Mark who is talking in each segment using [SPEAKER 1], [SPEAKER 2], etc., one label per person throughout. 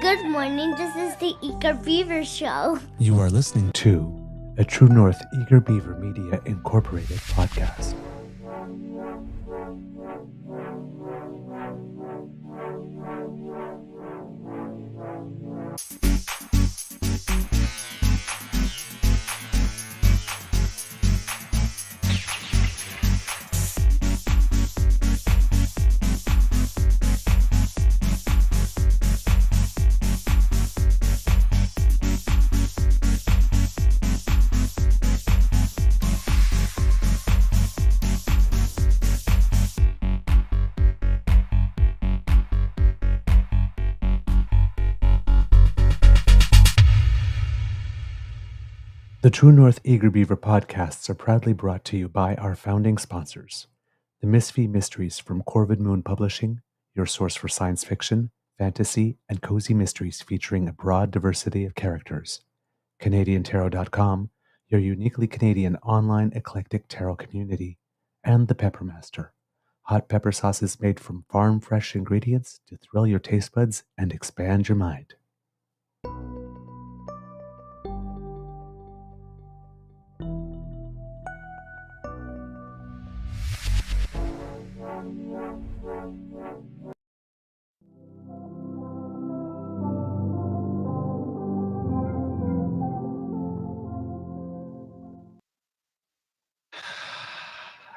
[SPEAKER 1] Good morning, this is the Eager Beaver Show.
[SPEAKER 2] You are listening to a True North Eager Beaver Media Incorporated podcast. The True North Eager Beaver podcasts are proudly brought to you by our founding sponsors, the Misfit Mysteries from Corvid Moon Publishing, your source for science fiction, fantasy, and cozy mysteries featuring a broad diversity of characters, CanadianTarot.com, your uniquely Canadian online eclectic tarot community, and the Peppermaster, hot pepper sauces made from farm-fresh ingredients to thrill your taste buds and expand your mind.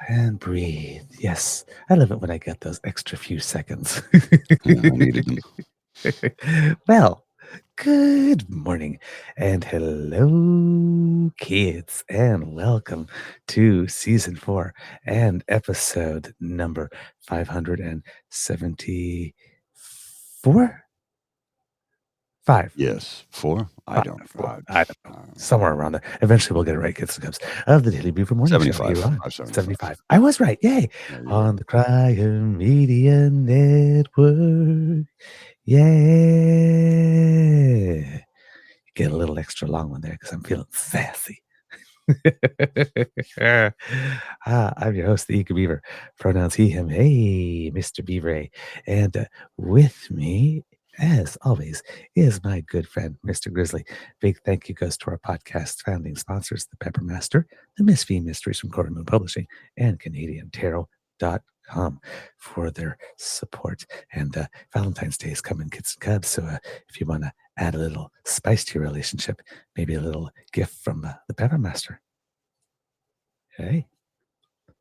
[SPEAKER 2] And breathe. Yes, I love it when I get those extra few seconds.
[SPEAKER 3] Yeah, I needed them.
[SPEAKER 2] Well, good morning and hello, kids, and welcome to season 4 and episode number 574. 5.
[SPEAKER 3] Yes, 4? I don't know.
[SPEAKER 2] I don't know. Somewhere around there. Eventually we'll get it right, kids and cubs. Of the Daily Beaver Morning
[SPEAKER 3] 75.
[SPEAKER 2] Show.
[SPEAKER 3] 75.
[SPEAKER 2] 75. I was right. Yay. On the Cryo Media Network. Yeah. Get a little extra long one there because I'm feeling sassy. I'm your host, the Eager Beaver. Pronouns he, him. Hey, Mr. Beaver. And with me, as always, is my good friend, Mr. Grizzly. Big thank you goes to our podcast founding sponsors, the Peppermaster, the Misfit Mysteries from Corvid Moon Publishing, and CanadianTarot.com for their support. And Valentine's Day is coming, kids and cubs. So if you want to add a little spice to your relationship, maybe a little gift from the Peppermaster. Hey,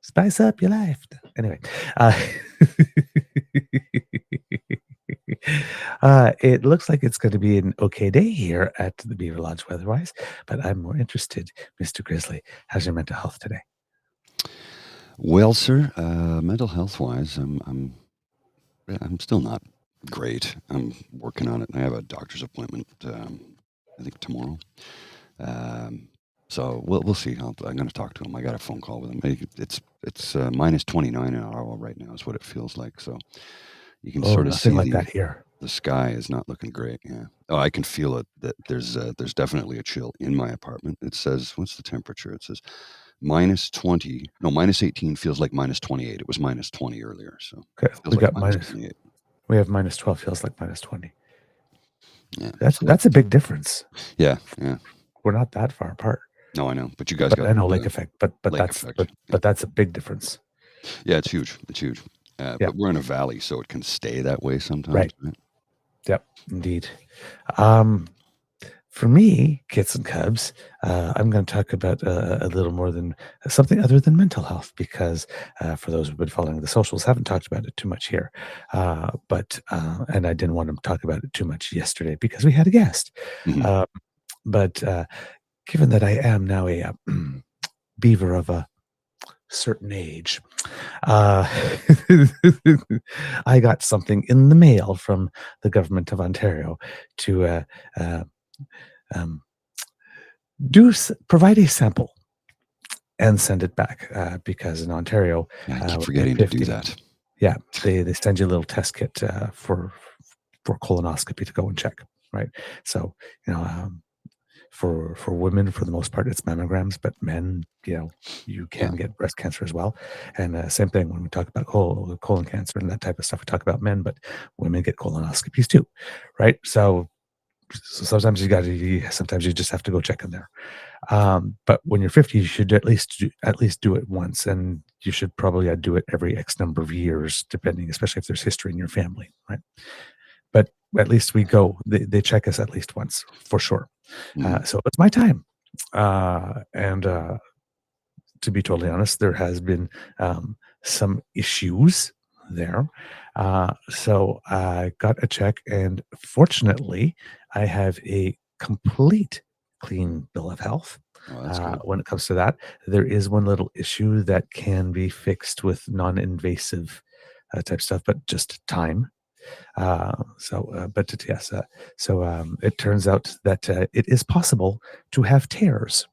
[SPEAKER 2] spice up your life. Anyway, it looks like it's going to be an okay day here at the Beaver Lodge weather-wise, but I'm more interested, Mr. Grizzly. How's your mental health today?
[SPEAKER 3] Well, sir, mental health-wise, I'm still not great. I'm working on it. I have a doctor's appointment, I think tomorrow. So we'll see. I'm going to talk to him. I got a phone call with him. It's minus 29 an hour right now is what it feels like. So you can sort of see
[SPEAKER 2] like that here.
[SPEAKER 3] The sky is not looking great. Yeah. Oh, I can feel it. That there's definitely a chill in my apartment. It says, what's the temperature? It says minus 20. No, minus 18 feels like minus 28. It was minus 20 earlier. So
[SPEAKER 2] okay, we
[SPEAKER 3] like
[SPEAKER 2] got minus
[SPEAKER 3] 28.
[SPEAKER 2] We have minus 12. Feels like minus 20.
[SPEAKER 3] Yeah,
[SPEAKER 2] that's a big difference.
[SPEAKER 3] Yeah.
[SPEAKER 2] We're not that far apart.
[SPEAKER 3] No, I know, but you guys got.
[SPEAKER 2] I know lake effect, but that's
[SPEAKER 3] effect.
[SPEAKER 2] But that's a big difference.
[SPEAKER 3] Yeah, it's huge. It's huge. But we're in a valley, so it can stay that way sometimes.
[SPEAKER 2] Right. Yep, indeed. For me, kids and cubs, I'm going to talk about a little more than something other than mental health, because for those who've been following the socials, haven't talked about it too much here. But I didn't want to talk about it too much yesterday because we had a guest.
[SPEAKER 3] Mm-hmm.
[SPEAKER 2] But given that I am now a beaver of a certain age, I got something in the mail from the government of Ontario to provide a sample and send it back because in Ontario,
[SPEAKER 3] I keep forgetting to do that.
[SPEAKER 2] Yeah, they send you a little test kit for colonoscopy to go and check, right? So For women, for the most part, it's mammograms, but men, you can get breast cancer as well. And same thing when we talk about colon cancer and that type of stuff. We talk about men, but women get colonoscopies too, right? So sometimes sometimes you just have to go check in there. But when you're 50, you should at least do it once, and you should probably do it every X number of years, depending, especially if there's history in your family, right? But at least we go. They check us at least once for sure. So it's my time, and to be totally honest, there has been some issues there. So I got a check, and fortunately, I have a complete clean bill of health.
[SPEAKER 3] That's good.
[SPEAKER 2] When it comes to that, there is one little issue that can be fixed with non-invasive type stuff, but just time. It turns out that it is possible to have tears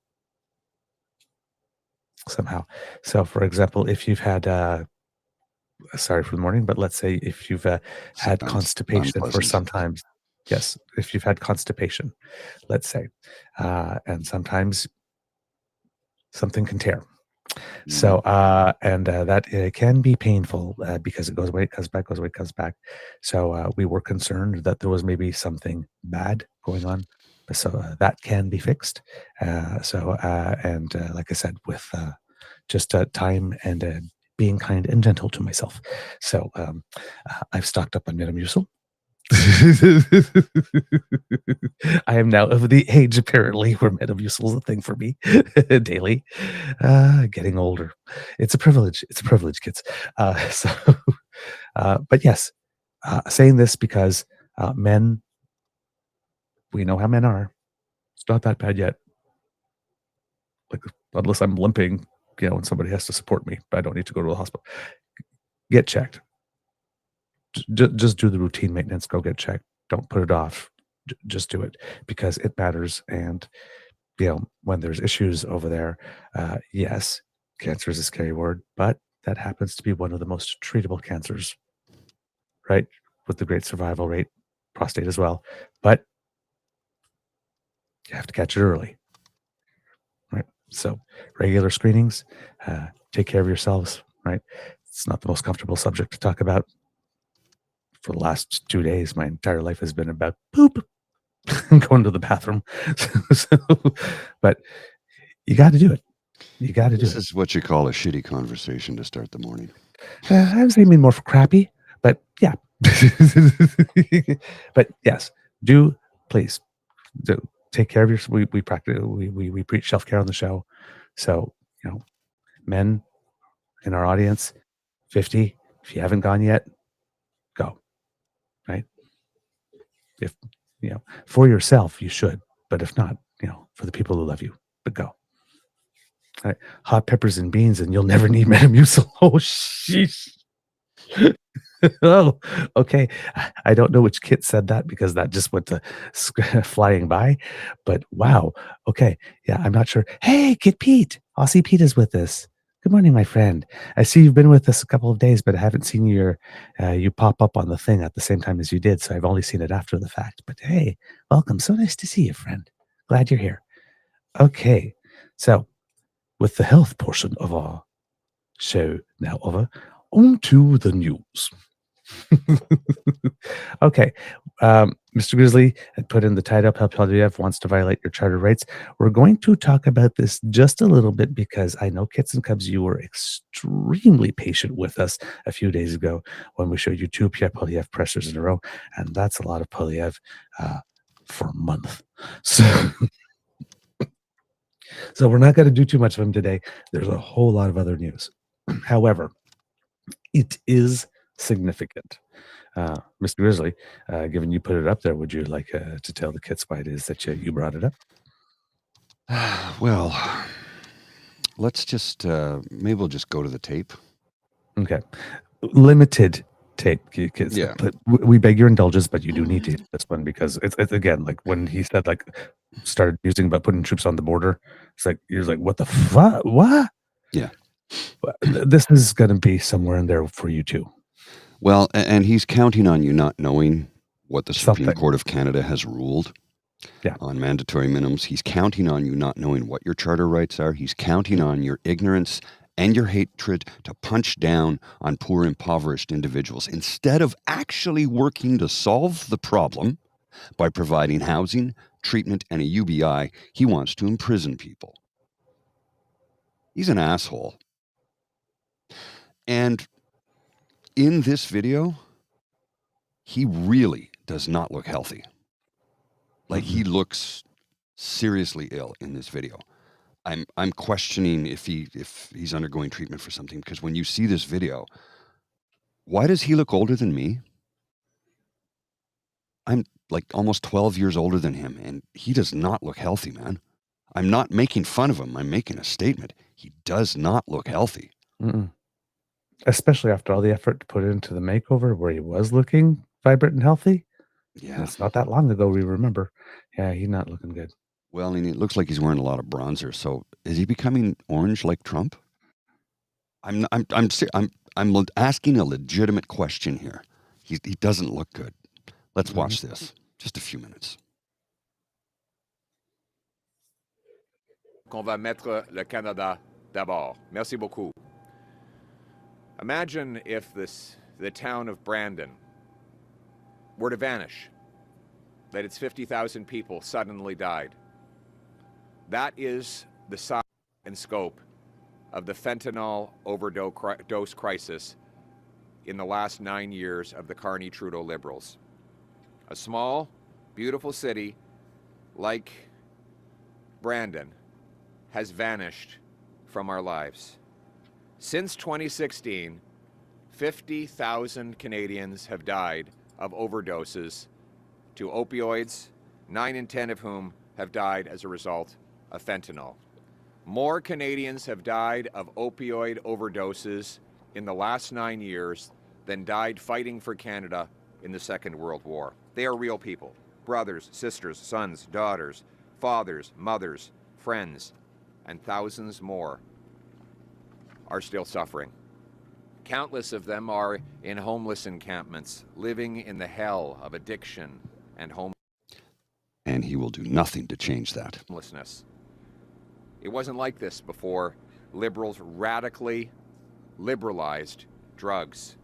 [SPEAKER 2] somehow. So, for example, if you've had sorry for the morning, but let's say if you've had constipation for sometimes, yes, if you've had constipation, let's say, and sometimes something can tear. So, that can be painful because it goes away, it comes back, goes away, comes back. So we were concerned that there was maybe something bad going on. So that can be fixed. Like I said, with just time and being kind and gentle to myself. So I've stocked up on Metamucil. I am now of the age, apparently, where Metamucil is a thing for me daily. Getting older. It's a privilege. It's a privilege, kids. But yes, saying this because men, we know how men are. It's not that bad yet. Like, unless I'm limping, and somebody has to support me, but I don't need to go to the hospital. Get checked. Just do the routine maintenance. Go get checked. Don't put it off. Just do it because it matters. And when there's issues over there, yes, cancer is a scary word, but that happens to be one of the most treatable cancers, right? With the great survival rate, prostate as well. But you have to catch it early, right? So regular screenings. Take care of yourselves, right? It's not the most comfortable subject to talk about. For the last 2 days, my entire life has been about poop, going to the bathroom. But you got to do it. You got to do it.
[SPEAKER 3] This is what you call a shitty conversation to start the morning.
[SPEAKER 2] I was aiming more for crappy, but yeah. But yes, please take care of yourself. We practice. We preach self-care on the show. So men in our audience, 50. If you haven't gone yet, go. Right? If for yourself, you should. But if not, for the people who love you, but go. All right. Hot peppers and beans, and you'll never need Metamucil. Oh, sheesh. Oh, okay. I don't know which kid said that because that just went to flying by. But wow. Okay. Yeah, I'm not sure. Hey, Kid Pete. Aussie Pete is with us. Good morning, my friend. I see you've been with us a couple of days, but I haven't seen you pop up on the thing at the same time as you did. So I've only seen it after the fact. But hey, welcome. So nice to see you, friend. Glad you're here. Okay. So with the health portion of our show now over, on to the news. Okay. Mr. Grizzly had put in the title, Pierre Poilievre wants to violate your charter rights. We're going to talk about this just a little bit because I know, Kits and Cubs, you were extremely patient with us a few days ago when we showed you 2 Pierre Poilievre pressers in a row, and that's a lot of Poilievre for a month. So we're not going to do too much of him today. There's a whole lot of other news. However, it is significant. Mr. Grizzly, given you put it up there, would you like to tell the kids why it is that you brought it up?
[SPEAKER 3] Well, let's just, maybe we'll just go to the tape.
[SPEAKER 2] Okay. Limited tape, kids.
[SPEAKER 3] Yeah.
[SPEAKER 2] But we beg your indulgence, but you do need to hit this one because it's again, like when he said, like, started musing about putting troops on the border, it's like, you're like, what the fuck? What?
[SPEAKER 3] Yeah.
[SPEAKER 2] This is going to be somewhere in there for you too.
[SPEAKER 3] Well, and he's counting on you not knowing what the Supreme Court of Canada has ruled. on mandatory minimums. He's counting on you not knowing what your charter rights are. He's counting on your ignorance and your hatred to punch down on poor, impoverished individuals instead of actually working to solve the problem by providing housing, treatment, and a UBI. He wants to imprison people. He's an asshole. And in this video, he really does not look healthy. Like, he looks seriously ill in this video. I'm questioning if he's undergoing treatment for something, because when you see this video, why does he look older than me? I'm like almost 12 years older than him, and he does not look healthy, man. I'm not making fun of him. I'm making a statement. He does not look healthy.
[SPEAKER 2] Mm-mm. Especially after all the effort to put into the makeover where he was looking vibrant and healthy.
[SPEAKER 3] Yeah.
[SPEAKER 2] And it's not that long ago, we remember. Yeah, he's not looking good.
[SPEAKER 3] Well, and it looks like he's wearing a lot of bronzer. So is he becoming orange like Trump? I'm asking a legitimate question here. He doesn't look good. Let's watch this. Just a few minutes.
[SPEAKER 4] Qu'on va mettre le Canada d'abord. Merci beaucoup. Imagine if the town of Brandon were to vanish, that its 50,000 people suddenly died. That is the size and scope of the fentanyl overdose crisis in the last 9 years of the Carney-Trudeau Liberals. A small, beautiful city like Brandon has vanished from our lives. Since 2016, 50,000 Canadians have died of overdoses to opioids, 9 in 10 of whom have died as a result of fentanyl. More Canadians have died of opioid overdoses in the last 9 years than died fighting for Canada in the Second World War. They are real people, brothers, sisters, sons, daughters, fathers, mothers, friends, and thousands more are still suffering. Countless of them are in homeless encampments, living in the hell of addiction and
[SPEAKER 3] And he will do nothing to change that.
[SPEAKER 4] homelessness. It wasn't like this before liberals radically liberalized drugs.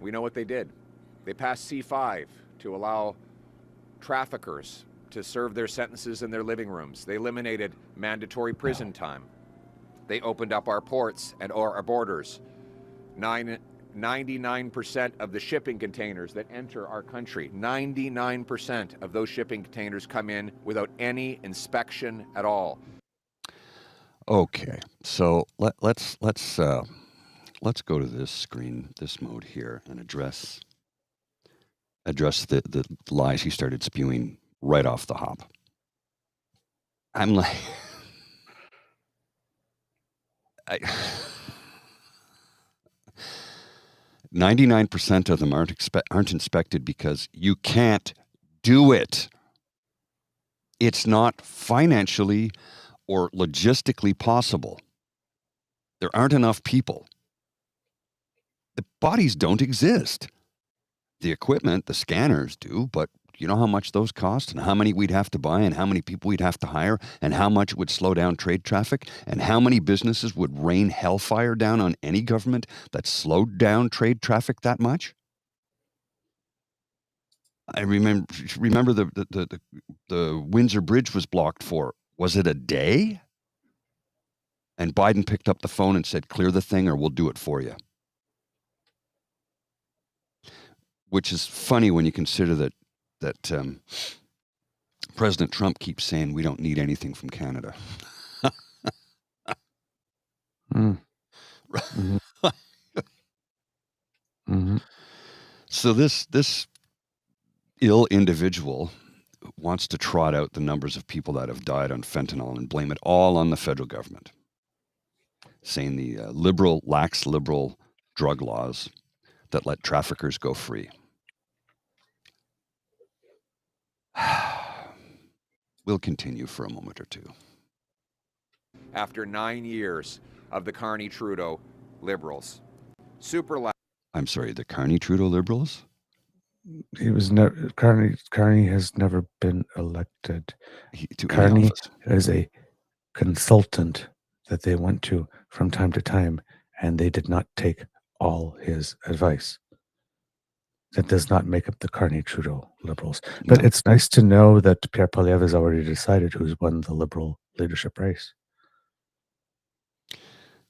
[SPEAKER 4] We know what they did. They passed C5 to allow traffickers to serve their sentences in their living rooms. They eliminated mandatory prison time. They opened up our ports and our borders. 99% of the shipping containers that enter our country, 99% of those shipping containers come in without any inspection at all.
[SPEAKER 3] Okay, so let's go to this screen, this mode here, and address the lies he started spewing right off the hop. I'm like, 99% of them aren't inspected because you can't do it. It's not financially or logistically possible. There aren't enough people. The bodies don't exist. The equipment, the scanners do, but you know how much those cost and how many we'd have to buy and how many people we'd have to hire and how much it would slow down trade traffic and how many businesses would rain hellfire down on any government that slowed down trade traffic that much? I remember the Windsor Bridge was blocked for, was it a day? And Biden picked up the phone and said, clear the thing or we'll do it for you. Which is funny when you consider that President Trump keeps saying we don't need anything from Canada. So this ill individual wants to trot out the numbers of people that have died on fentanyl and blame it all on the federal government, saying the lax liberal drug laws that let traffickers go free. We'll continue for a moment or two.
[SPEAKER 4] After 9 years of the Carney-Trudeau Liberals.
[SPEAKER 3] I'm sorry, the Carney-Trudeau Liberals?
[SPEAKER 2] He was never Carney has never been elected.
[SPEAKER 3] To any
[SPEAKER 2] Carney
[SPEAKER 3] office.
[SPEAKER 2] is a consultant that they went to from time to time, and they did not take all his advice. That does not make up the Carney-Trudeau Liberals. But
[SPEAKER 3] No.
[SPEAKER 2] it's nice to know that Pierre Poilievre has already decided who's won the Liberal leadership race.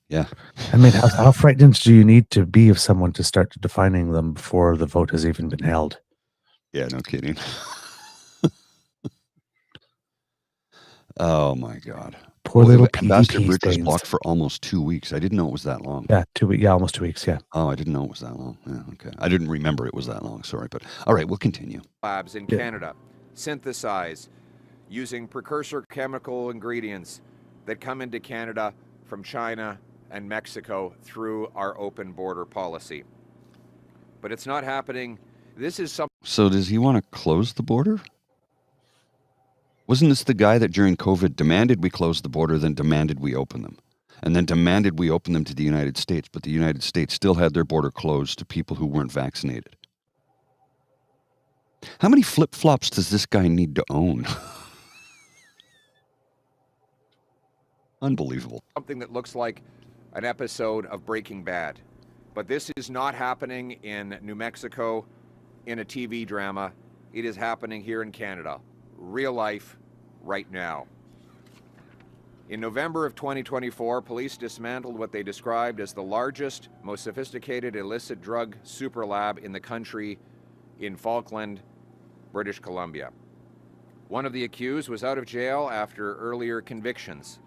[SPEAKER 3] Yeah.
[SPEAKER 2] I mean, how frightened do you need to be of someone to start defining them before the vote has even been held?
[SPEAKER 3] Yeah, no kidding. Oh my God.
[SPEAKER 2] Poor little
[SPEAKER 3] Ambassador
[SPEAKER 2] PDP
[SPEAKER 3] Bridge was
[SPEAKER 2] stains.
[SPEAKER 3] blocked for almost 2 weeks. I didn't know it was that long.
[SPEAKER 2] Yeah, 2 weeks. Yeah, almost 2 weeks. Yeah.
[SPEAKER 3] Oh, I didn't know it was that long. Yeah, okay. I didn't remember it was that long. Sorry, but all right, we'll continue.
[SPEAKER 4] Labs in
[SPEAKER 2] Yeah.
[SPEAKER 4] Canada synthesize using precursor chemical ingredients that come into Canada from China and Mexico through our open border policy. But it's not happening. This is something.
[SPEAKER 3] So does he want to close the border? Wasn't this the guy that during COVID demanded we close the border, then demanded we open them? And then demanded we open them to the United States, but the United States still had their border closed to people who weren't vaccinated. How many flip-flops does this guy need to own? Unbelievable.
[SPEAKER 4] Something that looks like an episode of Breaking Bad. But this is not happening in New Mexico in a TV drama. It is happening here in Canada. Real life, right now. In November of 2024, police dismantled what they described as the largest, most sophisticated illicit drug super lab in the country in Falkland, British Columbia. One of the accused was out of jail after earlier convictions.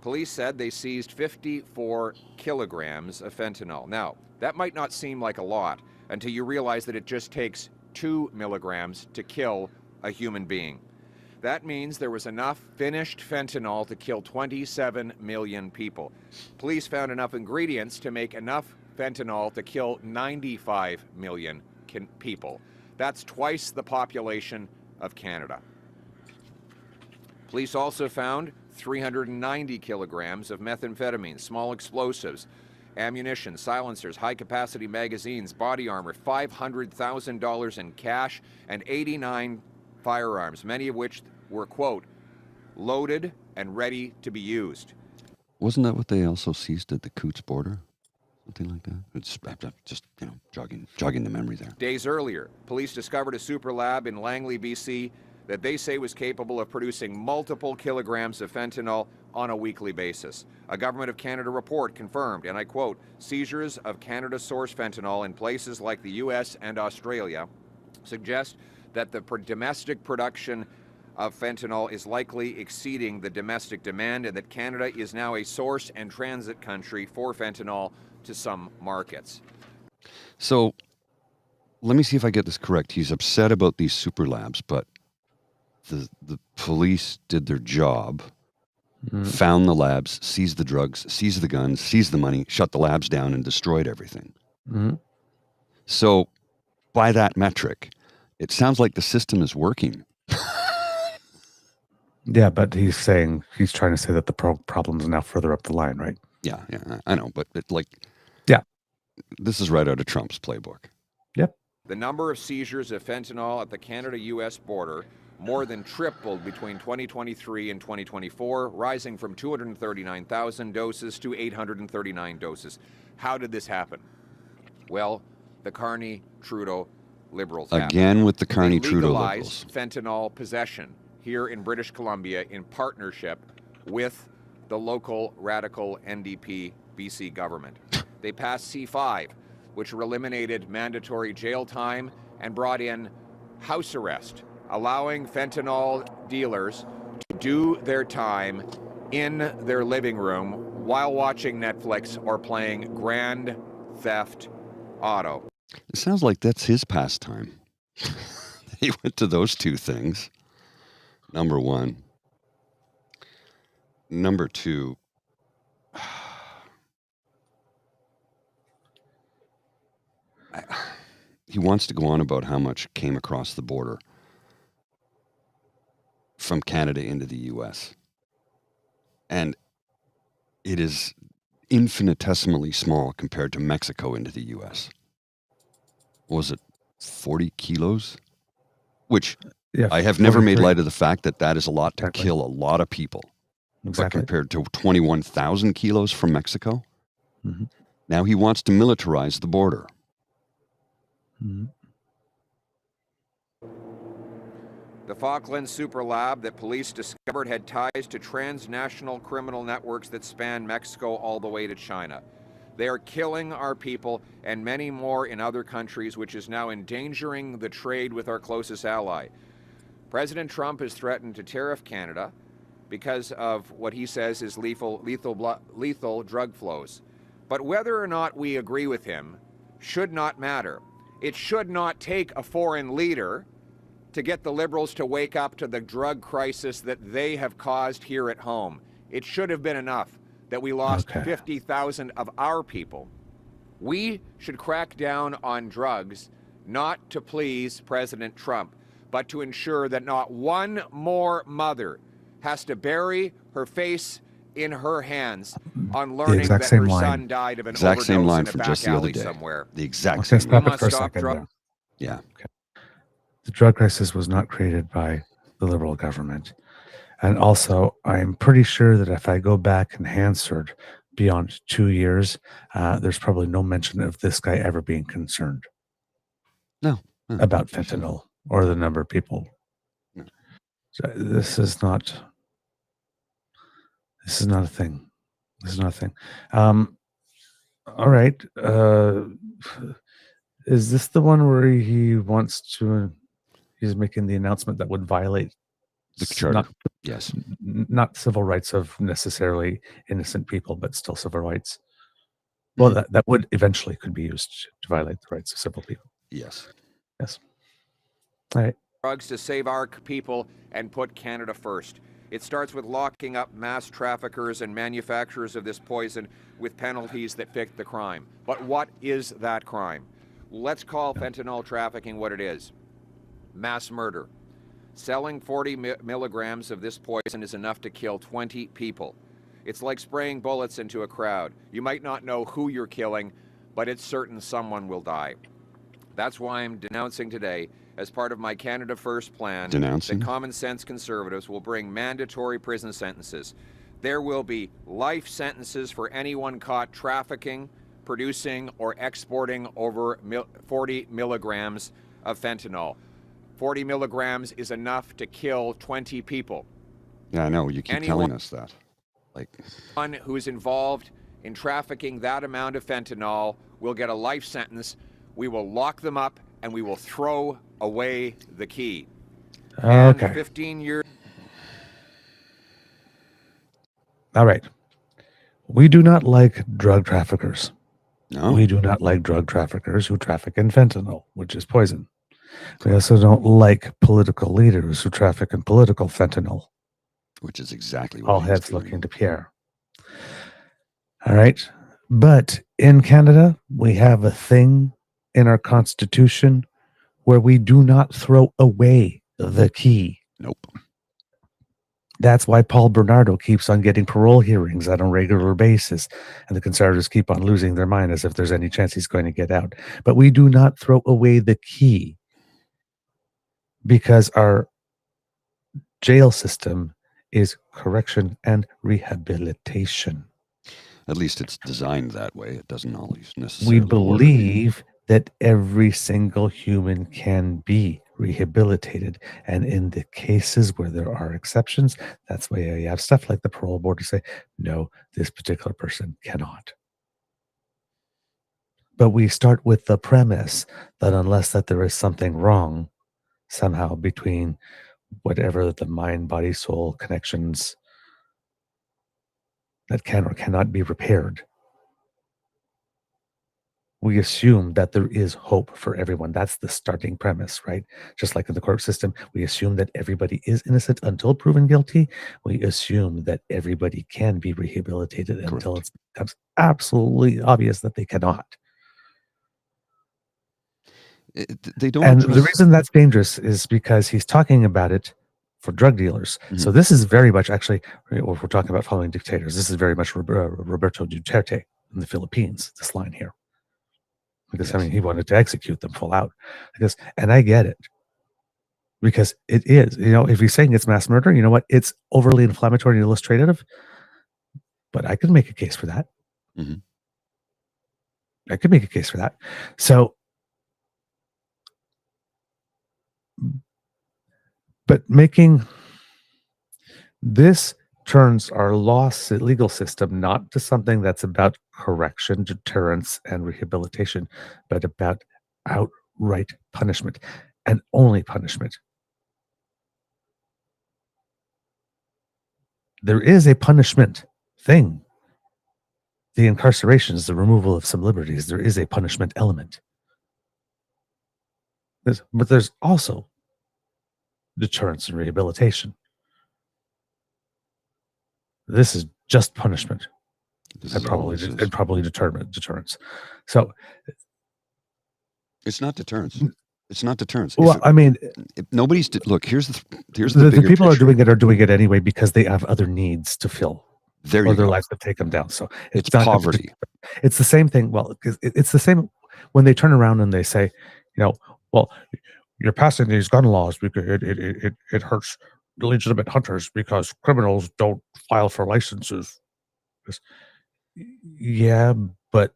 [SPEAKER 4] Police said they seized 54 kilograms of fentanyl. Now, that might not seem like a lot until you realize that it just takes 2 milligrams to kill a human being. That means there was enough finished fentanyl to kill 27 million people. Police found enough ingredients to make enough fentanyl to kill 95 million people. That's twice the population of Canada. Police also found 390 kilograms of methamphetamine, small explosives, ammunition, silencers, high-capacity magazines, body armor, $500,000 in cash, and 89 firearms, many of which were, quote, loaded and ready to be used.
[SPEAKER 3] Wasn't that what they also seized at the Coots border? Something like that? It's just, jogging the memory there.
[SPEAKER 4] Days earlier, police discovered a super lab in Langley, BC, that they say was capable of producing multiple kilograms of fentanyl on a weekly basis. A Government of Canada report confirmed, and I quote, seizures of Canada-sourced fentanyl in places like the U.S. and Australia suggest that the domestic production of fentanyl is likely exceeding the domestic demand, and that Canada is now a source and transit country for fentanyl to some markets.
[SPEAKER 3] So let me see if I get this correct. He's upset about these super labs, but the police did their job, found the labs, seized the drugs, seized the guns, seized the money, shut the labs down, and destroyed everything.
[SPEAKER 2] Mm-hmm.
[SPEAKER 3] So by that metric, it sounds like the system is working.
[SPEAKER 2] Yeah, but he's trying to say that the problem is now further up the line, right?
[SPEAKER 3] Yeah, I know, but
[SPEAKER 2] yeah,
[SPEAKER 3] this is right out of Trump's playbook.
[SPEAKER 2] Yep.
[SPEAKER 4] The number of seizures of fentanyl at the Canada-U.S. border more than tripled between 2023 and 2024, rising from 239,000 doses to 839 doses. How did this happen? Well, the Carney-Trudeau Liberals
[SPEAKER 3] Again with the
[SPEAKER 4] They
[SPEAKER 3] Carney-Trudeau
[SPEAKER 4] legalized
[SPEAKER 3] Liberals.
[SPEAKER 4] fentanyl possession here in British Columbia in partnership with the local radical NDP BC government. They passed C5, which eliminated mandatory jail time and brought in house arrest, allowing fentanyl dealers to do their time in their living room while watching Netflix or playing Grand Theft Auto.
[SPEAKER 3] It sounds like that's his pastime. He went to those two things. Number one. Number two. He wants to go on about how much came across the border from Canada into the U.S. And it is infinitesimally small compared to Mexico into the U.S. Was it 40 kilos, which
[SPEAKER 2] Yeah,
[SPEAKER 3] I have never made
[SPEAKER 2] 43.
[SPEAKER 3] light of the fact that that is a lot to
[SPEAKER 2] Exactly.
[SPEAKER 3] kill a lot of people.
[SPEAKER 2] Exactly.
[SPEAKER 3] But compared to 21,000 kilos from Mexico,
[SPEAKER 2] Mm-hmm.
[SPEAKER 3] now he wants to militarize the border.
[SPEAKER 2] Mm-hmm.
[SPEAKER 4] The Falkland Super Lab that police discovered had ties to transnational criminal networks that span Mexico all the way to China. They are killing our people and many more in other countries, which is now endangering the trade with our closest ally. President Trump has threatened to tariff Canada because of what he says is lethal drug flows. But whether or not we agree with him should not matter. It should not take a foreign leader to get the Liberals to wake up to the drug crisis that they have caused here at home. It should have been enough that we lost 50,000 of our people. We should crack down on drugs, not to please President Trump, but to ensure that not one more mother has to bury her face in her hands on learning that her son died of an
[SPEAKER 3] Exact same
[SPEAKER 4] overdose
[SPEAKER 3] line
[SPEAKER 4] in a
[SPEAKER 3] from
[SPEAKER 4] back
[SPEAKER 3] just the other
[SPEAKER 4] alley
[SPEAKER 3] day.
[SPEAKER 4] somewhere.
[SPEAKER 3] The exact
[SPEAKER 2] Okay,
[SPEAKER 3] same line.
[SPEAKER 2] stop it for a
[SPEAKER 4] Stop
[SPEAKER 2] second
[SPEAKER 4] drug-
[SPEAKER 2] there.
[SPEAKER 3] Yeah.
[SPEAKER 2] Okay. The drug crisis was not created by the Liberal government. And also, I'm pretty sure that if I go back in Hansard beyond 2 years, there's probably no mention of this guy ever being concerned about fentanyl or the number of people.
[SPEAKER 3] No.
[SPEAKER 2] So this is not a thing. This is not a thing. All right. Is this the one where he wants to? He's making the announcement that would violate
[SPEAKER 3] the charter.
[SPEAKER 2] Yes, not civil rights of necessarily innocent people, but still civil rights. Well, that would eventually could be used to violate the rights of civil people.
[SPEAKER 3] Yes.
[SPEAKER 2] Yes. All right.
[SPEAKER 4] Drugs to save our people and put Canada first. It starts with locking up mass traffickers and manufacturers of this poison with penalties that fit the crime. But what is that crime? Let's call fentanyl trafficking what it is. Mass murder. Selling 40 milligrams of this poison is enough to kill 20 people. It's like spraying bullets into a crowd. You might not know who you're killing, but it's certain someone will die. That's why I'm denouncing today, as part of my Canada First plan, that common sense conservatives will bring mandatory prison sentences. There will be life sentences for anyone caught trafficking, producing, or exporting over 40 milligrams of fentanyl. 40 milligrams is enough to kill 20 people.
[SPEAKER 3] Yeah, I know. You keep telling us that. Like,
[SPEAKER 4] anyone who is involved in trafficking that amount of fentanyl will get a life sentence. We will lock them up and we will throw away the key.
[SPEAKER 2] Okay.
[SPEAKER 4] And 15 years.
[SPEAKER 2] All right. We do not like drug traffickers.
[SPEAKER 3] No.
[SPEAKER 2] We do not like drug traffickers who traffic in fentanyl, which is poison. We also don't like political leaders who traffic in political fentanyl.
[SPEAKER 3] Which is exactly what
[SPEAKER 2] all heads looking to Pierre. All right. But in Canada, we have a thing in our constitution where we do not throw away the key.
[SPEAKER 3] Nope.
[SPEAKER 2] That's why Paul Bernardo keeps on getting parole hearings on a regular basis, and the Conservatives keep on losing their mind as if there's any chance he's going to get out. But we do not throw away the key because our jail system is correction and rehabilitation.
[SPEAKER 3] At least it's designed that way. It doesn't always necessarily
[SPEAKER 2] We believe that every single human can be rehabilitated. And in the cases where there are exceptions, that's why you have stuff like the parole board to say, no, this particular person cannot. But we start with the premise that unless that there is something wrong somehow between whatever the mind, body, soul connections that can or cannot be repaired, we assume that there is hope for everyone. That's the starting premise, right? Just like in the court system, we assume that everybody is innocent until proven guilty. We assume that everybody can be rehabilitated until it becomes absolutely obvious that they cannot.
[SPEAKER 3] They don't.
[SPEAKER 2] And the reason that's dangerous is because he's talking about it for drug dealers.
[SPEAKER 3] Mm-hmm.
[SPEAKER 2] So this is very much actually, if we're talking about following dictators, this is very much Roberto Duterte in the Philippines, this line here. Because,
[SPEAKER 3] Yes.
[SPEAKER 2] he wanted to execute them full out. And I get it. Because it is, if you're saying it's mass murder, you know what? It's overly inflammatory and illustrative. But I could make a case for that.
[SPEAKER 3] Mhm.
[SPEAKER 2] I could make a case for that. So, but making this turns our legal system not to something that's about correction, deterrence, and rehabilitation, but about outright punishment and only punishment. There is a punishment thing. The incarceration is the removal of some liberties. There is a punishment element. But there's also deterrence and rehabilitation. This is just punishment. And probably deterrence. So
[SPEAKER 3] it's not deterrence. It's not deterrence.
[SPEAKER 2] Well,
[SPEAKER 3] Nobody's look. Here's the
[SPEAKER 2] bigger people picture. Are doing it anyway because they have other needs to fill, or their lives have taken them down. So
[SPEAKER 3] it's poverty.
[SPEAKER 2] It's the same thing. Well, it's the same when they turn around and they say, well, you're passing these gun laws because it hurts legitimate hunters because criminals don't file for licenses. Yeah, but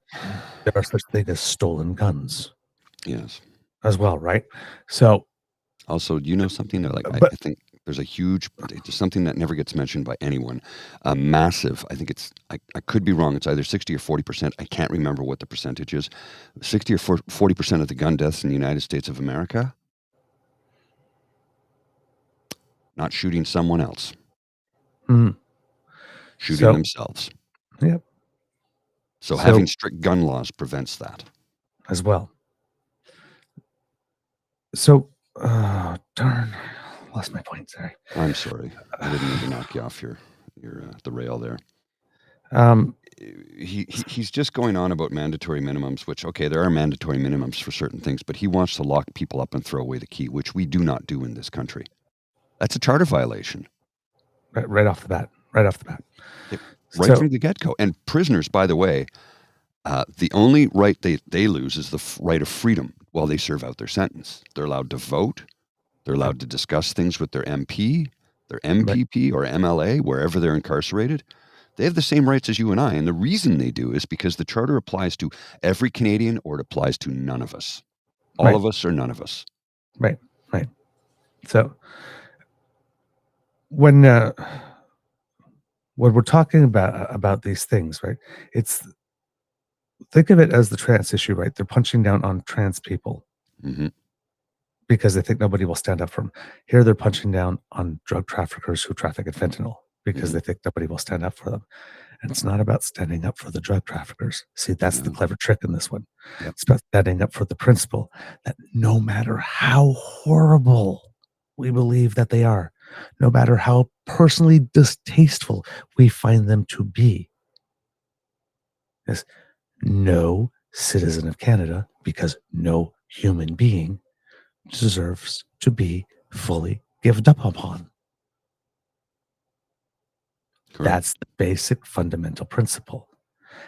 [SPEAKER 2] there are such things as stolen guns.
[SPEAKER 3] Yes.
[SPEAKER 2] As well, right? So
[SPEAKER 3] also, something that I think there's something that never gets mentioned by anyone. A massive, I think I could be wrong. It's either 60 or 40%. I can't remember what the percentage is. 60 or 40% of the gun deaths in the United States of America, not shooting someone else. Shooting themselves.
[SPEAKER 2] Yep.
[SPEAKER 3] So having strict gun laws prevents that.
[SPEAKER 2] As well. So, darn, lost my point. Sorry.
[SPEAKER 3] I'm sorry. I didn't mean to knock you off your the rail there. He's just going on about mandatory minimums, which, okay, there are mandatory minimums for certain things, but he wants to lock people up and throw away the key, which we do not do in this country. That's a charter violation.
[SPEAKER 2] Right off the bat.
[SPEAKER 3] Right from the get-go. And prisoners, by the way, the only right they lose is the right of freedom while they serve out their sentence. They're allowed to vote. They're allowed to discuss things with their MP, their MPP, or MLA, wherever they're incarcerated. They have the same rights as you and I. And the reason they do is because the charter applies to every Canadian, or it applies to none of us. All of us or none of us.
[SPEAKER 2] Right. So when we're talking about these things, right, think of it as the trans issue, right? They're punching down on trans people because they think nobody will stand up for them. Here they're punching down on drug traffickers who traffic in fentanyl because they think nobody will stand up for them. And it's not about standing up for the drug traffickers. See, that's the clever trick in this one. Yep. It's about standing up for the principle that no matter how horrible we believe that they are, no matter how personally distasteful we find them to be, is no citizen of Canada, because no human being deserves to be fully given up upon. Correct. That's the basic fundamental principle.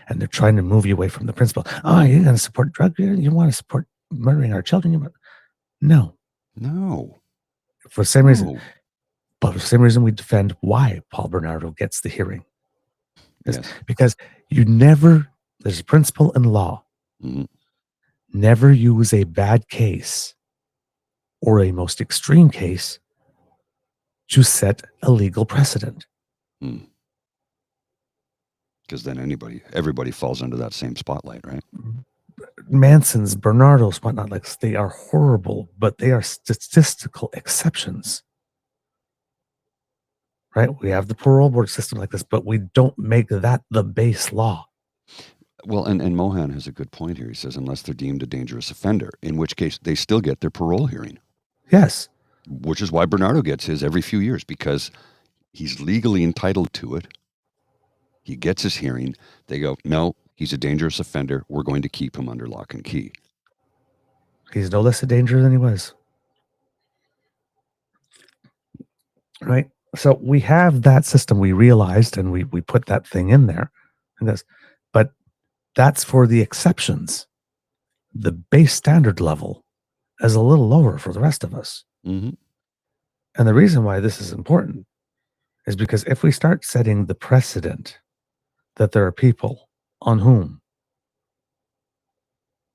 [SPEAKER 2] And they're trying to move you away from the principle. Oh, you're going to support drug? You want to support murdering our children? No. For the same reason. But for the same reason we defend why Paul Bernardo gets the hearing. Yes. Because there's a principle in law. Never use a bad case or a most extreme case to set a legal precedent.
[SPEAKER 3] Because then everybody falls under that same spotlight, right?
[SPEAKER 2] Manson's, Bernardo's, whatnot, they are horrible, but they are statistical exceptions. Right? We have the parole board system like this, but we don't make that the base law.
[SPEAKER 3] Well, and Mohan has a good point here. He says, unless they're deemed a dangerous offender, in which case they still get their parole hearing.
[SPEAKER 2] Yes.
[SPEAKER 3] Which is why Bernardo gets his every few years, because he's legally entitled to it. He gets his hearing. They go, no, he's a dangerous offender. We're going to keep him under lock and key.
[SPEAKER 2] He's no less a danger than he was. Right? So we have that system. We realized, and we put that thing in there. But that's for the exceptions. the base standard level is a little lower for the rest of us.
[SPEAKER 3] Mm-hmm.
[SPEAKER 2] And the reason why this is important is because if we start setting the precedent that there are people on whom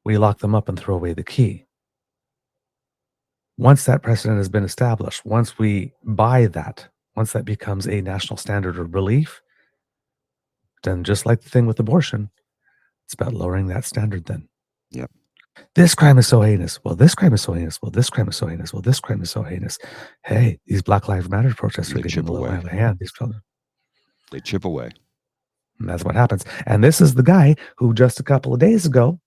[SPEAKER 2] we lock them up and throw away the key, once that precedent has been established, once we buy that, once that becomes a national standard or belief, then just like the thing with abortion, it's about lowering that standard then.
[SPEAKER 3] Yep.
[SPEAKER 2] This crime is so heinous. Well, this crime is so heinous. Well, this crime is so heinous. Well, this crime is so heinous. Hey, these Black Lives Matter protests are
[SPEAKER 3] They
[SPEAKER 2] getting
[SPEAKER 3] chip
[SPEAKER 2] a little
[SPEAKER 3] away.
[SPEAKER 2] out of hand. These children.
[SPEAKER 3] They chip away.
[SPEAKER 2] And that's what happens. And this is the guy who just a couple of days ago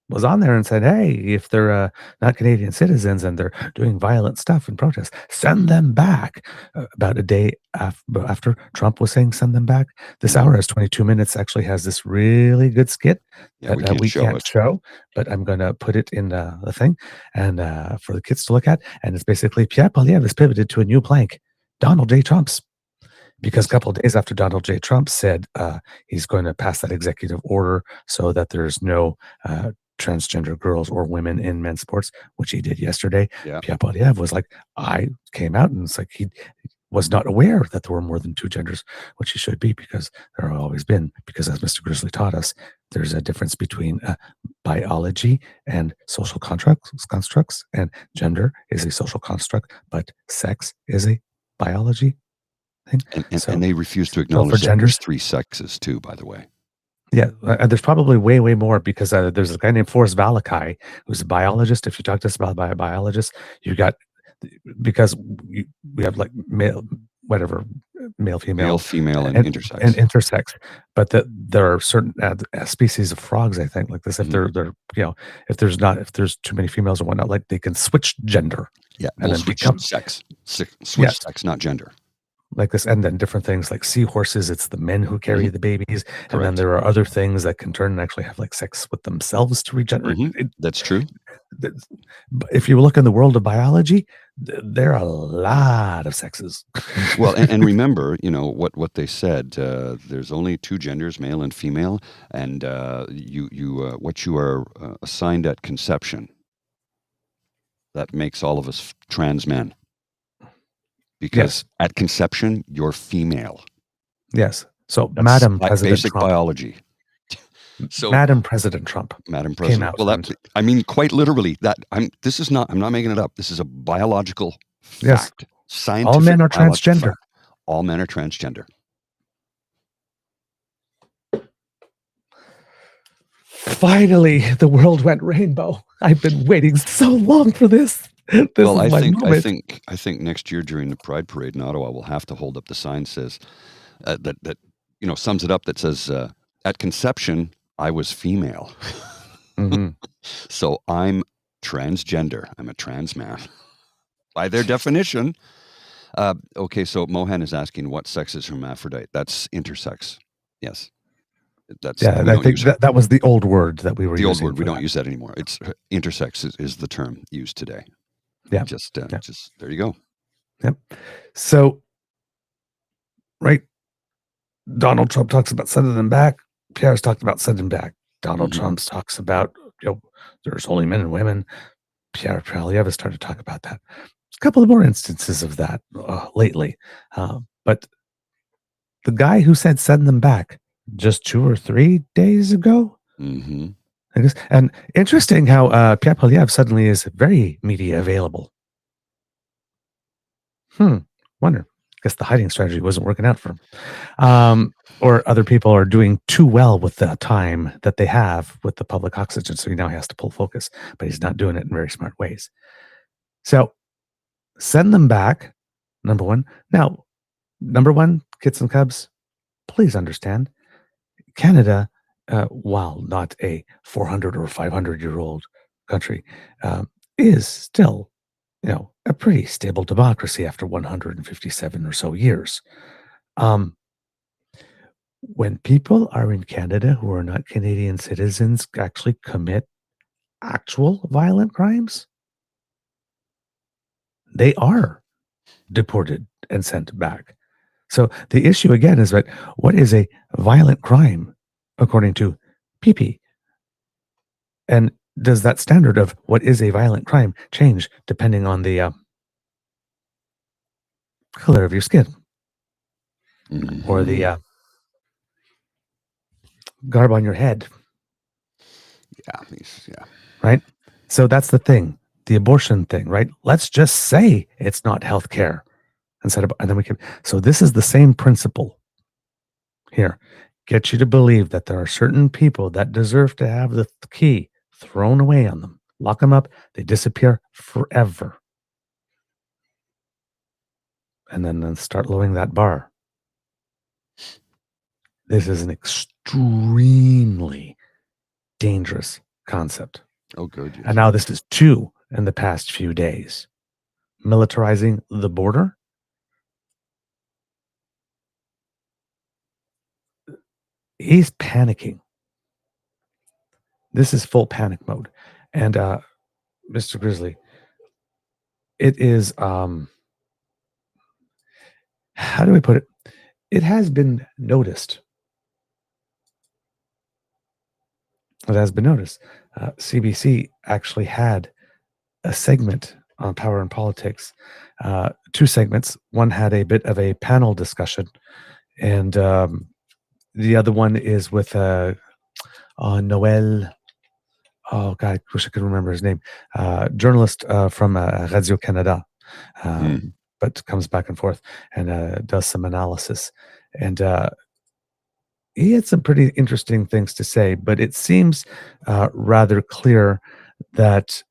[SPEAKER 2] was on there and said, hey, if they're not Canadian citizens and they're doing violent stuff in protest, send them back. About a day after Trump was saying send them back, this hour has 22 minutes, actually has this really good skit
[SPEAKER 3] Yeah,
[SPEAKER 2] that we can't show, but I'm going to put it in the thing and for the kids to look at. And it's basically Pierre Poilievre has pivoted to a new plank, Donald J. Trump's. Because a couple of days after Donald J. Trump said he's going to pass that executive order so that there's no transgender girls or women in men's sports, which he did yesterday.
[SPEAKER 3] Yeah.
[SPEAKER 2] Pierre Poilievre was like, I came out and it's like he was not aware that there were more than two genders, which he should be because there have always been. Because as Mr. Grizzly taught us, there's a difference between biology and social constructs, and gender is a social construct, but sex is a biology thing.
[SPEAKER 3] And they refuse to acknowledge that there's three sexes too, by the way.
[SPEAKER 2] Yeah, there's probably way more because there's a guy named Forrest Valakai who's a biologist. If you talk to us about a biologist, you got, because we have like male, female, and intersex. And intersex. But there are certain species of frogs, I think, like this. If they're if there's too many females or whatnot, like they can switch gender.
[SPEAKER 3] Yeah,
[SPEAKER 2] and then
[SPEAKER 3] switch
[SPEAKER 2] become
[SPEAKER 3] sex. Switch sex, not gender.
[SPEAKER 2] Like this, and then different things like seahorses, it's the men who carry the babies. Correct. And then there are other things that can turn and actually have like sex with themselves to regenerate.
[SPEAKER 3] That's true.
[SPEAKER 2] If you look in the world of biology, there are a lot of sexes.
[SPEAKER 3] Well, and remember, what they said, there's only two genders, male and female, and what you are assigned at conception, that makes all of us trans men. Because at conception, you're female.
[SPEAKER 2] Yes. So, that's Madam President
[SPEAKER 3] basic
[SPEAKER 2] Trump.
[SPEAKER 3] Biology. So,
[SPEAKER 2] Madam President Trump.
[SPEAKER 3] Madam President. Well, I mean, quite literally. I'm not making it up. This is a biological fact. Scientific.
[SPEAKER 2] All men are transgender.
[SPEAKER 3] Fact. All men are transgender.
[SPEAKER 2] Finally, the world went rainbow. I've been waiting so long for this.
[SPEAKER 3] Well, I think next year during the Pride Parade in Ottawa, we'll have to hold up the sign says that sums it up. That says at conception I was female, so I'm transgender. I'm a trans man by their definition. Okay, so Mohan is asking what sex is hermaphrodite. That's intersex. Yes, that's
[SPEAKER 2] I think that was the old word that we were using.
[SPEAKER 3] The old word. We don't use that anymore. It's intersex is the term used today.
[SPEAKER 2] Yeah.
[SPEAKER 3] Just there you go.
[SPEAKER 2] Yep. So, right. Donald Trump talks about sending them back. Pierre's talked about sending back. Donald Trump talks about, there's only men and women. Pierre Poilievre has started to talk about that. A couple of more instances of that lately. But the guy who said send them back just 2 or 3 days ago, I guess. And interesting how Pierre Poilievre suddenly is very media available. Wonder. Guess the hiding strategy wasn't working out for him. Or other people are doing too well with the time that they have with the public oxygen, so he now has to pull focus, but he's not doing it in very smart ways. So send them back, number one. Now, number one, kids and cubs, please understand, Canada, while not a 400 or 500-year-old country, is still, a pretty stable democracy after 157 or so years. When people are in Canada who are not Canadian citizens actually commit actual violent crimes, they are deported and sent back. So the issue again is that what is a violent crime according to PP? And does that standard of what is a violent crime change depending on the color of your skin or the garb on your head?
[SPEAKER 3] Yeah.
[SPEAKER 2] Right? So that's the thing, the abortion thing, right? Let's just say it's not healthcare instead of, and then we can. So this is the same principle here. Get you to believe that there are certain people that deserve to have the key thrown away on them. Lock them up, they disappear forever. And then start lowering that bar. This is an extremely dangerous concept.
[SPEAKER 3] Oh, good. Yes.
[SPEAKER 2] And now this is 2 in the past few days. Militarizing the border. He's panicking. This is full panic mode. And Mr. Grizzly, it is how do I put it? It has been noticed. It has been noticed. CBC actually had a segment on power and politics. 2 segments. One had a bit of a panel discussion, and the other one is with Noel. Oh God, I wish I could remember his name. Journalist from Radio Canada, but comes back and forth and does some analysis. And he had some pretty interesting things to say, but it seems rather clear that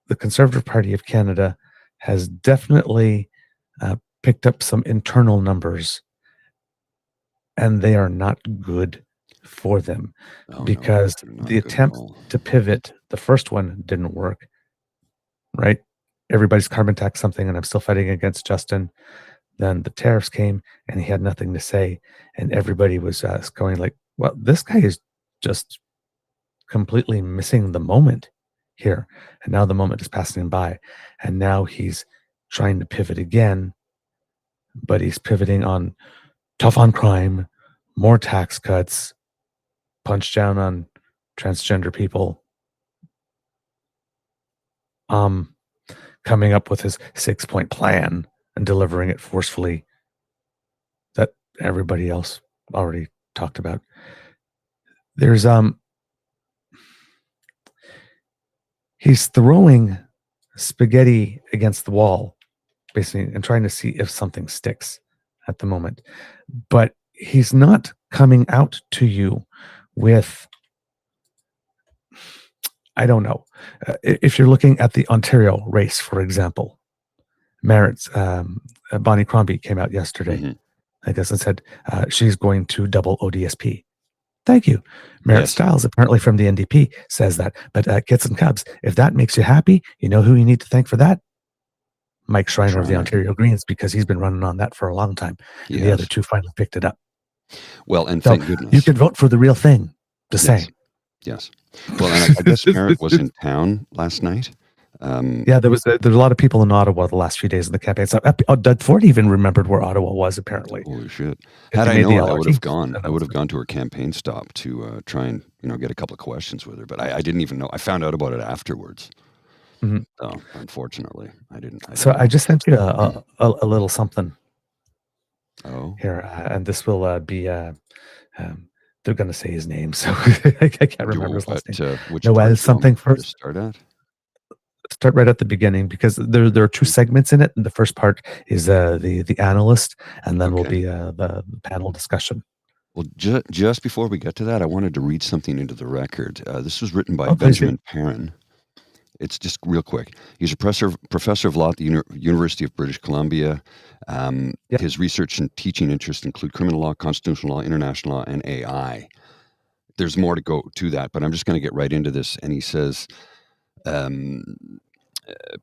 [SPEAKER 2] the Conservative Party of Canada has definitely picked up some internal numbers, and they are not good for them because the attempt to pivot, the first one didn't work, right? Everybody's carbon tax something, and I'm still fighting against Justin. Then the tariffs came, and he had nothing to say, and everybody was going like, well, this guy is just completely missing the moment here. And now the moment is passing by, and now he's trying to pivot again, but he's pivoting on tough on crime, more tax cuts, punch down on transgender people, coming up with his 6-point plan and delivering it forcefully that everybody else already talked about. There's he's throwing spaghetti against the wall, basically, and trying to see if something sticks at the moment. But he's not coming out to you with, I don't know, if you're looking at the Ontario race, for example, Merritt's Bonnie Crombie came out yesterday, I guess, and said she's going to double ODSP. Thank you. Merritt Stiles, apparently from the NDP, says that. But Kits and Cubs, if that makes you happy, you know who you need to thank for that? Mike Schreiner of the Ontario Greens, because he's been running on that for a long time. And the other 2 finally picked it up.
[SPEAKER 3] Well, and
[SPEAKER 2] so
[SPEAKER 3] thank goodness.
[SPEAKER 2] You can vote for the real thing, just saying.
[SPEAKER 3] Yes. Well, and I guess Merritt was in town last night.
[SPEAKER 2] There was a lot of people in Ottawa the last few days of the campaign. So Doug Ford even remembered where Ottawa was, apparently.
[SPEAKER 3] Holy shit! Had I known, I would have gone. I would have gone to her campaign stop to try and get a couple of questions with her. But I didn't even know. I found out about it afterwards. So unfortunately, I didn't.
[SPEAKER 2] I just sent you a little something.
[SPEAKER 3] Oh.
[SPEAKER 2] Here, and this will be. They're going to say his name, so I can't remember his last name. Noel something first.
[SPEAKER 3] Start at.
[SPEAKER 2] Start right at the beginning, because there are 2 segments in it, and the first part is the analyst, and then will be the panel discussion.
[SPEAKER 3] Well, just before we get to that, I wanted to read something into the record. This was written by Benjamin Perrin. It's just real quick. He's a professor of law at the University of British Columbia. His research and teaching interests include criminal law, constitutional law, international law, and AI. There's more to go to that, but I'm just going to get right into this. And he says,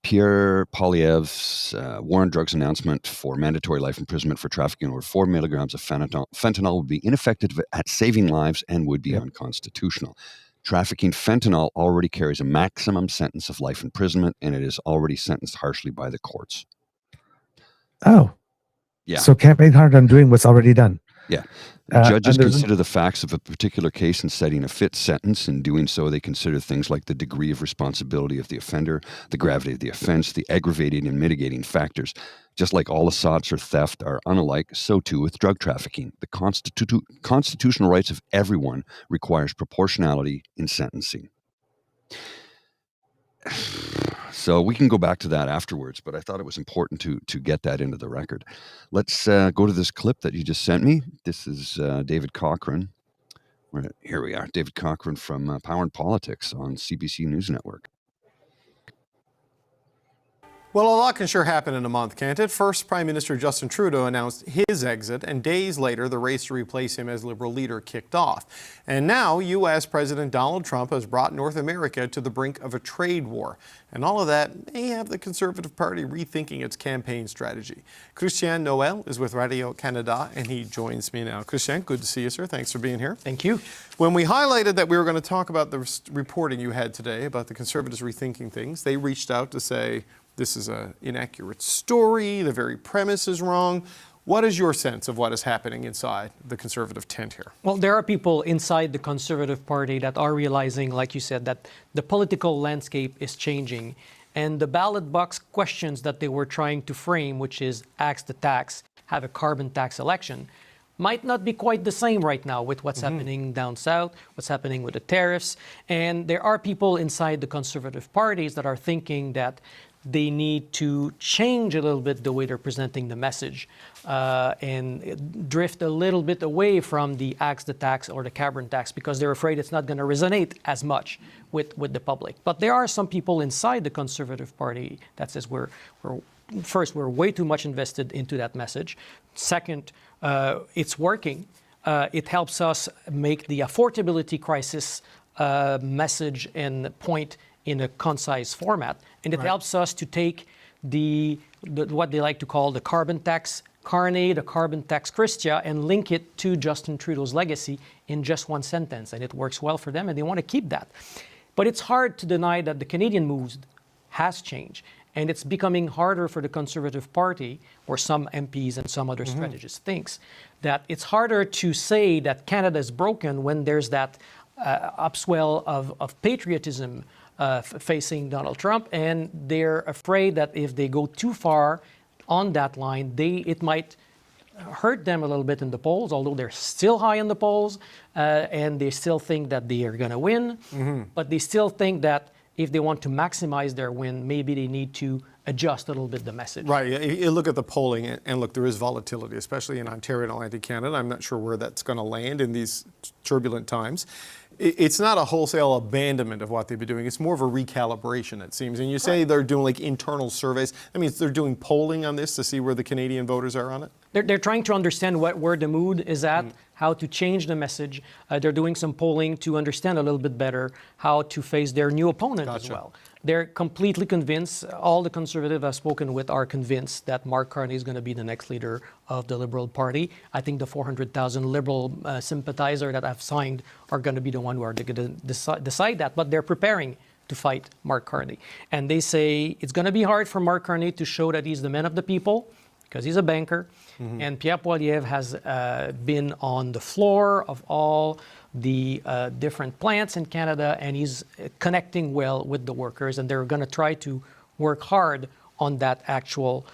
[SPEAKER 3] Pierre Poilievre's war on drugs announcement for mandatory life imprisonment for trafficking over 4 milligrams of fentanyl would be ineffective at saving lives and would be unconstitutional. Trafficking fentanyl already carries a maximum sentence of life imprisonment, and it is already sentenced harshly by the courts.
[SPEAKER 2] Oh. Yeah. So campaign hard on doing what's already done.
[SPEAKER 3] Yeah.
[SPEAKER 2] And
[SPEAKER 3] Judges
[SPEAKER 2] there's
[SPEAKER 3] consider the facts of a particular case in setting a fit sentence. In doing so, they consider things like the degree of responsibility of the offender, the gravity of the offense, the aggravating and mitigating factors. Just like all assaults or theft are unalike, so too with drug trafficking. The constitutional rights of everyone requires proportionality in sentencing. So we can go back to that afterwards, but I thought it was important to get that into the record. Let's go to this clip that you just sent me. This is David Cochrane. Here we are, David Cochrane from Power and Politics on CBC News Network.
[SPEAKER 5] Well, a lot can sure happen in a month, can't it? First, Prime Minister Justin Trudeau announced his exit, and days later, the race to replace him as Liberal leader kicked off. And now, U.S. President Donald Trump has brought North America to the brink of a trade war. And all of that may have the Conservative Party rethinking its campaign strategy. Christian Noel is with Radio-Canada, and he joins me now. Christian, good to see you, sir. Thanks for being here.
[SPEAKER 6] Thank you.
[SPEAKER 5] When we highlighted that we were going to talk about the reporting you had today about the Conservatives rethinking things, they reached out to say, this is an inaccurate story, the very premise is wrong. What is your sense of what is happening inside the Conservative tent here?
[SPEAKER 6] Well, there are people inside the Conservative Party that are realizing, like you said, that the political landscape is changing. And the ballot box questions that they were trying to frame, which is axe the tax, have a carbon tax election, might not be quite the same right now with what's happening down south, what's happening with the tariffs. And there are people inside the Conservative parties that are thinking that they need to change a little bit the way they're presenting the message and drift a little bit away from the axe the tax or the carbon tax because they're afraid it's not going to resonate as much with the public. But there are some people inside the Conservative Party that says we're way too much invested into that message. Second, it's working. It helps us make the affordability crisis message and point in a concise format. And it helps us to take the what they like to call the carbon tax Carney, the carbon tax Christia, and link it to Justin Trudeau's legacy in just one sentence. And it works well for them, and they want to keep that. But it's hard to deny that the Canadian moves has changed. And it's becoming harder for the Conservative Party, or some MPs and some other strategists thinks, that it's harder to say that Canada is broken when there's that upswell of patriotism facing Donald Trump, and they're afraid that if they go too far on that line, it might hurt them a little bit in the polls, although they're still high in the polls, and they still think that they are going to win, but they still think that if they want to maximize their win, maybe they need to adjust a little bit the message.
[SPEAKER 5] Right. You look at the polling, and look, there is volatility, especially in Ontario and Atlantic Canada. I'm not sure where that's going to land in these turbulent times. It's not a wholesale abandonment of what they've been doing. It's more of a recalibration, it seems. And you say they're doing like internal surveys. I mean, they're doing polling on this to see where the Canadian voters are on it?
[SPEAKER 6] They're trying to understand where the mood is at, how to change the message. They're doing some polling to understand a little bit better how to face their new opponent as well. They're completely convinced, all the Conservatives I've spoken with are convinced that Mark Carney is going to be the next leader of the Liberal Party. I think the 400,000 Liberal sympathizer that I've signed are going to be the one who are going to decide that. But they're preparing to fight Mark Carney. And they say it's going to be hard for Mark Carney to show that he's the man of the people, because he's a banker. And Pierre Poilievre has been on the floor of all the different plants in Canada, and he's connecting well with the workers, and they're going to try to work hard on that actual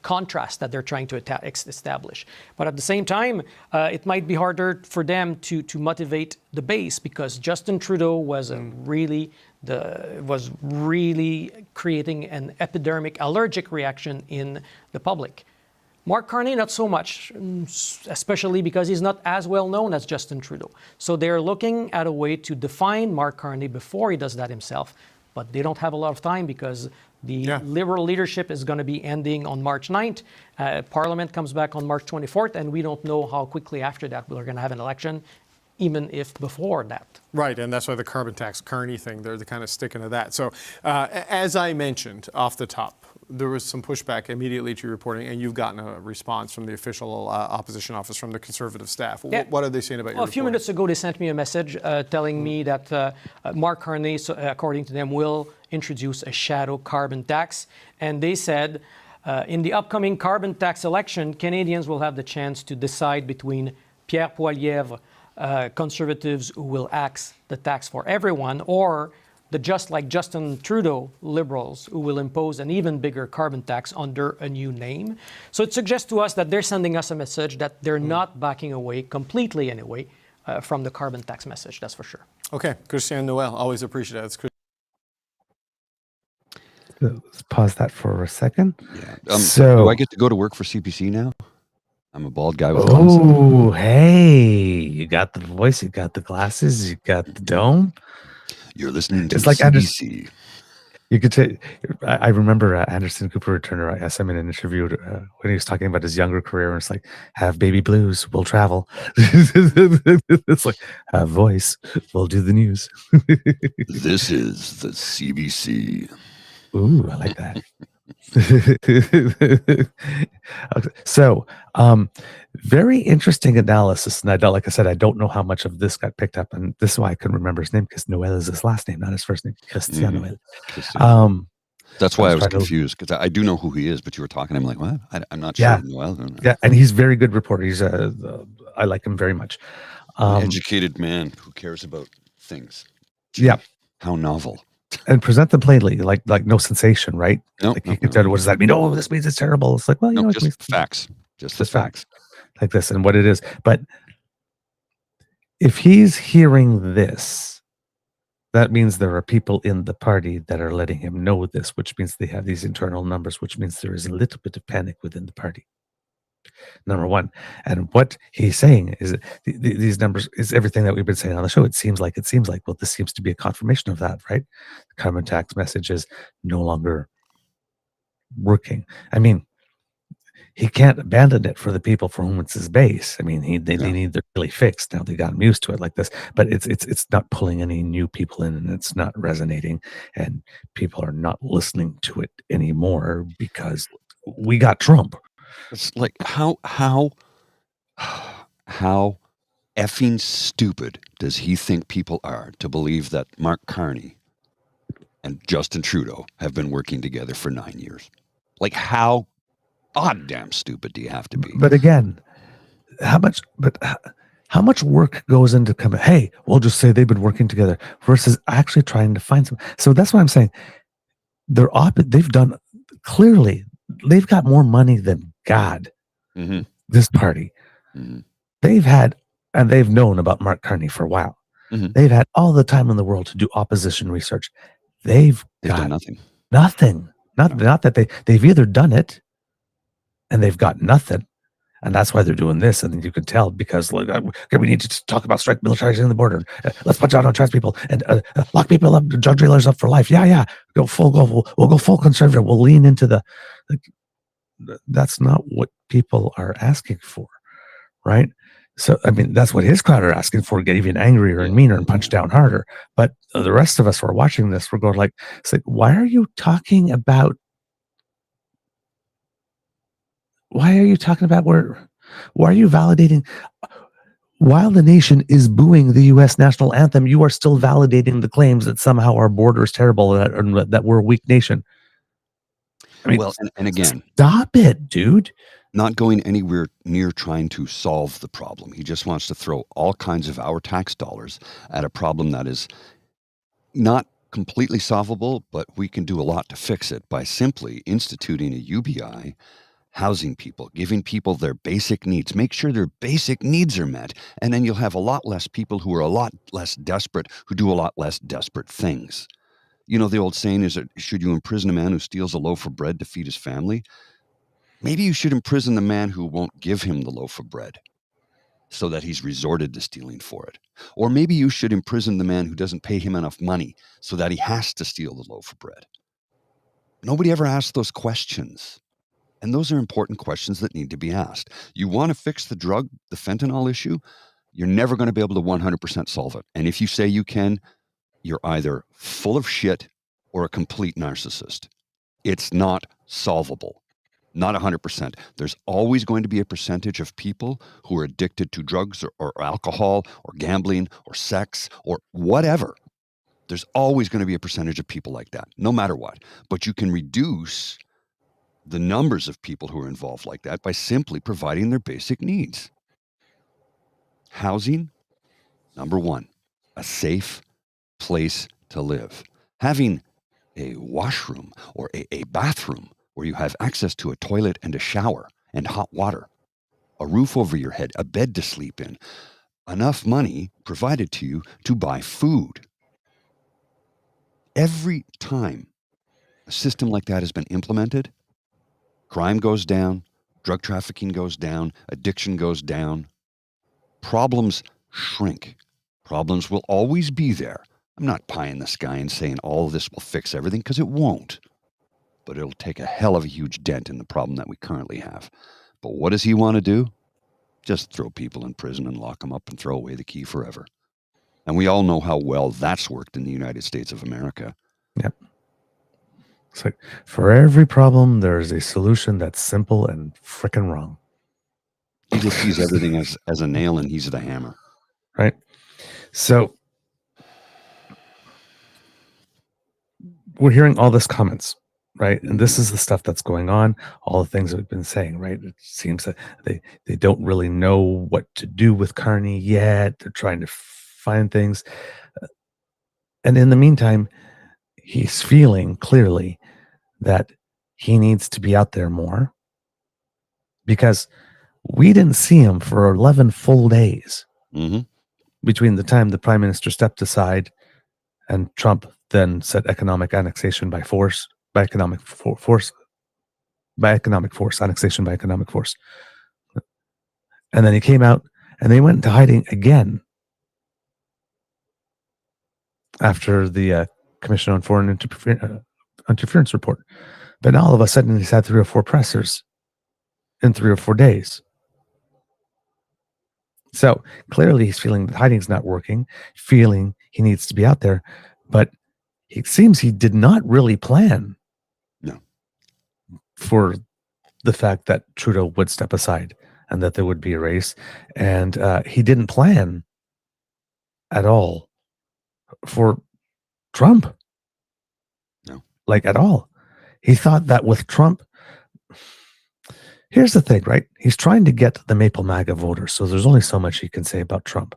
[SPEAKER 6] contrast that they're trying to establish. But at the same time, it might be harder for them to motivate the base, because Justin Trudeau was really creating an epidemic allergic reaction in the public. Mark Carney, not so much, especially because he's not as well known as Justin Trudeau. So they're looking at a way to define Mark Carney before he does that himself. But they don't have a lot of time because the Liberal leadership is going to be ending on March 9th. Parliament comes back on March 24th, and we don't know how quickly after that we're going to have an election, even if before that. Right, and that's why the carbon tax Carney thing, they're kind of sticking to that. So as I mentioned off the top, there was some pushback immediately to your reporting, and you've gotten a response from the official opposition office from the Conservative staff. What are they saying about your reporting? A few minutes ago, they sent me a message telling me that Mark Carney, according to them, will introduce a shadow carbon tax. And they said, In the upcoming carbon tax election, Canadians will have the chance to decide between Pierre Poilievre, Conservatives who will axe the tax for everyone, or the just like Justin Trudeau Liberals who will impose an even bigger carbon tax under a new name. So it suggests to us that they're sending us a message that they're not backing away completely anyway from the carbon tax message, that's for sure.
[SPEAKER 5] Okay, Christian Noel, always appreciate it.
[SPEAKER 2] Let's pause that for a second.
[SPEAKER 3] Yeah.
[SPEAKER 2] So,
[SPEAKER 3] do I get to go to work for CPC now? I'm a bald guy with glasses.
[SPEAKER 2] oh, hey, you got the voice, you got the glasses, you got the dome.
[SPEAKER 3] You're listening to
[SPEAKER 2] It's like
[SPEAKER 3] CBC.
[SPEAKER 2] You could say, I remember Anderson Cooper Turner. I asked him in an interview when he was talking about his younger career, and it's like, have baby blues, we'll travel. It's like, have voice, we'll do the news.
[SPEAKER 3] This is the CBC.
[SPEAKER 2] Ooh, I like that. Okay. So, very interesting analysis. And like I said, I don't know how much of this got picked up. And this is why I couldn't remember his name, because Noel is his last name, not his first name. Christian Noel.
[SPEAKER 3] That's why I was confused, because I do know who he is, but you were talking. I'm like, what? I'm not sure.
[SPEAKER 2] Yeah.
[SPEAKER 3] Noel.
[SPEAKER 2] Yeah, and he's a very good reporter. He's I like him very much.
[SPEAKER 3] An educated man who cares about things. Gee,
[SPEAKER 2] yeah.
[SPEAKER 3] How novel.
[SPEAKER 2] And present them plainly, like no sensation, right?
[SPEAKER 3] Nope,
[SPEAKER 2] Like you can tell, what does that mean? Oh, this means it's terrible. It's like, well, you know,
[SPEAKER 3] just facts. Just
[SPEAKER 2] facts. Like this and what it is. But if he's hearing this, that means there are people in the party that are letting him know this, which means they have these internal numbers, which means there is a little bit of panic within the party. Number one. And what he's saying is these numbers is everything that we've been saying on the show. It seems like, well, this seems to be a confirmation of that, right? The carbon tax message is no longer working. I mean, he can't abandon it for the people for whom it's his base. I mean, they need to really fixed. Now they got him used to it like this, but it's not pulling any new people in, and it's not resonating, and people are not listening to it anymore because we got Trump.
[SPEAKER 3] It's like how effing stupid does he think people are to believe that Mark Carney and Justin Trudeau have been working together for 9 years? Like how goddamn stupid do you have to be?
[SPEAKER 2] But again, how much work goes into coming? Hey, we'll just say they've been working together versus actually trying to find some. So that's why I'm saying they've done clearly. They've got more money than God.
[SPEAKER 3] Mm-hmm.
[SPEAKER 2] This party, they've had, and they've known about Mark Carney for a while. Mm-hmm. They've had all the time in the world to do opposition research. They've got
[SPEAKER 3] done
[SPEAKER 2] nothing. Not that they've either done it, and they've got nothing, and that's why they're doing this. And you can tell because we need to talk about strike militarizing the border. Let's punch out on trans people and lock people up, drug dealers up for life. Yeah, we'll go full conservative. We'll lean into the. That's not what people are asking for, right? So, I mean, that's what his crowd are asking for, get even angrier and meaner and punch down harder. But the rest of us who are watching this, we're going like, it's like, why are you talking about why are you validating while the nation is booing the U.S. national anthem, you are still validating the claims that somehow our border is terrible and that we're a weak nation. I mean,
[SPEAKER 3] well, and again,
[SPEAKER 2] stop it, dude.
[SPEAKER 3] Not going anywhere near trying to solve the problem. He just wants to throw all kinds of our tax dollars at a problem that is not completely solvable, but we can do a lot to fix it by simply instituting a UBI, housing people, giving people their basic needs, make sure their basic needs are met, and then you'll have a lot less people who are a lot less desperate, who do a lot less desperate things. You know, the old saying is that should you imprison a man who steals a loaf of bread to feed his family? Maybe you should imprison the man who won't give him the loaf of bread so that he's resorted to stealing for it. Or maybe you should imprison the man who doesn't pay him enough money so that he has to steal the loaf of bread. Nobody ever asks those questions. And those are important questions that need to be asked. You want to fix the fentanyl issue, you're never going to be able to 100% solve it. And if you say you can, you're either full of shit or a complete narcissist. It's not solvable. Not 100%. There's always going to be a percentage of people who are addicted to drugs or alcohol or gambling or sex or whatever. There's always going to be a percentage of people like that, no matter what. But you can reduce the numbers of people who are involved like that by simply providing their basic needs. Housing, number one, a safe place to live. Having a washroom or a bathroom where you have access to a toilet and a shower and hot water, a roof over your head, a bed to sleep in, enough money provided to you to buy food. Every time a system like that has been implemented, crime goes down, drug trafficking goes down, addiction goes down, problems shrink. Problems will always be there. I'm not pie in the sky and saying all of this will fix everything, because it won't. But it'll take a hell of a huge dent in the problem that we currently have. But what does he want to do? Just throw people in prison and lock them up and throw away the key forever. And we all know how well that's worked in the United States of America.
[SPEAKER 2] Yep. It's like, for every problem, there's a solution that's simple and frickin' wrong.
[SPEAKER 3] He just sees everything as a nail, and he's the hammer.
[SPEAKER 2] Right? So we're hearing all this comments, right? And this is the stuff that's going on, all the things that we've been saying, right? It seems that they don't really know what to do with Carney yet. They're trying to find things. And in the meantime, he's feeling clearly that he needs to be out there more, because we didn't see him for 11 full days between the time the prime minister stepped aside and Trump then said economic annexation by force, annexation by economic force. And then he came out and they went into hiding again after the Commission on Foreign Interference report. But now all of a sudden he's had 3 or 4 pressers in 3 or 4 days. So clearly he's feeling that hiding's not working, feeling he needs to be out there, but it seems he did not really plan for the fact that Trudeau would step aside and that there would be a race. And he didn't plan at all for Trump.
[SPEAKER 3] No.
[SPEAKER 2] Like at all. He thought that with Trump, here's the thing, right? He's trying to get the Maple MAGA voters, so there's only so much he can say about Trump.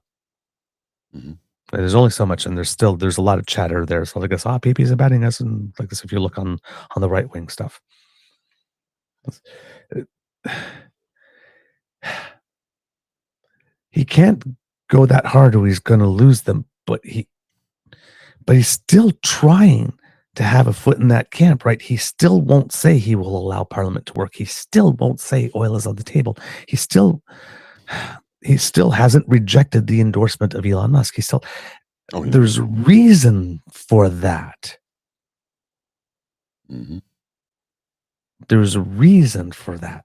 [SPEAKER 2] There's only so much, and there's a lot of chatter there. So I guess, PP's abetting us, and like this, if you look on the right wing stuff, he can't go that hard, or he's going to lose them. But he's still trying to have a foot in that camp, right? He still won't say he will allow Parliament to work. He still won't say oil is on the table. He still hasn't rejected the endorsement of Elon Musk. There's reason for that. There's a reason for that.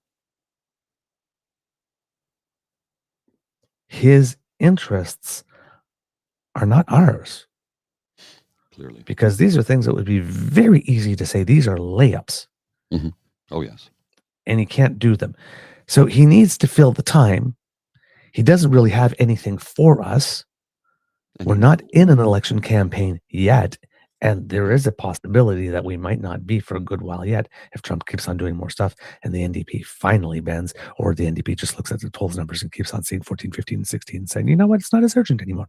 [SPEAKER 2] His interests are not ours.
[SPEAKER 3] Clearly.
[SPEAKER 2] Because these are things that would be very easy to say. These are layups.
[SPEAKER 3] Oh, yes.
[SPEAKER 2] And he can't do them. So he needs to fill the time. He doesn't really have anything for us. We're not in an election campaign yet. And there is a possibility that we might not be for a good while yet if Trump keeps on doing more stuff and the NDP finally bends, or the NDP just looks at the polls numbers and keeps on seeing 14, 15, and 16 and saying, you know what, it's not as urgent anymore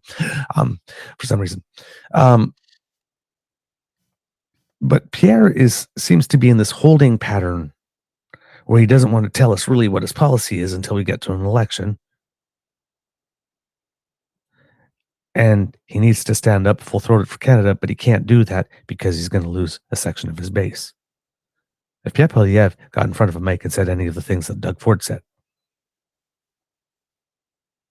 [SPEAKER 2] for some reason. But Pierre seems to be in this holding pattern where he doesn't want to tell us really what his policy is until we get to an election. And he needs to stand up full-throated for Canada, but he can't do that because he's going to lose a section of his base. If Pierre Poilievre got in front of a mic and said any of the things that Doug Ford said,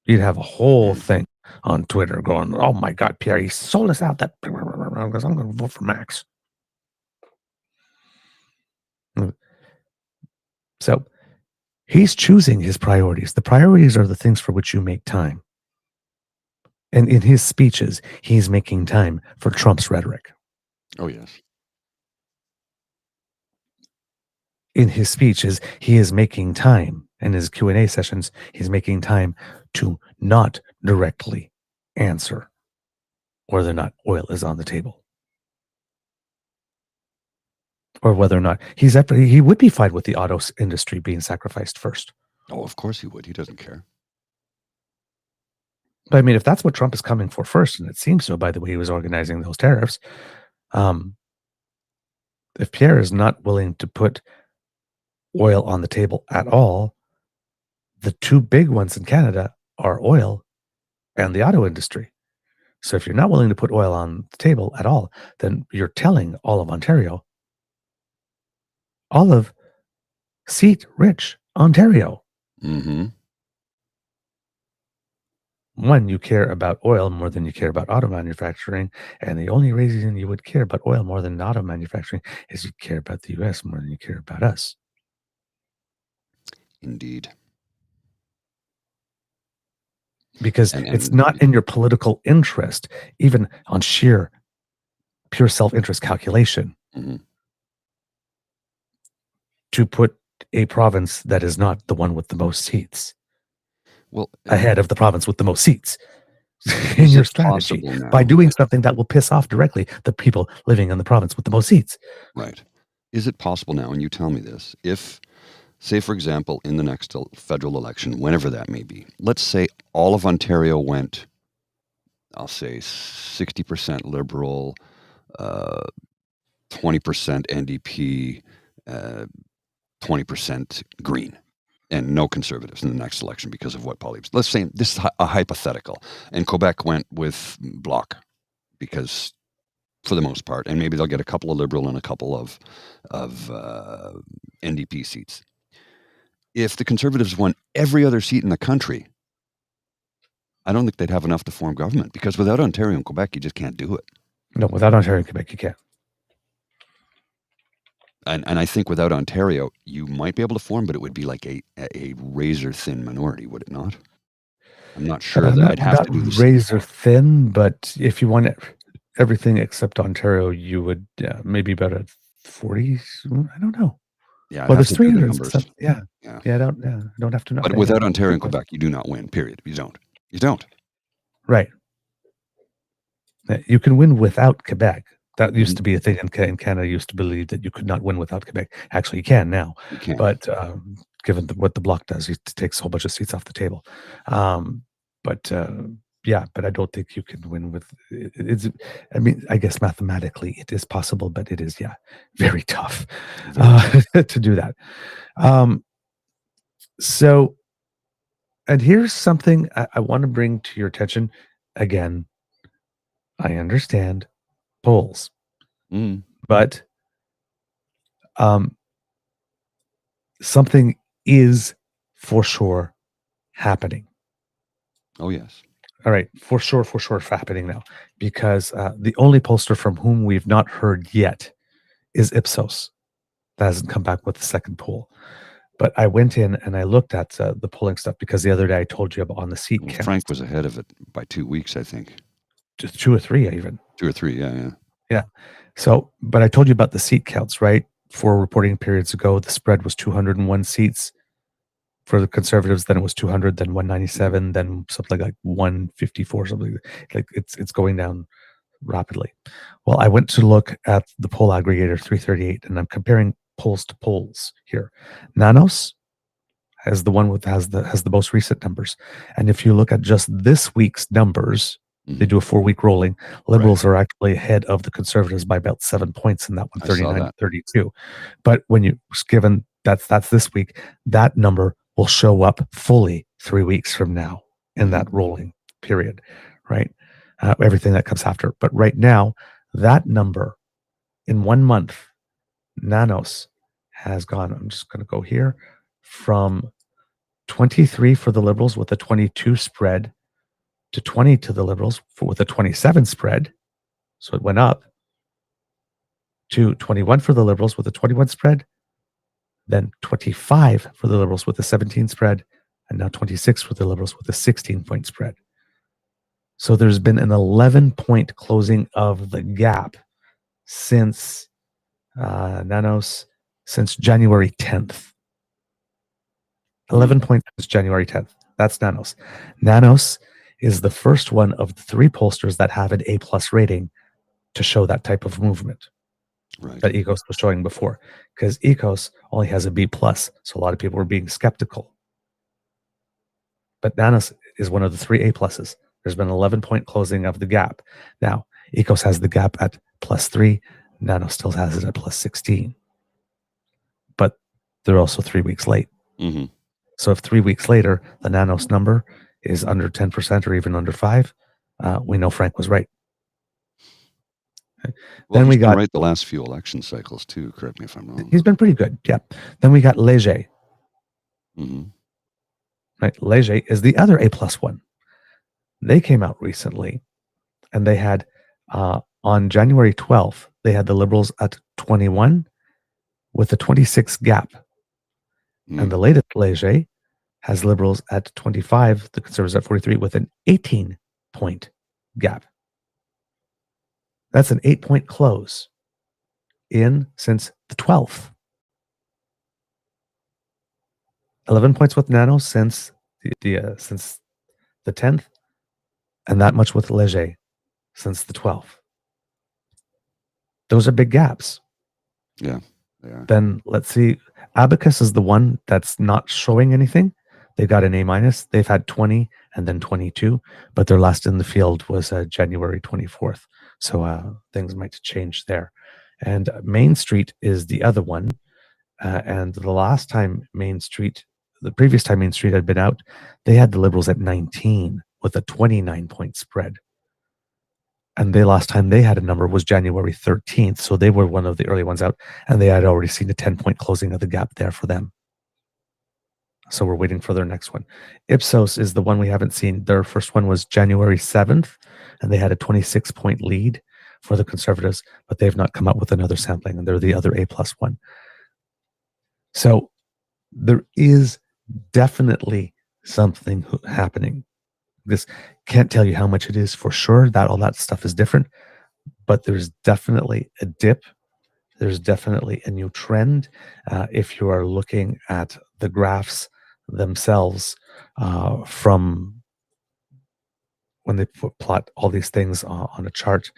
[SPEAKER 2] you'd have a whole thing on Twitter going, oh my God, Pierre, he sold us out that because I'm going to vote for Max. So he's choosing his priorities. The priorities are the things for which you make time. And in his speeches, he's making time for Trump's rhetoric.
[SPEAKER 3] Oh, yes.
[SPEAKER 2] In his speeches, he is making time. In his Q&A sessions, he's making time to not directly answer whether or not oil is on the table, or whether or not he would be fine with the auto industry being sacrificed first.
[SPEAKER 3] Oh, of course he would. He doesn't care.
[SPEAKER 2] But I mean, if that's what Trump is coming for first, and it seems so by the way he was organizing those tariffs, if Pierre is not willing to put oil on the table at all, the two big ones in Canada are oil and the auto industry. So if you're not willing to put oil on the table at all, then you're telling all of Ontario, all of seat-rich Ontario,
[SPEAKER 3] Mm-hmm.
[SPEAKER 2] one, you care about oil more than you care about auto manufacturing, and the only reason you would care about oil more than auto manufacturing is you care about the U.S. more than you care about us.
[SPEAKER 3] Indeed.
[SPEAKER 2] Because it's not in your political interest, even on pure self-interest calculation, to put a province that is not the one with the most seats ahead of the province with the most seats in your strategy by doing something that will piss off directly the people living in the province with the most seats.
[SPEAKER 3] Right. Is it possible now, and you tell me this, if, say, for example, in the next federal election, whenever that may be, let's say all of Ontario went, I'll say 60% Liberal, 20% NDP, 20% Green, and no Conservatives in the next election because of what Poilievre. Let's say this is a hypothetical, and Quebec went with Bloc because, for the most part, and maybe they'll get a couple of Liberal and a couple of NDP seats. If the Conservatives won every other seat in the country, I don't think they'd have enough to form government, because without Ontario and Quebec, you just can't do it.
[SPEAKER 2] No, without Ontario and Quebec, you can't.
[SPEAKER 3] And I think without Ontario, you might be able to form, but it would be like a razor-thin minority, would it not? I'm not sure that I'd have to do this.
[SPEAKER 2] Razor-thin, but if you want everything except Ontario, you would maybe about a 40. I don't know.
[SPEAKER 3] Yeah,
[SPEAKER 2] well, there's 300.
[SPEAKER 3] Yeah.
[SPEAKER 2] I don't have to know.
[SPEAKER 3] But without Ontario and Quebec, you do not win. Period. You don't.
[SPEAKER 2] Right. You can win without Quebec. That used to be a thing in Canada. Used to believe that you could not win without Quebec. Actually, you can now.
[SPEAKER 3] You can.
[SPEAKER 2] But given what the Bloc does, it takes a whole bunch of seats off the table. But I don't think you can win with it's. I mean, I guess mathematically it is possible, but it is very tough to do that. So, and here's something I want to bring to your attention. Again, I understand polls, but something is for sure happening.
[SPEAKER 3] Oh, yes.
[SPEAKER 2] All right, for sure happening now, because the only pollster from whom we've not heard yet is Ipsos. That hasn't come back with the second poll. But I went in and I looked at the polling stuff, because the other day I told you about on the seat count.
[SPEAKER 3] Frank was ahead of it by 2 weeks, I think.
[SPEAKER 2] Just 2 or 3 even.
[SPEAKER 3] 2 or 3, yeah.
[SPEAKER 2] Yeah. So, but I told you about the seat counts, right? 4 reporting periods ago, the spread was 201 seats for the Conservatives. Then it was 200, then 197, then something like 154, something like it's going down rapidly. Well, I went to look at the poll aggregator 338, and I'm comparing polls to polls here. Nanos has the one has the most recent numbers, and if you look at just this week's numbers, they do a 4-week rolling. Liberals are actually ahead of the Conservatives by about 7 points in that one, 39-32. But when you given that's this week, that number will show up fully 3 weeks from now in that rolling period, right? Everything that comes after. But right now, that number in 1 month, Nanos has gone, I'm just going to go here, from 23 for the Liberals with a 22 spread to 20 to the Liberals with a 27 spread. So it went up to 21 for the Liberals with a 21 spread, then 25 for the Liberals with a 17 spread, and now 26 for the Liberals with a 16-point spread. So there's been an 11-point closing of the gap since Nanos, since January 10th. 11 points since January 10th. That's Nanos. Nanos is the first one of the 3 pollsters that have an A+ rating to show that type of movement. that Ecos was showing before, because Ecos only has a B+, so a lot of people were being skeptical. But Nanos is one of the 3 A+. There's been an 11-point closing of the gap. Now, Ecos has the gap at +3. Nano still has it at +16. But they're also 3 weeks late.
[SPEAKER 3] Mm-hmm.
[SPEAKER 2] So if 3 weeks later, the Nanos number is under 10% or even under 5, we know Frank was right.
[SPEAKER 3] Well,
[SPEAKER 2] then we got
[SPEAKER 3] right the last few election cycles too. Correct me if I'm wrong.
[SPEAKER 2] He's been pretty good. Yeah. Then we got Léger.
[SPEAKER 3] Mm-hmm.
[SPEAKER 2] Right. Léger is the other A+ one. They came out recently, and they had on January 12th, they had the Liberals at 21 with a 26 gap. And the latest Léger has Liberals at 25, the Conservatives at 43 with an 18-point gap. That's an 8-point close in since the 12th. 11 points with Nano since the 10th, and that much with Léger since the 12th. Those are big gaps.
[SPEAKER 3] Yeah, they are.
[SPEAKER 2] Then let's see. Abacus is the one that's not showing anything. They got an A-. They've had 20 and then 22, but their last in the field was January 24th. So things might change there. And Main Street is the other one. And the last time the previous time Main Street had been out, they had the Liberals at 19 with a 29-point spread. And the last time they had a number was January 13th. So they were one of the early ones out, and they had already seen a 10-point closing of the gap there for them. So we're waiting for their next one. Ipsos is the one we haven't seen. Their first one was January 7th, and they had a 26-point lead for the Conservatives, but they've not come up with another sampling, and they're the other A+ one. So there is definitely something happening. This can't tell you how much it is for sure. All that stuff is different, but there's definitely a dip. There's definitely a new trend. If you are looking at the graphs themselves from when they plot all these things on a chart,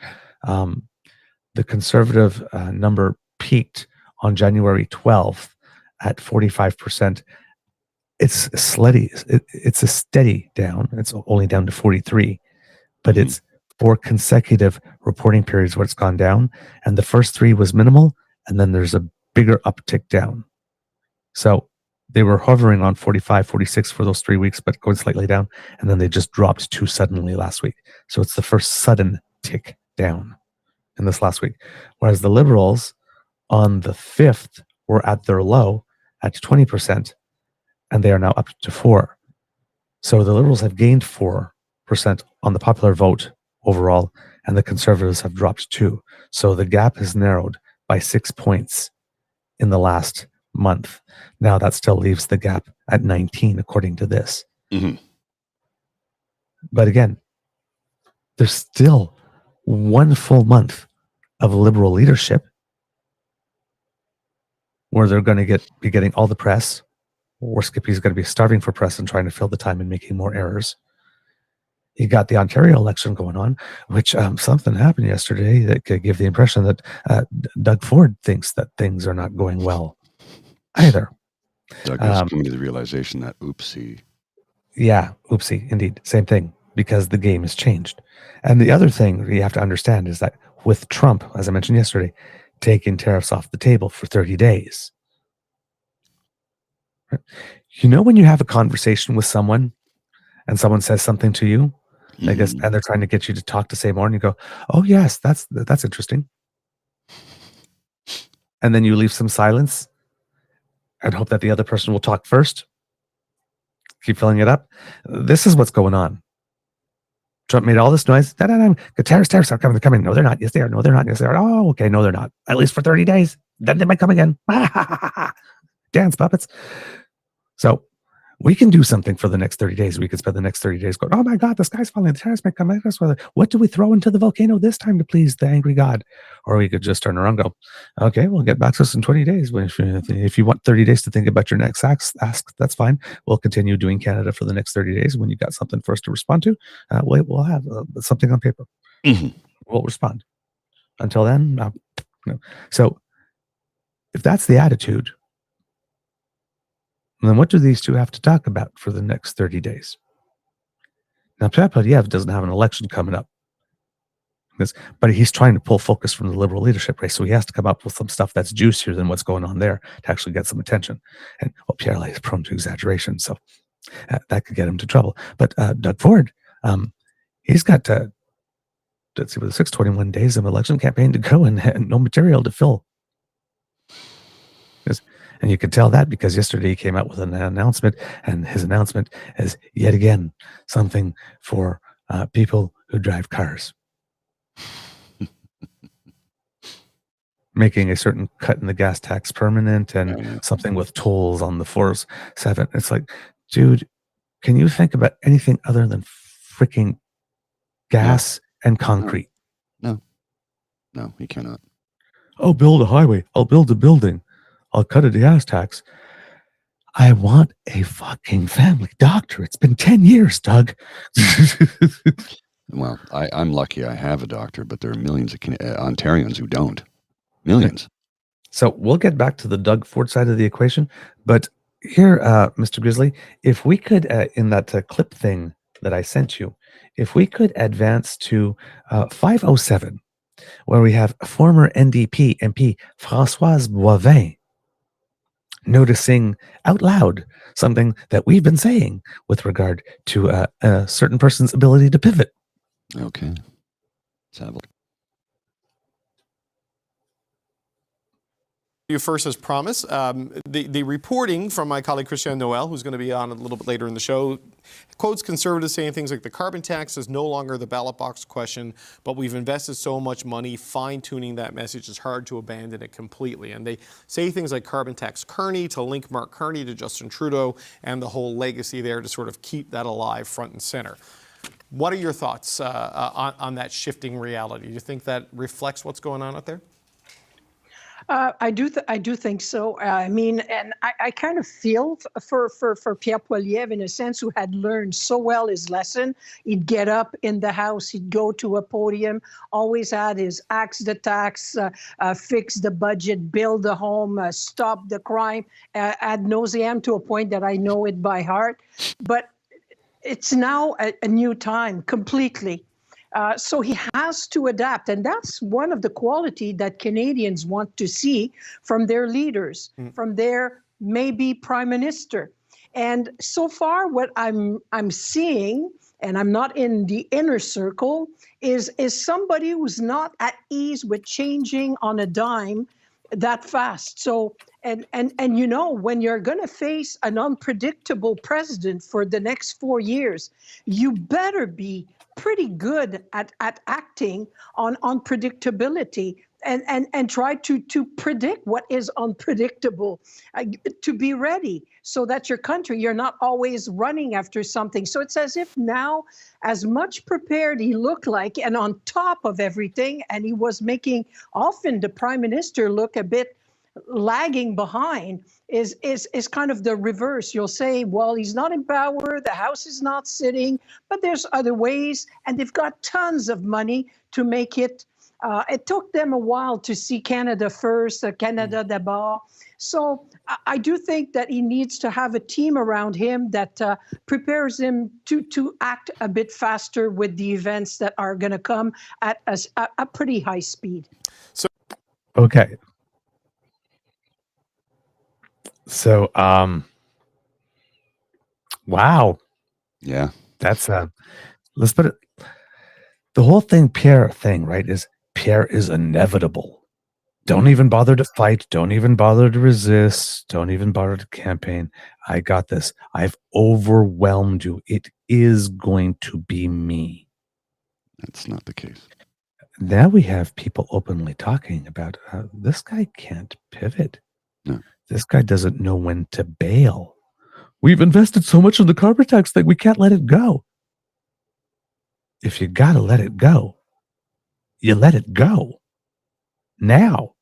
[SPEAKER 2] the Conservative number peaked on January 12th at 45%. It's it's a steady down. It's only down to 43, but it's 4 consecutive reporting periods where it's gone down. And the first 3 was minimal, and then there's a bigger uptick down. So they were hovering on 45, 46 for those 3 weeks, but going slightly down. And then they just dropped 2 suddenly last week. So it's the first sudden tick down in this last week. Whereas the Liberals on the 5th were at their low at 20%. And they are now up to 4. So the Liberals have gained 4% on the popular vote overall, and the Conservatives have dropped 2. So the gap has narrowed by 6 points in the last month. Now that still leaves the gap at 19, according to this.
[SPEAKER 3] Mm-hmm.
[SPEAKER 2] But again, there's still 1 full month of Liberal leadership where they're going to be getting all the press, or Skippy's going to be starving for press and trying to fill the time and making more errors. You got the Ontario election going on, which something happened yesterday that could give the impression that Doug Ford thinks that things are not going well either.
[SPEAKER 3] Doug is coming to the realization that oopsie.
[SPEAKER 2] Yeah, oopsie, indeed. Same thing, because the game has changed. And the other thing you have to understand is that with Trump, as I mentioned yesterday, taking tariffs off the table for 30 days, you know, when you have a conversation with someone and someone says something to you, I guess, and they're trying to get you to talk to say more, and you go, "Oh yes, that's interesting," and then you leave some silence and hope that the other person will talk first. Keep filling it up. This is what's going on. Trump made all this noise. Tariffs are coming. They're coming. No, they're not. Yes, they are. No, they're not. Yes, they are. Oh, okay. No, they're not. At least for 30 days. Then they might come again. Dance puppets. So we can do something for the next 30 days. We could spend the next 30 days going, "Oh my God, the sky's falling. The tariffs might come at us. What do we throw into the volcano this time to please the angry God?" Or we could just turn around and go, "Okay, we'll get back to us in 20 days. If you want 30 days to think about your next ask, that's fine. We'll continue doing Canada for the next 30 days. When you got something for us to respond to, we'll have something on paper.
[SPEAKER 3] Mm-hmm.
[SPEAKER 2] We'll respond. Until then, So if that's the attitude, then what do these two have to talk about for the next 30 days? Now, Pierre Poilievre doesn't have an election coming up, but he's trying to pull focus from the Liberal leadership race, so he has to come up with some stuff that's juicier than what's going on there to actually get some attention. And Pierre is prone to exaggeration, so that could get him into trouble. But Doug Ford, he's got let's see, with 621 days of election campaign to go and no material to fill. And you can tell that because yesterday he came out with an announcement, and his announcement is yet again something for people who drive cars. Making a certain cut in the gas tax permanent and something with tolls on the 407. It's like, dude, can you think about anything other than freaking gas and concrete?
[SPEAKER 3] No, he cannot.
[SPEAKER 2] I'll build a highway. I'll build a building. I'll cut a gas tax. I want a fucking family doctor. It's been 10 years, Doug.
[SPEAKER 3] Well, I'm lucky I have a doctor, but there are millions of Ontarians who don't. Millions.
[SPEAKER 2] So we'll get back to the Doug Ford side of the equation. But here, Mr. Grizzly, if we could, in that clip thing that I sent you, if we could advance to 507, where we have former NDP MP Françoise Boivin noticing out loud something that we've been saying with regard to a certain person's ability to pivot.
[SPEAKER 3] Okay. Let's have a look.
[SPEAKER 5] You first, as promised, the reporting from my colleague Christian Noel, who's going to be on a little bit later in the show, quotes conservatives saying things like the carbon tax is no longer the ballot box question, but we've invested so much money fine-tuning that message, it's hard to abandon it completely. And they say things like carbon tax Kearney to link Mark Carney to Justin Trudeau and the whole legacy there to sort of keep that alive front and center. What are your thoughts on that shifting reality? Do you think that reflects what's going on out there?
[SPEAKER 7] I do think so. I mean, and I kind of feel for Pierre Poilievre in a sense, who had learned so well his lesson. He'd get up in the House, he'd go to a podium, always had his axe the tax, fix the budget, build the home, stop the crime, ad nauseam, to a point that I know it by heart. But it's now a new time completely. So he has to adapt. And that's one of the qualities that Canadians want to see from their leaders, from their maybe prime minister. And so far, what I'm seeing, and I'm not in the inner circle, is somebody who's not at ease with changing on a dime that fast. So, and you know, when you're going to face an unpredictable president for the next 4 years, you better be pretty good at acting on unpredictability and try to predict what is unpredictable, to be ready so that your country, you're not always running after something. So it's as if now, as much prepared he looked like and on top of everything, and he was making often the prime minister look a bit lagging behind, is kind of the reverse. You'll say, well, he's not in power, the House is not sitting, but there's other ways, and they've got tons of money to make it. It took them a while to see Canada first, Canada d'abord. So I do think that he needs to have a team around him that prepares him to act a bit faster with the events that are going to come at a pretty high speed.
[SPEAKER 2] Okay. So, wow.
[SPEAKER 3] Yeah.
[SPEAKER 2] That's, let's put it, the whole thing, Pierre thing, right, is Pierre is inevitable. Don't even bother to fight. Don't even bother to resist. Don't even bother to campaign. I got this. I've overwhelmed you. It is going to be me.
[SPEAKER 3] That's not the case.
[SPEAKER 2] Now we have people openly talking about this guy can't pivot.
[SPEAKER 3] No.
[SPEAKER 2] This guy doesn't know when to bail. We've invested so much in the carbon tax thing, we can't let it go. If you got to let it go, you let it go. Now.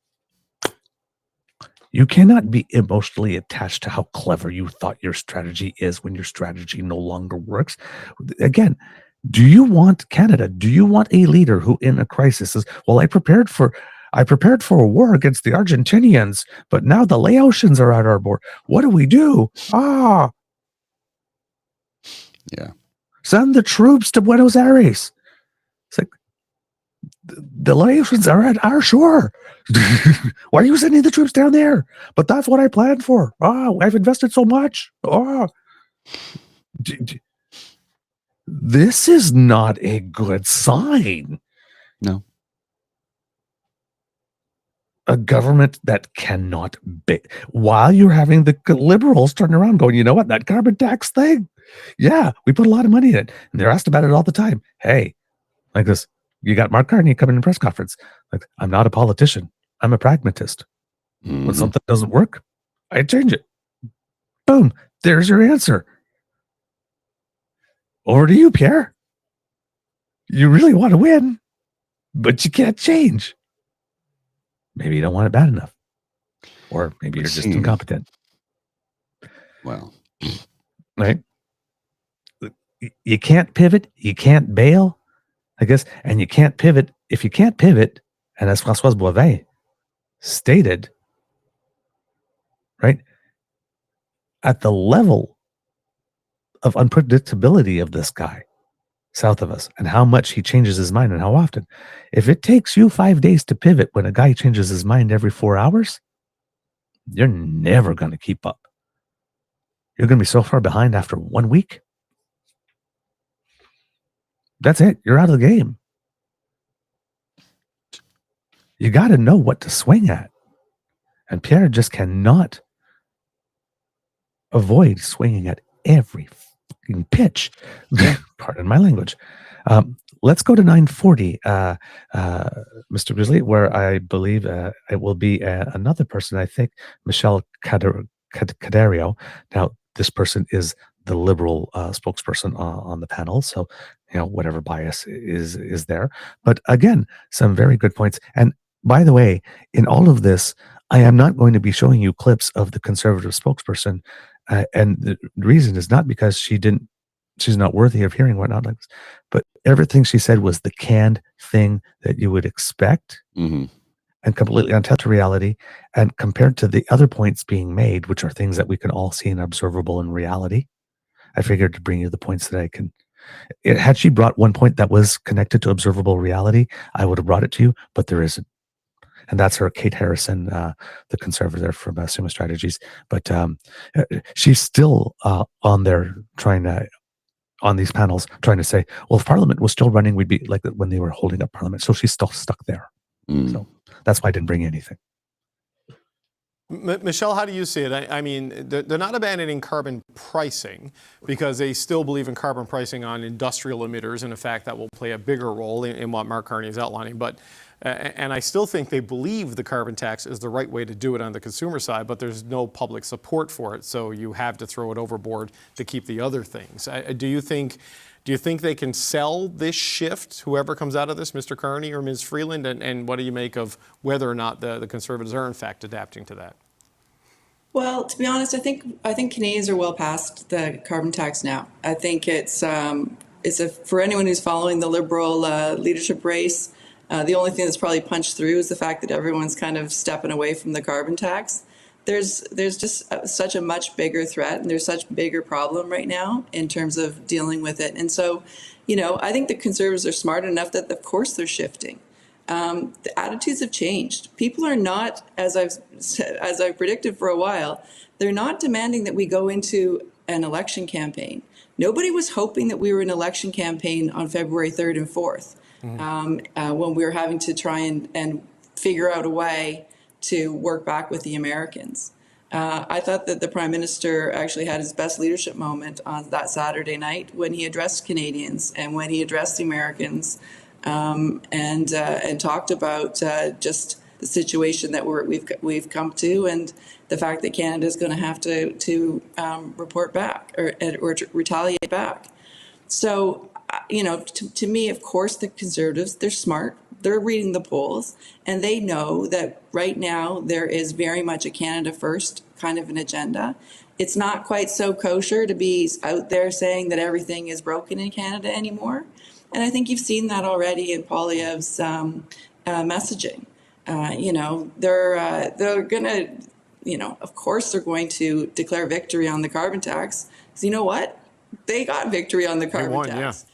[SPEAKER 2] You cannot be emotionally attached to how clever you thought your strategy is when your strategy no longer works. Again, do you want Canada? Do you want a leader who in a crisis says, well, I prepared for I prepared for a war against the Argentinians, but now the Laotians are at our border. What do we do?
[SPEAKER 3] Yeah.
[SPEAKER 2] Send the troops to Buenos Aires. It's like, the Laotians are at our shore. Why are you sending the troops down there? But that's what I planned for. I've invested so much. This is not a good sign.
[SPEAKER 3] No.
[SPEAKER 2] A government that cannot while you're having the liberals turn around going, you know what, that carbon tax thing? Yeah, we put a lot of money in it. And they're asked about it all the time. Hey, like this, you got Mark Carney coming in a press conference. Like, I'm not a politician. I'm a pragmatist.
[SPEAKER 3] Mm-hmm.
[SPEAKER 2] When something doesn't work, I change it. Boom. There's your answer. Over to you, Pierre. You really want to win, but you can't change. Maybe you don't want it bad enough. Or maybe you're just incompetent.
[SPEAKER 3] Well.
[SPEAKER 2] Right? You can't pivot. You can't bail, I guess. And you can't pivot. If you can't pivot, and as Françoise Boivin stated, right, at the level of unpredictability of this guy south of us and how much he changes his mind and how often, if it takes you 5 days to pivot when a guy changes his mind every 4 hours, you're never going to keep up. You're going to be so far behind after 1 week. That's it. You're out of the game. You got to know what to swing at. And Pierre just cannot avoid swinging at every fucking pitch. Pardon my language. Let's go to 9:40, Mr. Grizzly, where I believe it will be another person, I think, Michelle Cadario. Now, this person is the Liberal spokesperson on the panel, so whatever bias is there. But again, some very good points. And by the way, in all of this, I am not going to be showing you clips of the Conservative spokesperson, and the reason is not because she's not worthy of hearing whatnot like this, but everything she said was the canned thing that you would expect, and completely untouched to reality. And compared to the other points being made, which are things that we can all see and observable in reality, I figured to bring you the points that I can. Had she brought one point that was connected to observable reality, I would have brought it to you, but there isn't. And that's her, Kate Harrison, the conservative from Summa Strategies. But she's still on there on these panels trying to say, well, if Parliament was still running, we'd be like when they were holding up Parliament. So she's still stuck there. So that's why I didn't bring anything.
[SPEAKER 5] Michelle, how do you see it? I mean, they're not abandoning carbon pricing because they still believe in carbon pricing on industrial emitters, and in fact, that will play a bigger role in what Mark Carney is outlining. But and I still think they believe the carbon tax is the right way to do it on the consumer side, but there's no public support for it, so you have to throw it overboard to keep the other things. Do you think they can sell this shift, whoever comes out of this, Mr. Carney or Ms. Freeland? And what do you make of whether or not the Conservatives are in fact adapting to that?
[SPEAKER 8] Well, to be honest, I think Canadians are well past the carbon tax now. I think it's for anyone who's following the Liberal leadership race, the only thing that's probably punched through is the fact that everyone's kind of stepping away from the carbon tax. There's just such a much bigger threat, and there's such a bigger problem right now in terms of dealing with it. And so, I think the Conservatives are smart enough that, of course, they're shifting. The attitudes have changed. People are not, as I've predicted for a while, they're not demanding that we go into an election campaign. Nobody was hoping that we were in an election campaign on February 3rd and 4th, when we were having to try and figure out a way to work back with the Americans. I thought that the Prime Minister actually had his best leadership moment on that Saturday night when he addressed Canadians and when he addressed the Americans, and talked about just the situation that we've come to, and the fact that Canada is going to have to report back or to retaliate back. So, to me, of course, the Conservatives, they're smart. They're reading the polls, and they know that right now there is very much a Canada first kind of an agenda. It's not quite so kosher to be out there saying that everything is broken in Canada anymore. And I think you've seen that already in Poilievre's messaging. They're going to, of course they're going to declare victory on the carbon tax. Because you know what? They got victory on the carbon
[SPEAKER 5] won,
[SPEAKER 8] tax.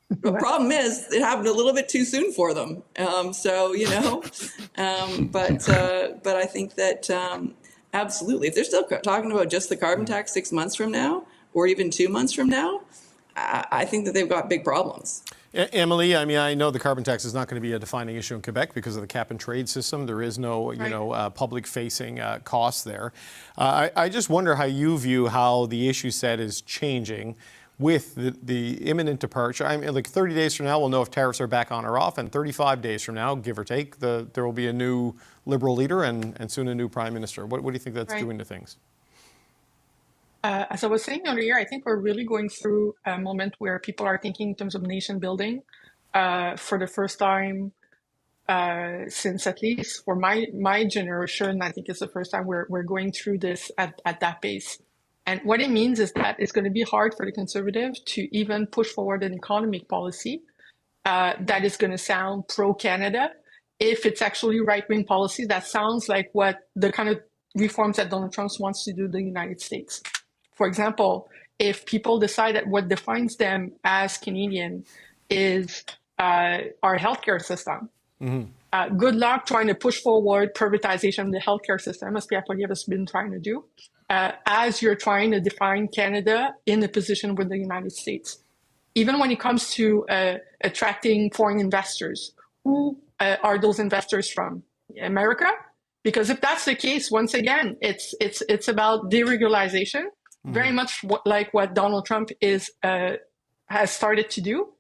[SPEAKER 8] The problem is it happened a little bit too soon for them. But I think that absolutely, if they're still talking about just the carbon tax 6 months from now, or even 2 months from now, I think that they've got big problems.
[SPEAKER 5] Emily, I mean, I know the carbon tax is not going to be a defining issue in Quebec because of the cap and trade system. There is no, public-facing cost there. I just wonder how you view how the issue set is changing with the imminent departure. I mean, like 30 days from now, we'll know if tariffs are back on or off, and 35 days from now, give or take, there will be a new Liberal leader and soon a new Prime Minister. What do you think that's doing to things?
[SPEAKER 9] As I was saying earlier, I think we're really going through a moment where people are thinking in terms of nation building for the first time since, at least for my generation. I think it's the first time we're going through this at that pace. And what it means is that it's going to be hard for the Conservatives to even push forward an economic policy that is going to sound pro-Canada if it's actually right-wing policy that sounds like what the kind of reforms that Donald Trump wants to do in the United States. For example, if people decide that what defines them as Canadian is our healthcare system, good luck trying to push forward privatization of the healthcare system, as Pierre Poilievre has been trying to do, as you're trying to define Canada in a position with the United States. Even when it comes to attracting foreign investors, who are those investors from? America? Because if that's the case, once again, it's about deregularization, very much like what Donald Trump has started to do,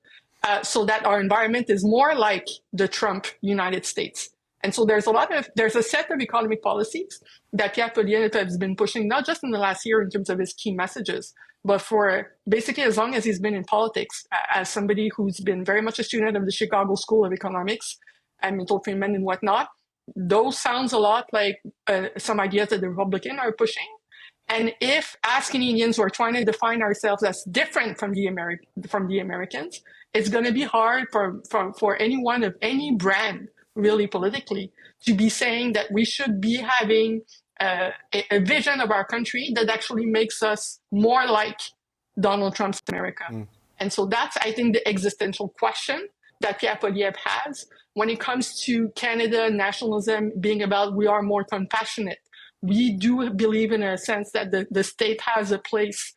[SPEAKER 9] so that our environment is more like the Trump United States. And so there's a set of economic policies that Pierre Poilievre has been pushing, not just in the last year in terms of his key messages, but for basically as long as he's been in politics, as somebody who's been very much a student of the Chicago School of Economics and Milton Friedman and whatnot. Those sounds a lot like some ideas that the Republicans are pushing. And if, as Canadians, we're trying to define ourselves as different from the Americans, it's going to be hard for anyone of any brand, really politically, to be saying that we should be having a vision of our country that actually makes us more like Donald Trump's America. And so that's, I think, the existential question that Pierre Poilievre has when it comes to Canada nationalism being about we are more compassionate. We do believe in a sense that the state has a place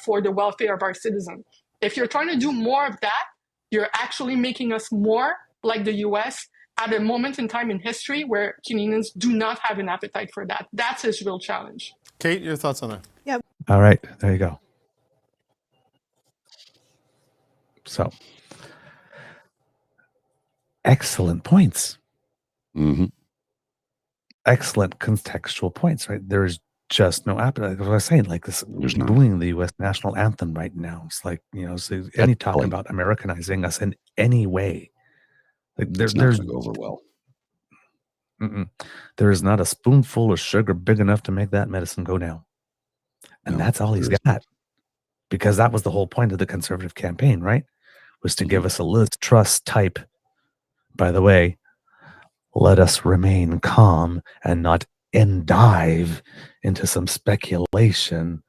[SPEAKER 9] for the welfare of our citizens. If you're trying to do more of that, you're actually making us more like the US at a moment in time in history where Canadians do not have an appetite for that. That's his real challenge.
[SPEAKER 5] Kate, your thoughts on that?
[SPEAKER 7] Yeah.
[SPEAKER 2] All right, there you go. So, excellent points. Excellent contextual points, right? There's just no appetite. Like I was saying, like this, booing the U.S. national anthem right now. It's like, so any talk about Americanizing us in any way, like there's
[SPEAKER 3] not going to go over well.
[SPEAKER 2] There is not a spoonful of sugar big enough to make that medicine go down, and that's all he's got. Because that was the whole point of the Conservative campaign, right? Was to give us a Liz Truss type. By the way, let us remain calm and not dive into some speculation.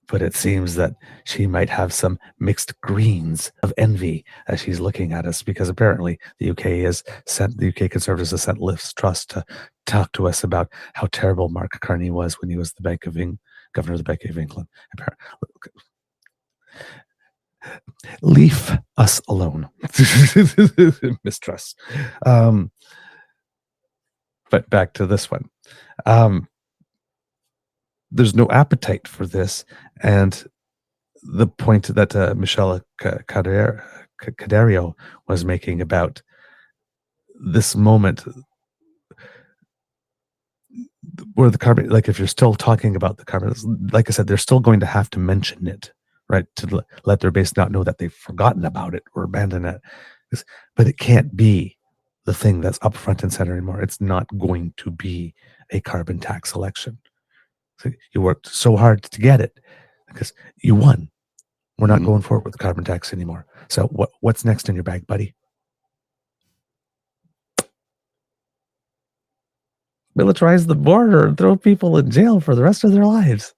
[SPEAKER 2] But it seems that she might have some mixed greens of envy as she's looking at us, because apparently the UK Conservatives have sent Liz Truss to talk to us about how terrible Mark Carney was when he was the governor of the Bank of England. Leave us alone, mistrust. But back to this one. There's no appetite for this, and the point that Michelle Cadario was making about this moment where the carbon, like if you're still talking about the carbon, like I said, they're still going to have to mention it, right, to let their base not know that they've forgotten about it or abandoned it. But it can't be the thing that's up front and center anymore. It's not going to be a carbon tax election. So you worked so hard to get it because you won. We're not going forward with the carbon tax anymore. So what's next in your bag, buddy? militarize the border and throw people in jail for the rest of their lives.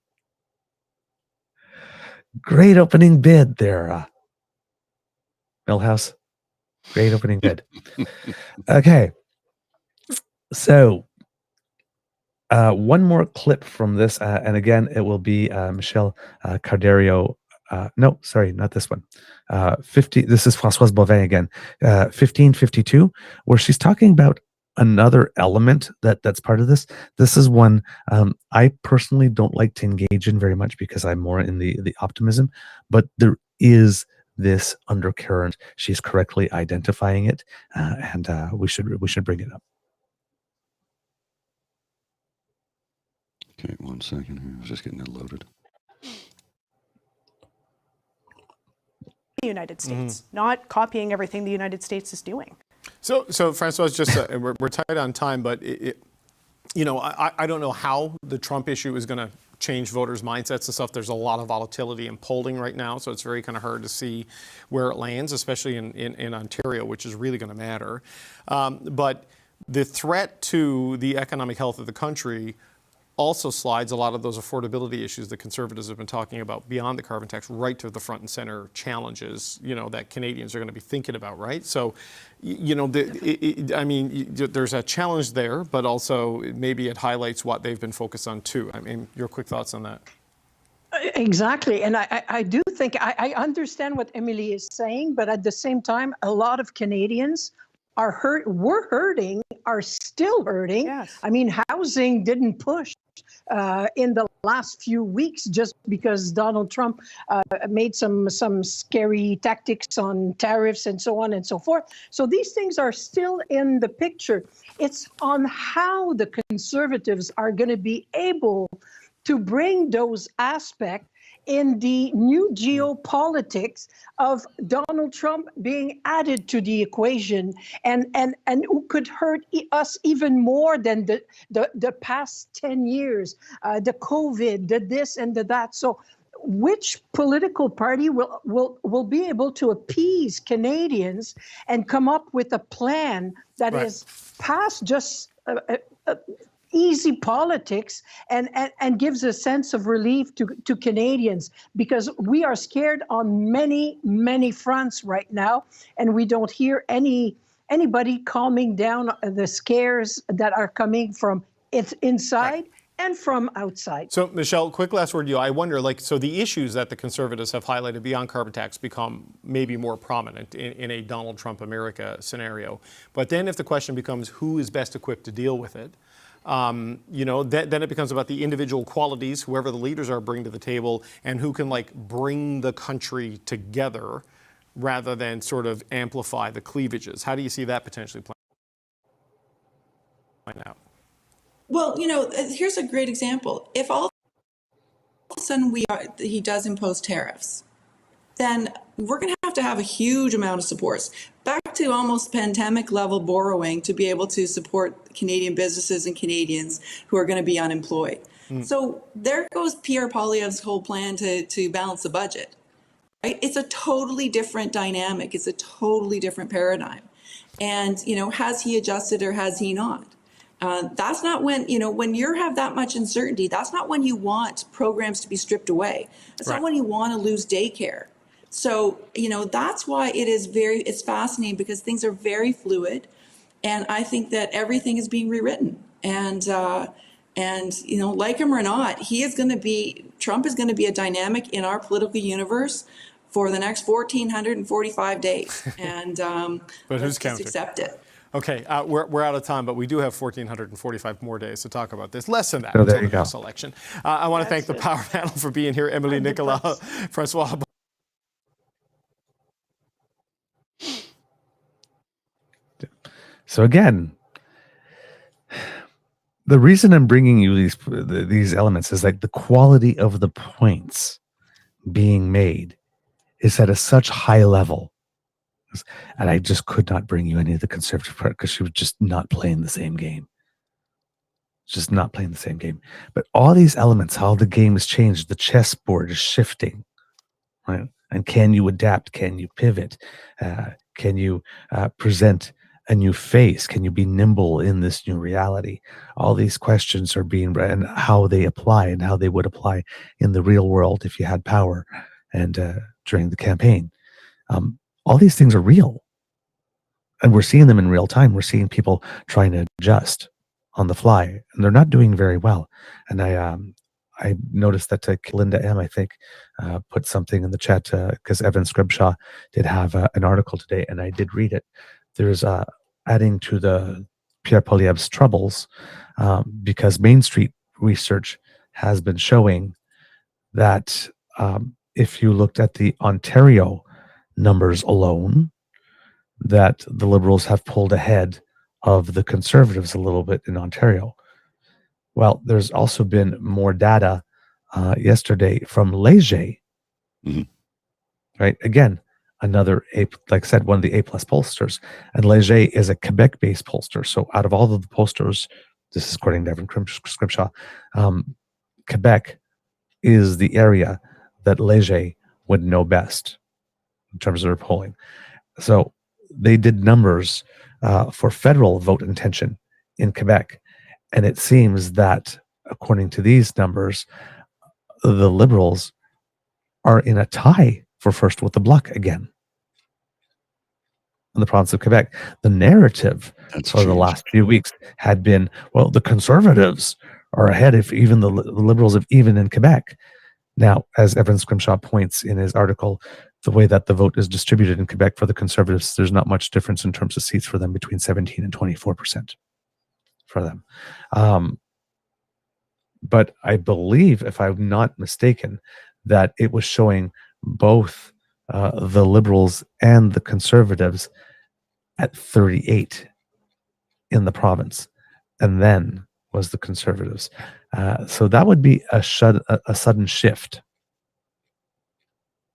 [SPEAKER 2] Great opening bid there, Millhouse. Great opening bid. Okay. So, one more clip from this, and again, it will be Michelle Carderio. No, sorry, not this one. 50. This is Françoise Bovin again. 1552, where she's talking about another element that's part of this. This is one I personally don't like to engage in very much because I'm more in the optimism, but there is this undercurrent. She's correctly identifying it, and we should bring it up.
[SPEAKER 3] Okay, 1 second here. I was just getting it loaded.
[SPEAKER 10] The United States, not copying everything the United States is doing.
[SPEAKER 5] So François, just we're tight on time, but I don't know how the Trump issue is going to change voters' mindsets and stuff. There's a lot of volatility in polling right now, so it's very kind of hard to see where it lands, especially in Ontario, which is really going to matter. But the threat to the economic health of the country also slides a lot of those affordability issues that Conservatives have been talking about beyond the carbon tax right to the front and center challenges, that Canadians are going to be thinking about, right? So, there's a challenge there, but also maybe it highlights what they've been focused on too. I mean, your quick thoughts on that?
[SPEAKER 7] Exactly. And I do think I understand what Emily is saying, but at the same time, a lot of Canadians are hurting, are still hurting. Yes. I mean, housing didn't push in the last few weeks just because Donald Trump made some scary tactics on tariffs and so on and so forth. So these things are still in the picture. It's on how the Conservatives are going to be able to bring those aspects in the new geopolitics of Donald Trump being added to the equation and who could hurt us even more than the past 10 years, the COVID, the this and the that. So which political party will be able to appease Canadians and come up with a plan that is past just easy politics and gives a sense of relief to Canadians, because we are scared on many fronts right now, and we don't hear anybody calming down the scares that are coming from inside and from outside.
[SPEAKER 5] So Michelle, quick last word to you. I wonder, so the issues that the Conservatives have highlighted beyond carbon tax become maybe more prominent in a Donald Trump America scenario. But then if the question becomes who is best equipped to deal with it, then it becomes about the individual qualities, whoever the leaders are bring to the table, and who can bring the country together rather than sort of amplify the cleavages. How do you see that potentially playing out?
[SPEAKER 8] Well, here's a great example. If all of a sudden he does impose tariffs, then we're going to have a huge amount of supports. Back to almost pandemic level borrowing to be able to support Canadian businesses and Canadians who are going to be unemployed. So there goes Pierre Poilievre's whole plan to balance the budget. Right? It's a totally different dynamic. It's a totally different paradigm. And, has he adjusted or has he not? That's not when you have that much uncertainty, that's not when you want programs to be stripped away. That's not when you want to lose daycare. So, that's why it's fascinating, because things are very fluid. And I think that everything is being rewritten. And like him or not, Trump is going to be a dynamic in our political universe for the next 1,445 days. And
[SPEAKER 5] but who's
[SPEAKER 8] just
[SPEAKER 5] counting?
[SPEAKER 8] accept it.
[SPEAKER 5] Okay, we're out of time, but we do have 1,445 more days to talk about this. Less than that
[SPEAKER 2] there
[SPEAKER 5] until
[SPEAKER 2] you
[SPEAKER 5] the
[SPEAKER 2] go.
[SPEAKER 5] next election. I want to thank the Power Panel for being here. Emily, Nicolas, Francois.
[SPEAKER 2] So again, the reason I'm bringing you these elements is the quality of the points being made is at a such high level. And I just could not bring you any of the Conservative part because she was just not playing the same game. Just not playing the same game. But all these elements, how the game has changed, the chessboard is shifting, right? And can you adapt? Can you pivot? Can you present a new face? Can you be nimble in this new reality? All these questions are being, and how they apply and how they would apply in the real world if you had power and during the campaign. All these things are real. And we're seeing them in real time. We're seeing people trying to adjust on the fly, and they're not doing very well. And I noticed that Linda M, I think, put something in the chat because Evan Scribshaw did have an article today, and I did read it. There's adding to the Pierre Poilievre's troubles because Main Street research has been showing that if you looked at the Ontario numbers alone, that the Liberals have pulled ahead of the Conservatives a little bit in Ontario. Well, there's also been more data yesterday from Leger, right? Again, another like I said, one of the A+ pollsters. And Leger is a Quebec-based pollster. So out of all of the pollsters, this is according to Evan Scribshaw, Quebec is the area that Leger would know best in terms of their polling. So they did numbers for federal vote intention in Quebec. And it seems that, according to these numbers, the Liberals are in a tie for first with the Bloc again in the province of Quebec. The narrative for the last few weeks had been, well, the Conservatives are ahead if even the Liberals have even in Quebec. Now, as Evan Scrimshaw points in his article, the way that the vote is distributed in Quebec for the Conservatives, there's not much difference in terms of seats for them between 17 and 24% for them. But I believe, if I'm not mistaken, that it was showing both the Liberals and the Conservatives at 38 in the province, and then was the Conservatives. So that would be a sudden shift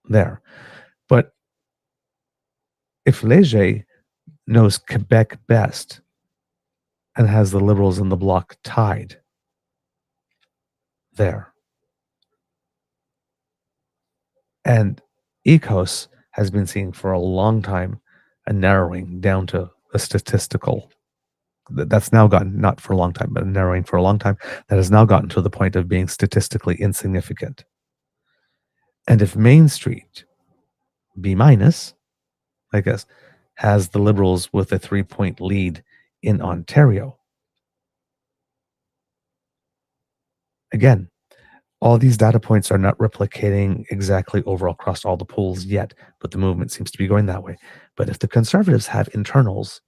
[SPEAKER 2] there. But if Leger knows Quebec best and has the Liberals and the Bloc tied there, and ECOS has been seeing for a long time a narrowing down to a statistical, that's now gotten, not for a long time, but narrowing for a long time, that has now gotten to the point of being statistically insignificant. And if Main Street, B-, I guess, has the Liberals with a 3-point lead in Ontario, again, all these data points are not replicating exactly overall across all the polls yet, but the movement seems to be going that way. But if the Conservatives have internals,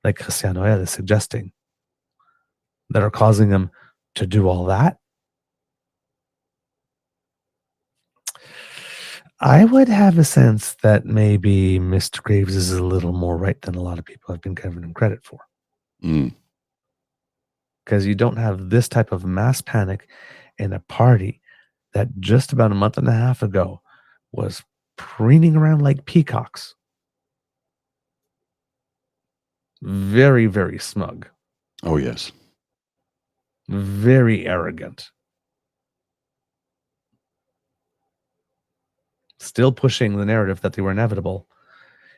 [SPEAKER 2] like Christian Noël is suggesting, that are causing them to do all that, I would have a sense that maybe Mr. Graves is a little more right than a lot of people have been giving him credit for. Because you don't have this type of mass panic in a party that just about a month and a half ago was preening around like peacocks. Very, very smug.
[SPEAKER 3] Oh, yes.
[SPEAKER 2] Very arrogant. Still pushing the narrative that they were inevitable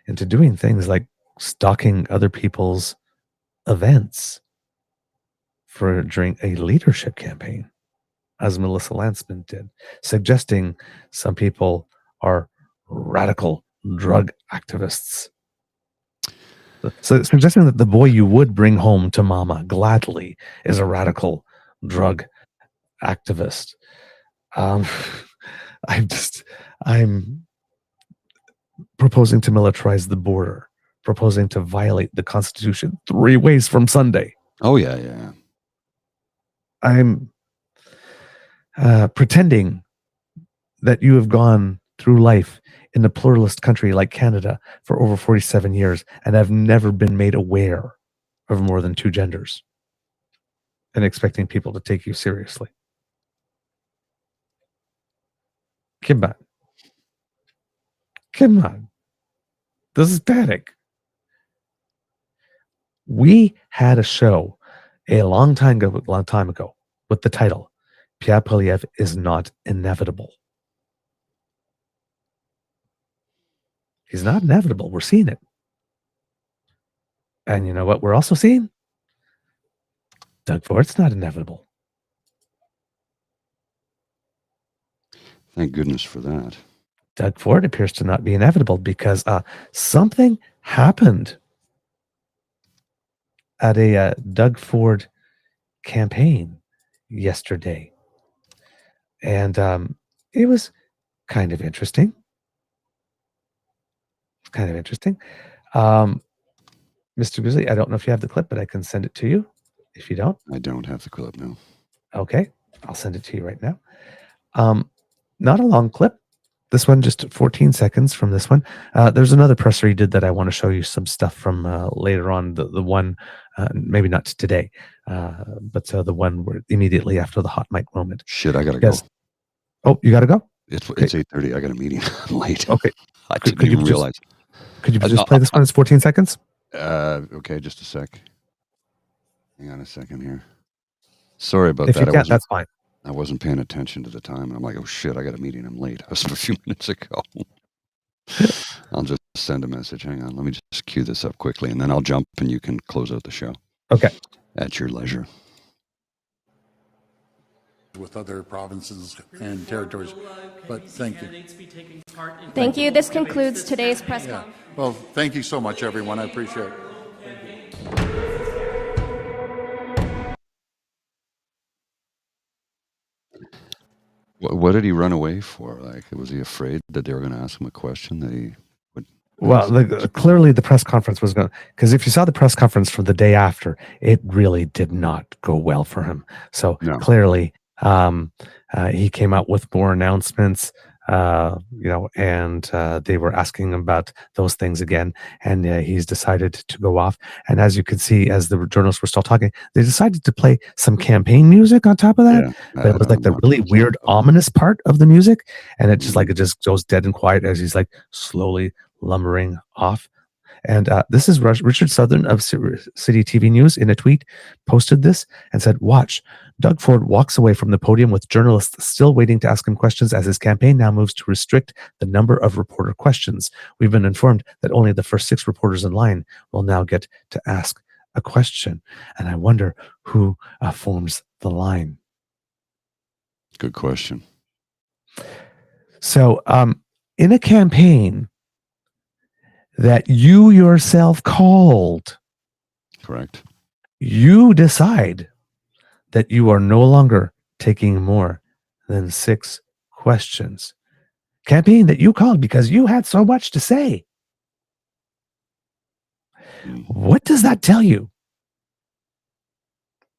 [SPEAKER 2] into doing things like stalking other people's events during a leadership campaign, as Melissa Landsman did, suggesting some people are radical drug activists. So suggesting that the boy you would bring home to mama gladly is a radical drug activist. I'm proposing to militarize the border, proposing to violate the Constitution 3 ways from Sunday.
[SPEAKER 3] Oh, yeah.
[SPEAKER 2] I'm pretending that you have gone through life in a pluralist country like Canada for over 47 years and have never been made aware of more than 2 genders, and expecting people to take you seriously. Come on. This is panic. We had a show a long time ago with the title, Pierre Poilievre is not inevitable. He's not inevitable. We're seeing it. And you know what we're also seeing? Doug Ford's not inevitable.
[SPEAKER 3] Thank goodness for that.
[SPEAKER 2] Doug Ford appears to not be inevitable because something happened at a Doug Ford campaign yesterday. And it was kind of interesting. Mr. Grizzly, I don't know if you have the clip, but I can send it to you if you don't.
[SPEAKER 3] I don't have the clip, no.
[SPEAKER 2] Okay, I'll send it to you right now. Not a long clip. This one, just 14 seconds from this one. There's another presser he did that I want to show you some stuff from later on. The one, maybe not today, but the one where immediately after the hot mic moment.
[SPEAKER 3] Shit, I gotta go.
[SPEAKER 2] Oh, you gotta go?
[SPEAKER 3] It's 8:30. I got a meeting. I'm late.
[SPEAKER 2] Okay.
[SPEAKER 3] I didn't even realize.
[SPEAKER 2] Could you just play this one? It's 14 seconds.
[SPEAKER 3] Okay, just a sec. Hang on a second here. Sorry about
[SPEAKER 2] that.
[SPEAKER 3] If you
[SPEAKER 2] can't, that's fine.
[SPEAKER 3] I wasn't paying attention to the time, and I'm like, oh shit, I got a meeting. I'm late. I was a few minutes ago. I'll just send a message. Hang on. Let me just cue this up quickly, and then I'll jump, and you can close out the show.
[SPEAKER 2] Okay.
[SPEAKER 3] At your leisure.
[SPEAKER 11] With other provinces and territories, but thank you.
[SPEAKER 12] Thank you. This concludes today's press conference.
[SPEAKER 11] Well, thank you so much, everyone. I appreciate it.
[SPEAKER 3] What did he run away for? Like, was he afraid that they were going to ask him a question that he would?
[SPEAKER 2] Well, clearly the press conference was going to, because if you saw the press conference from the day after, it really did not go well for him. So clearly he came out with more announcements, and they were asking about those things again, and he's decided to go off. And as you could see, as the journalists were still talking, they decided to play some campaign music on top of that. But it was like the really weird, ominous part of the music, and it just goes dead and quiet as he's like slowly lumbering off. And this is Richard Southern of City TV News in a tweet posted this and said, "Watch, Doug Ford walks away from the podium with journalists still waiting to ask him questions as his campaign now moves to restrict the number of reporter questions. We've been informed that only the first 6 reporters in line will now get to ask a question." And I wonder who forms the line.
[SPEAKER 3] Good question.
[SPEAKER 2] So in a campaign that you yourself called,
[SPEAKER 3] correct,
[SPEAKER 2] you decide that you are no longer taking more than 6 questions. Campaign that you called because you had so much to say. What does that tell you?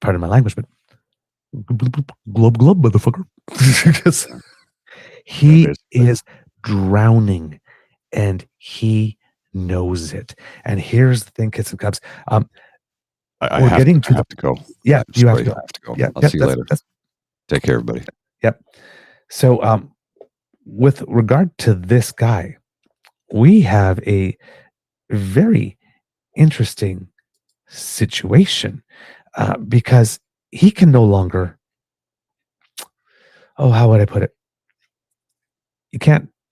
[SPEAKER 2] Pardon my language, but glub, motherfucker. Because he is drowning and he knows it. And here's the thing, kids and cubs.
[SPEAKER 3] I have to go.
[SPEAKER 2] Yeah, you have to go.
[SPEAKER 3] Yeah, I'll see you later. Take care, everybody.
[SPEAKER 2] Yep. So with regard to this guy, we have a very interesting situation because he can no longer, how would I put it?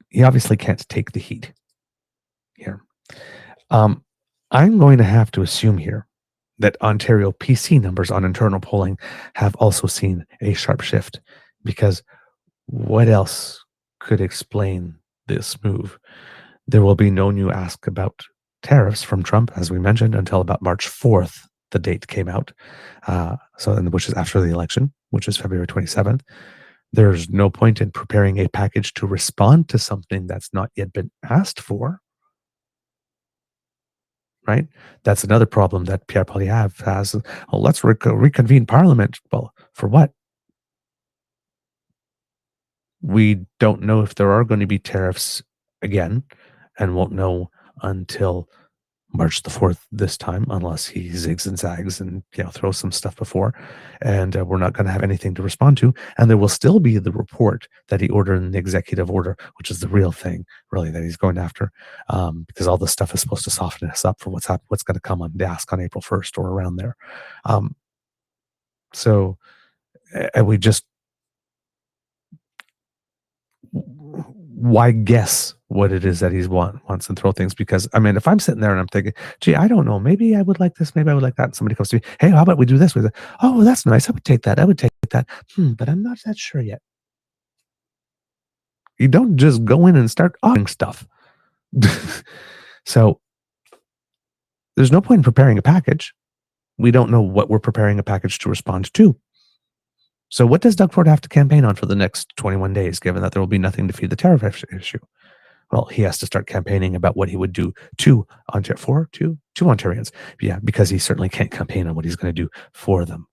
[SPEAKER 2] He obviously can't take the heat here. I'm going to have to assume here that Ontario PC numbers on internal polling have also seen a sharp shift, because what else could explain this move? There will be no new ask about tariffs from Trump, as we mentioned, until about March 4th. The date came out, which is after the election, which is February 27th. There's no point in preparing a package to respond to something that's not yet been asked for. Right? That's another problem that Pierre Poilievre has. Oh, let's reconvene Parliament. Well, for what? We don't know if there are going to be tariffs again, and won't know until March the 4th this time, unless he zigs and zags and throws some stuff before. And we're not going to have anything to respond to. And there will still be the report that he ordered in the executive order, which is the real thing, really, that he's going after, because all this stuff is supposed to soften us up for what's going to come on desk on April 1st or around there. Why guess what it is that he wants and throw things. Because I mean, if I'm sitting there and I'm thinking, gee, I don't know, maybe I would like this, maybe I would like that, and somebody comes to me, hey, how about we do this? Oh, that's nice. I would take that. But I'm not that sure yet. You don't just go in and start offering stuff. So there's no point in preparing a package. We don't know what we're preparing a package to respond to. So what does Doug Ford have to campaign on for the next 21 days, given that there will be nothing to feed the tariff issue? Well, he has to start campaigning about what he would do to Ontarians. Yeah, because he certainly can't campaign on what he's going to do for them,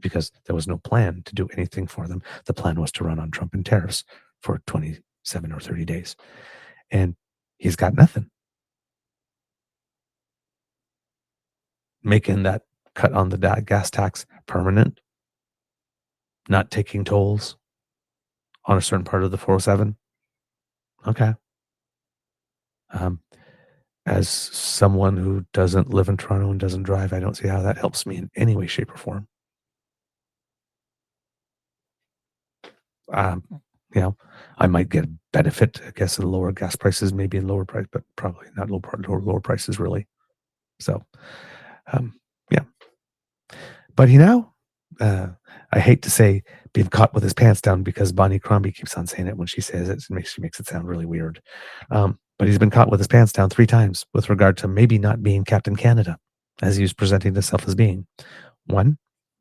[SPEAKER 2] because there was no plan to do anything for them. The plan was to run on Trump and tariffs for 27 or 30 days. And he's got nothing. Making that cut on the gas tax permanent, not taking tolls on a certain part of the 407. Okay. As someone who doesn't live in Toronto and doesn't drive, I don't see how that helps me in any way, shape, or form. I might get a benefit, I guess, in lower gas prices, maybe in lower price, but probably not lower prices really. So, yeah. But I hate to say being caught with his pants down, because Bonnie Crombie keeps on saying it when she says it. She makes it sound really weird. But he's been caught with his pants down 3 times with regard to maybe not being Captain Canada, as he was presenting himself as being. 1,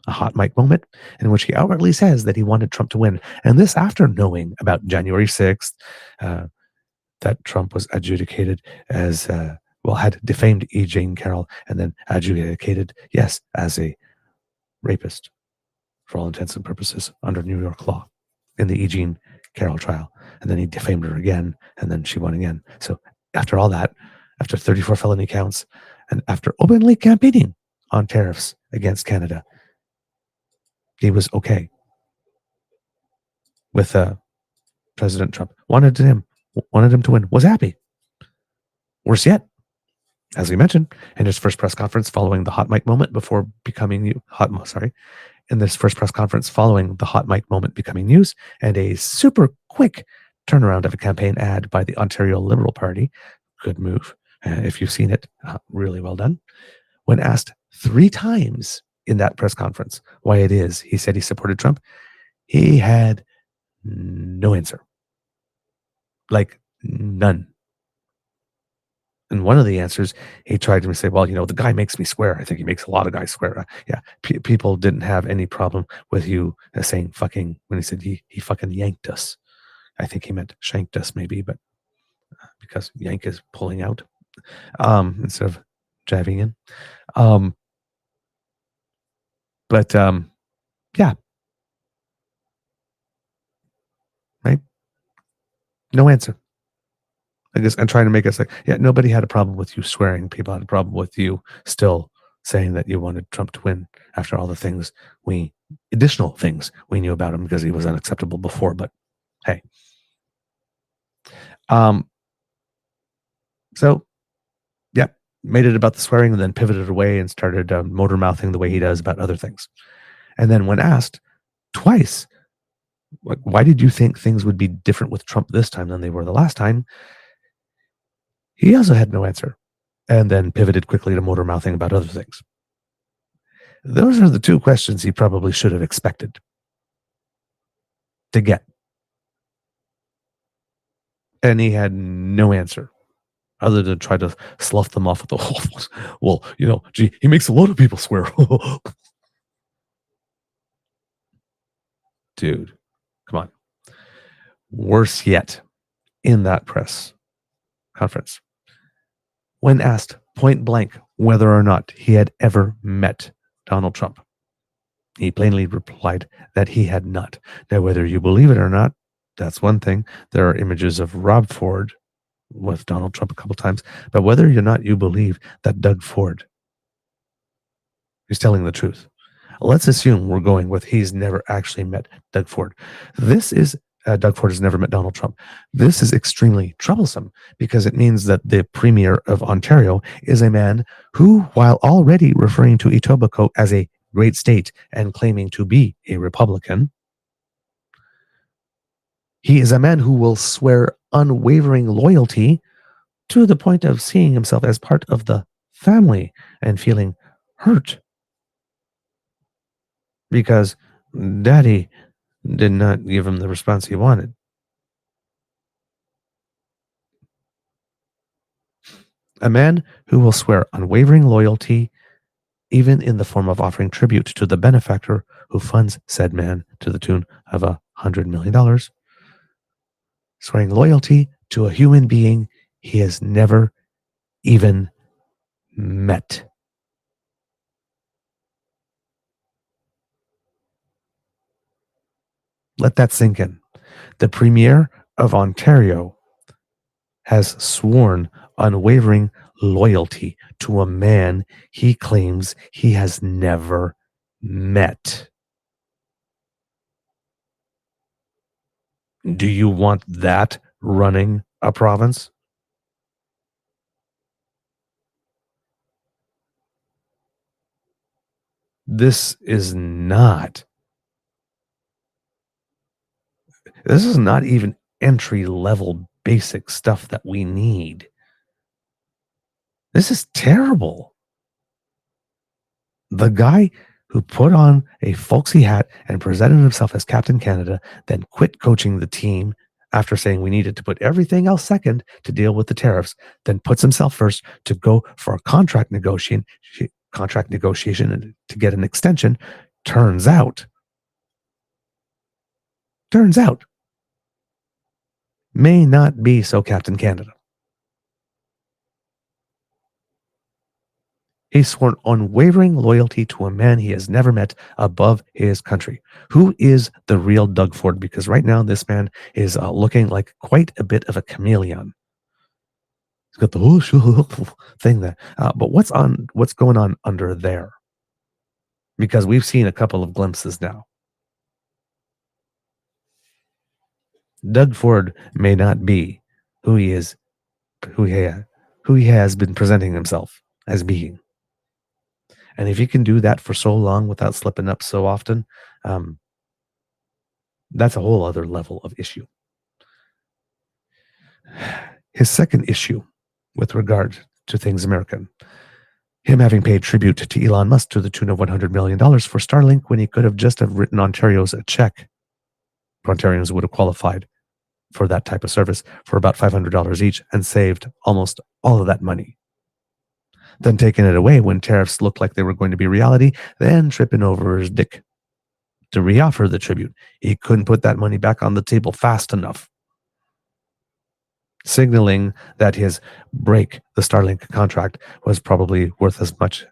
[SPEAKER 2] a hot mic moment in which he outwardly says that he wanted Trump to win. And this after knowing about January 6th, that Trump was adjudicated as, had defamed E. Jean Carroll, and then adjudicated, yes, as a rapist for all intents and purposes under New York law in the E. Jean Carroll trial. And then he defamed her again, and then she won again. So after all that, after 34 felony counts, and after openly campaigning on tariffs against Canada, he was okay with President Trump. Wanted him to win, was happy. Worse yet, as we mentioned, in his first press conference following the hot mic moment in this first press conference following the hot mic moment becoming news, and a super quick turnaround of a campaign ad by the Ontario Liberal Party. Good move. If you've seen it, really well done. When asked 3 times in that press conference why it is he said he supported Trump, he had no answer. Like, none. And one of the answers, he tried to say, well, the guy makes me swear. I think he makes a lot of guys swear. People didn't have any problem with you saying fucking, when he said he fucking yanked us. I think he meant shanked us maybe, but because yank is pulling out instead of jabbing in. Yeah. Right? No answer. I guess I'm trying to make us like, yeah, nobody had a problem with you swearing. People had a problem with you still saying that you wanted Trump to win after all the additional things we knew about him, because he was unacceptable before. But hey, so yeah, made it about the swearing and then pivoted away and started motor mouthing the way he does about other things. And then when asked twice, why did you think things would be different with Trump this time than they were the last time? He also had no answer, and then pivoted quickly to motor mouthing about other things. Those are the 2 questions he probably should have expected to get. And he had no answer other than try to slough them off with the whole, well, gee, he makes a lot of people swear. Dude, come on. Worse yet, in that press conference, when asked point blank whether or not he had ever met Donald Trump, he plainly replied that he had not. Now, whether you believe it or not, that's one thing. There are images of Rob Ford with Donald Trump a couple times, but whether or not you believe that Doug Ford is telling the truth, let's assume we're going with he's never actually met Doug Ford. This is Doug Ford has never met Donald Trump. This is extremely troublesome, because it means that the Premier of Ontario is a man who, while already referring to Etobicoke as a great state and claiming to be a Republican, he is a man who will swear unwavering loyalty to the point of seeing himself as part of the family and feeling hurt because Daddy did not give him the response he wanted. A man who will swear unwavering loyalty, even in the form of offering tribute to the benefactor who funds said man to the tune of $100 million, swearing loyalty to a human being he has never even met. Let that sink in. The Premier of Ontario has sworn unwavering loyalty to a man he claims he has never met. Do you want that running a province? This is not even entry level basic stuff that we need. This is terrible. The guy who put on a folksy hat and presented himself as Captain Canada, then quit coaching the team after saying we needed to put everything else second to deal with the tariffs, then puts himself first to go for a contract negotiation and to get an extension, turns out may not be so Captain Canada. He's sworn unwavering loyalty to a man he has never met above his country. Who is the real Doug Ford? Because right now this man is looking like quite a bit of a chameleon. He's got the whole thing there. But what's going on under there? Because we've seen a couple of glimpses now. Doug Ford may not be who he is, who he has been presenting himself as being. And if you can do that for so long without slipping up so often, that's a whole other level of issue. His second issue with regard to things American, him having paid tribute to Elon Musk to the tune of $100 million for Starlink when he could have just have written Ontario's a check. Ontarians would have qualified for that type of service for about $500 each and saved almost all of that money. Then taking it away when tariffs looked like they were going to be reality, then tripping over his dick to reoffer the tribute. He couldn't put that money back on the table fast enough, signaling that his break the Starlink contract was probably worth as much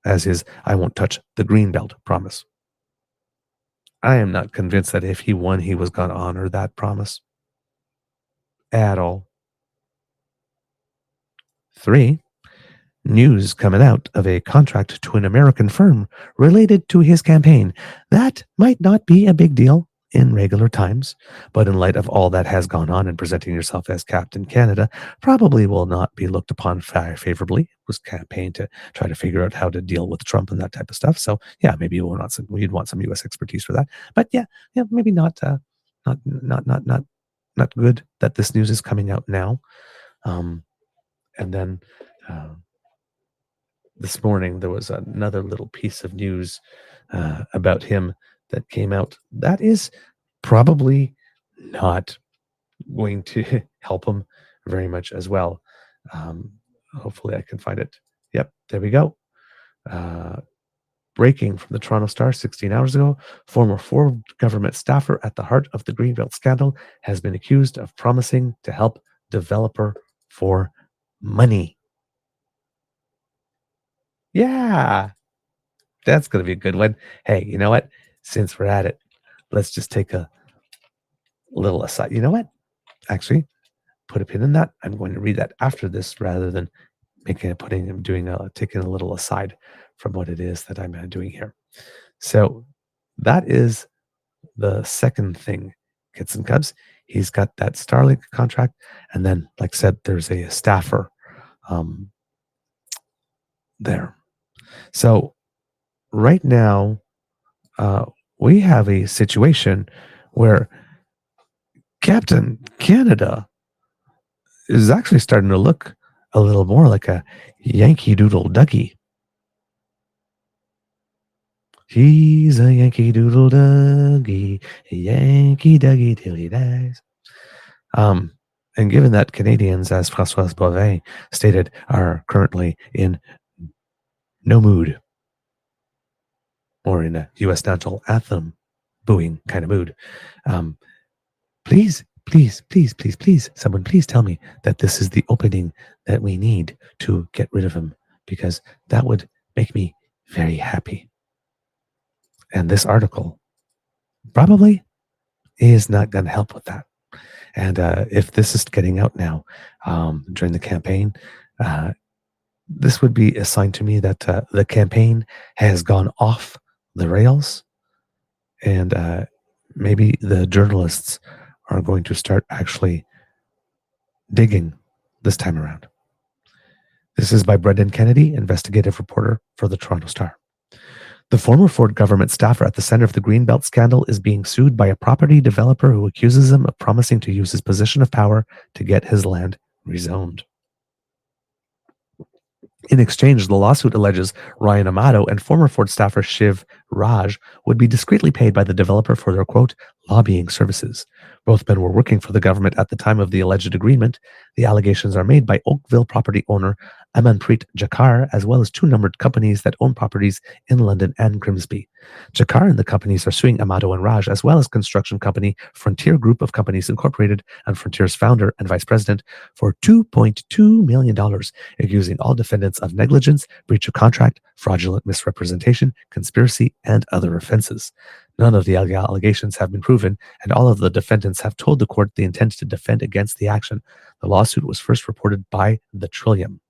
[SPEAKER 2] as his I won't touch the greenbelt promise. I am not convinced that if he won, he was going to honor that promise at all. 3, news coming out of a contract to an American firm related to his campaign. That might not be a big deal in regular times, but in light of all that has gone on and presenting yourself as Captain Canada probably will not be looked upon favorably. It was campaign to try to figure out how to deal with Trump and that type of stuff. So yeah, maybe you'd want some U.S. expertise for that. But yeah, maybe not good that this news is coming out now. And then this morning there was another little piece of news about him that came out that is probably not going to help him very much as well. Hopefully I can find it. Yep, there we go. Breaking from the Toronto Star 16 hours ago, former Ford government staffer at the heart of the Greenbelt scandal has been accused of promising to help developer for money. Yeah, that's going to be a good one. Hey, you know what? Since we're at it, let's just take a little aside. You know what? Actually, put a pin in that. I'm going to read that after this rather than taking a little aside from what it is that I'm doing here. So that is the second thing, Kids and Cubs. He's got that Starlink contract. And then, like I said, there's a staffer there. So right now, we have a situation where Captain Canada is actually starting to look a little more like a Yankee Doodle Ducky. He's a Yankee Doodle Dougie, a Yankee Dougie till he dies. And given that Canadians, as François Bovin stated, are currently in no mood, or in a U.S. national anthem booing kind of mood, please, someone please tell me that this is the opening that we need to get rid of him, because that would make me very happy. And this article probably is not going to help with that. And if this is getting out now during the campaign, this would be a sign to me that the campaign has gone off the rails, and maybe the journalists are going to start actually digging this time around. This is by Brendan Kennedy, investigative reporter for the Toronto Star. The former Ford government staffer at the center of the Greenbelt scandal is being sued by a property developer who accuses him of promising to use his position of power to get his land rezoned. In exchange, the lawsuit alleges Ryan Amato and former Ford staffer Shiv Raj would be discreetly paid by the developer for their, quote, lobbying services. Both men were working for the government at the time of the alleged agreement. The allegations are made by Oakville property owner Amanpreet Jakar, as well as two numbered companies that own properties in London and Grimsby. Jakar and the companies are suing Amato and Raj, as well as construction company Frontier Group of Companies Incorporated and Frontier's founder and vice president, for $2.2 million, accusing all defendants of negligence, breach of contract, fraudulent misrepresentation, conspiracy, and other offenses. None of the allegations have been proven, and all of the defendants have told the court they intend to defend against the action. The lawsuit was first reported by The Trillium.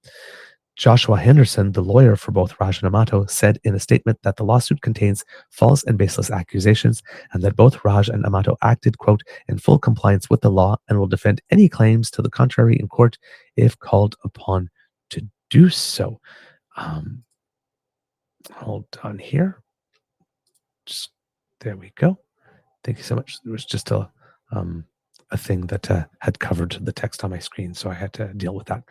[SPEAKER 2] Joshua Henderson, the lawyer for both Raj and Amato, said in a statement that the lawsuit contains false and baseless accusations, and that both Raj and Amato acted, quote, in full compliance with the law and will defend any claims to the contrary in court if called upon to do so. Hold on here. There we go. Thank you so much. There was just a thing that had covered the text on my screen, so I had to deal with that.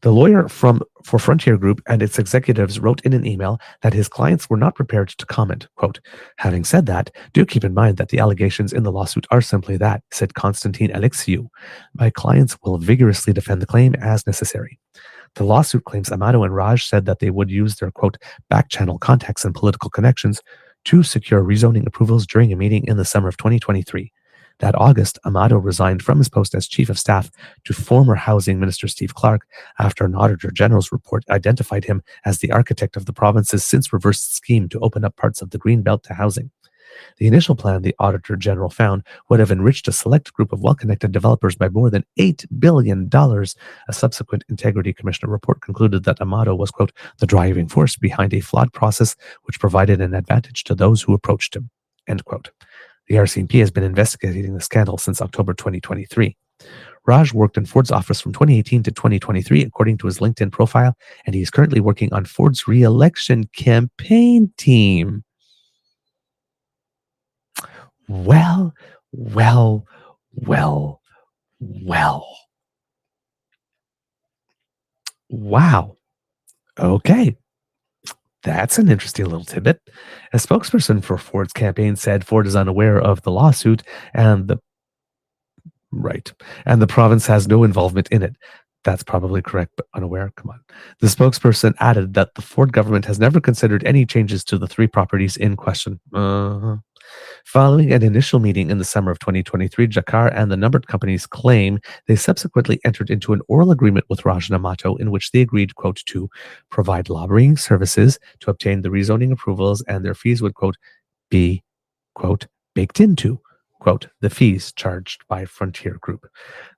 [SPEAKER 2] The lawyer for Frontier Group and its executives wrote in an email that his clients were not prepared to comment. Quote, having said that, do keep in mind that the allegations in the lawsuit are simply that, said Constantine Alexiou. My clients will vigorously defend the claim as necessary. The lawsuit claims Amato and Raj said that they would use their, quote, back-channel contacts and political connections to secure rezoning approvals during a meeting in the summer of 2023. That August, Amato resigned from his post as chief of staff to former Housing Minister Steve Clark after an Auditor General's report identified him as the architect of the province's since-reversed scheme to open up parts of the Greenbelt to housing. The initial plan, the Auditor General found, would have enriched a select group of well-connected developers by more than $8 billion. A subsequent Integrity Commissioner report concluded that Amato was, quote, the driving force behind a flawed process which provided an advantage to those who approached him, end quote. The RCMP has been investigating the scandal since October 2023. Raj worked in Ford's office from 2018 to 2023, according to his LinkedIn profile, and he is currently working on Ford's re-election campaign team. Well. Wow. Okay. That's an interesting little tidbit. A spokesperson for Ford's campaign said Ford is unaware of the lawsuit and the province has no involvement in it. That's probably correct, but unaware. Come on. The spokesperson added that the Ford government has never considered any changes to the three properties in question. Following an initial meeting in the summer of 2023, Jakar and the numbered companies claim they subsequently entered into an oral agreement with Raj and Amato in which they agreed, quote, to provide lobbying services to obtain the rezoning approvals, and their fees would, quote, be, quote, baked into, quote, the fees charged by Frontier Group.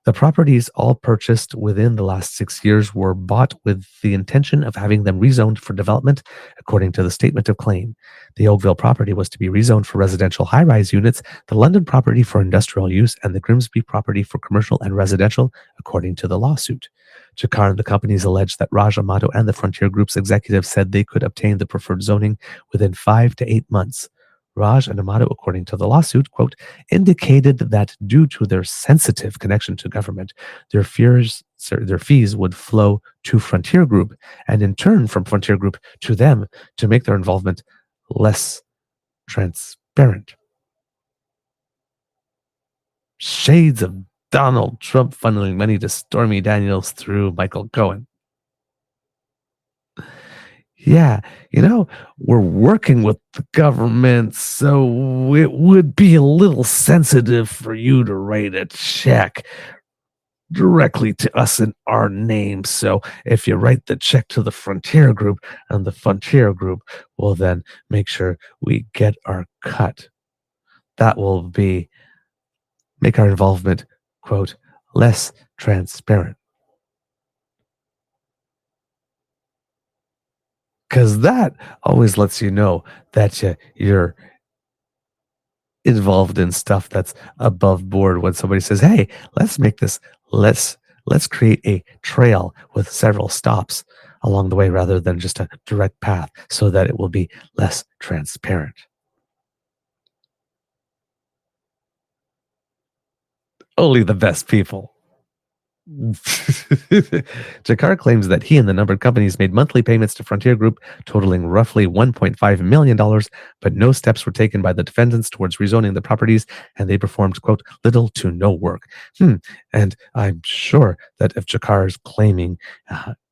[SPEAKER 2] The properties, all purchased within the last 6 years, were bought with the intention of having them rezoned for development, according to the statement of claim. The Oakville property was to be rezoned for residential high-rise units, the London property for industrial use, and the Grimsby property for commercial and residential, according to the lawsuit. Jakar and the companies alleged that Raj Amato and the Frontier Group's executives said they could obtain the preferred zoning within 5 to 8 months. Raj and Amato, according to the lawsuit, quote, indicated that due to their sensitive connection to government, their fees would flow to Frontier Group, and in turn from Frontier Group to them to make their involvement less transparent. Shades of Donald Trump funneling money to Stormy Daniels through Michael Cohen. Yeah, we're working with the government, so it would be a little sensitive for you to write a check directly to us in our name. So if you write the check to the Frontier Group, and the Frontier Group will then make sure we get our cut. That will make our involvement, quote, less transparent. Because that always lets you know that you're involved in stuff that's above board. When somebody says, hey, let's make this, let's create a trail with several stops along the way rather than just a direct path so that it will be less transparent. Only the best people. Jakar claims that he and the numbered companies made monthly payments to Frontier Group totaling roughly $1.5 million, but no steps were taken by the defendants towards rezoning the properties, and they performed, quote, little to no work. And I'm sure that if Jakar is claiming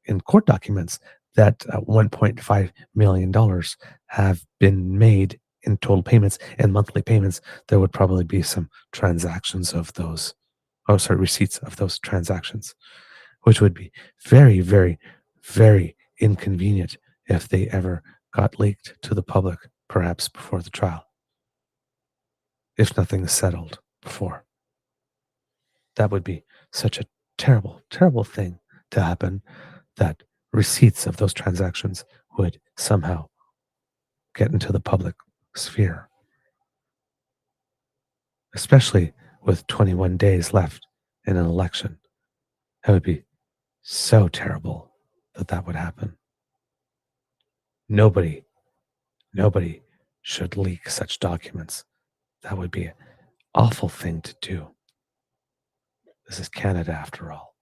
[SPEAKER 2] in court documents that $1.5 million have been made in total payments and monthly payments, there would probably be some transactions of those. Receipts of those transactions, which would be very, very, very inconvenient if they ever got leaked to the public, perhaps before the trial. If nothing is settled before. That would be such a terrible, terrible thing to happen, that receipts of those transactions would somehow get into the public sphere. Especially with 21 days left in an election. That would be so terrible that would happen. Nobody should leak such documents. That would be an awful thing to do. This is Canada, after all.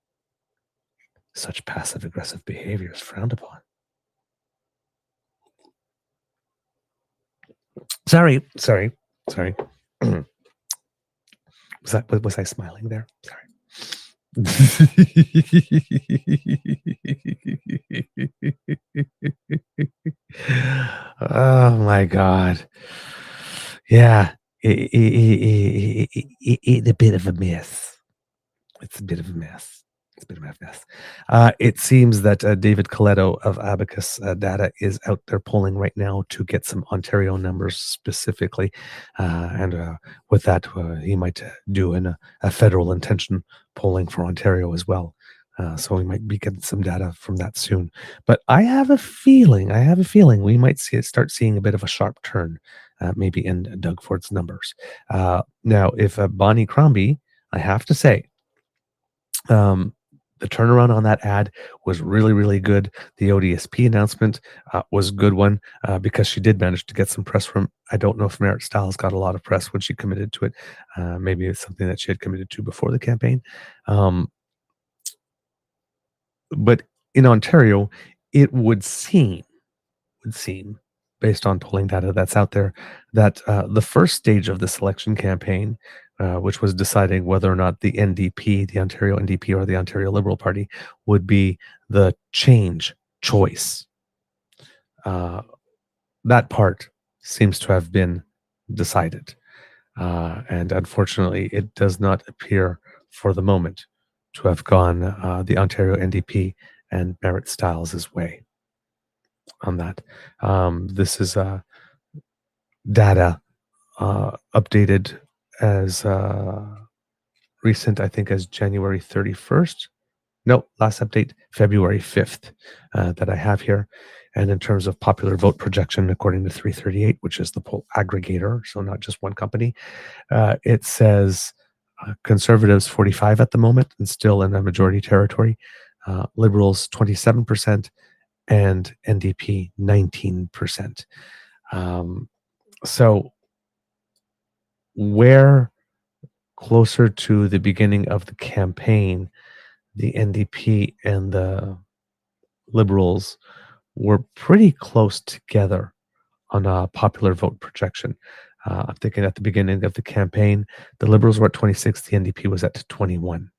[SPEAKER 2] Such passive-aggressive behavior is frowned upon. Sorry. Was I smiling there? Sorry. Oh my God. Yeah. It's a bit of a mess. It's a bit of a mess. It seems that David Coletto of Abacus Data is out there polling right now to get some Ontario numbers specifically. And with that, he might do a federal intention polling for Ontario as well. So we might be getting some data from that soon. But I have a feeling we might start seeing a bit of a sharp turn, maybe in Doug Ford's numbers. Now, if Bonnie Crombie, I have to say, the turnaround on that ad was really, really good. The ODSP announcement was a good one because she did manage to get some press from, I don't know if Merritt Stiles got a lot of press when she committed to it. Maybe it's something that she had committed to before the campaign. But in Ontario, it would seem, based on polling data that's out there, that the first stage of this election campaign, which was deciding whether or not the NDP, the Ontario NDP, or the Ontario Liberal Party would be the change choice. That part seems to have been decided. And unfortunately, it does not appear for the moment to have gone the Ontario NDP and Merritt Stiles' way on that. This is data updated as recent, I think, as January 31st. No, last update, February 5th, that I have here. And in terms of popular vote projection, according to 338, which is the poll aggregator, so not just one company, it says Conservatives 45 at the moment and still in a majority territory, Liberals 27%, and NDP 19%. So where closer to the beginning of the campaign, the NDP and the Liberals were pretty close together on a popular vote projection. I'm thinking at the beginning of the campaign, the Liberals were at 26, the NDP was at 21.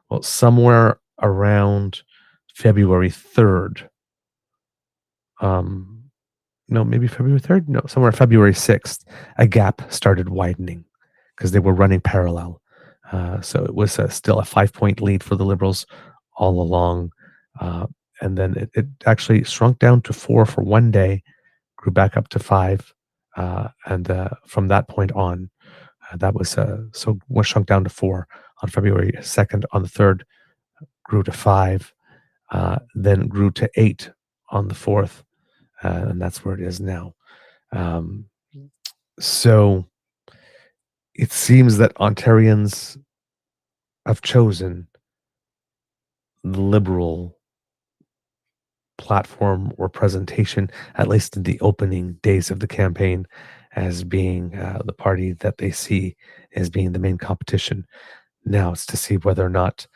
[SPEAKER 2] Well, somewhere around February 3rd, no, maybe February 3rd? No, somewhere February 6th, a gap started widening because they were running parallel. So it was still a 5-point lead for the Liberals all along. And then it actually shrunk down to 4 for one day, grew back up to 5. And from that point on, that was shrunk down to 4 on February 2nd. On the 3rd, grew to 5, then grew to 8 on the 4th. And that's where it is now. So it seems that Ontarians have chosen the Liberal platform or presentation, at least in the opening days of the campaign, as being the party that they see as being the main competition. Now it's to see whether or not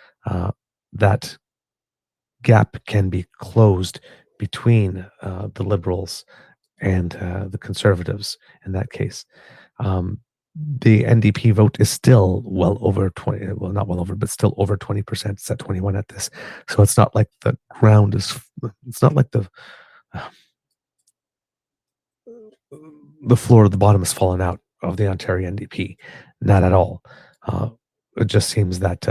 [SPEAKER 2] that gap can be closed between the Liberals and the Conservatives in that case. The NDP vote is still well over 20, well, not well over, but still over 20%. It's at 21 at this. So it's not like the ground is, it's not like the floor, the bottom has fallen out of the Ontario NDP. Not at all. It just seems that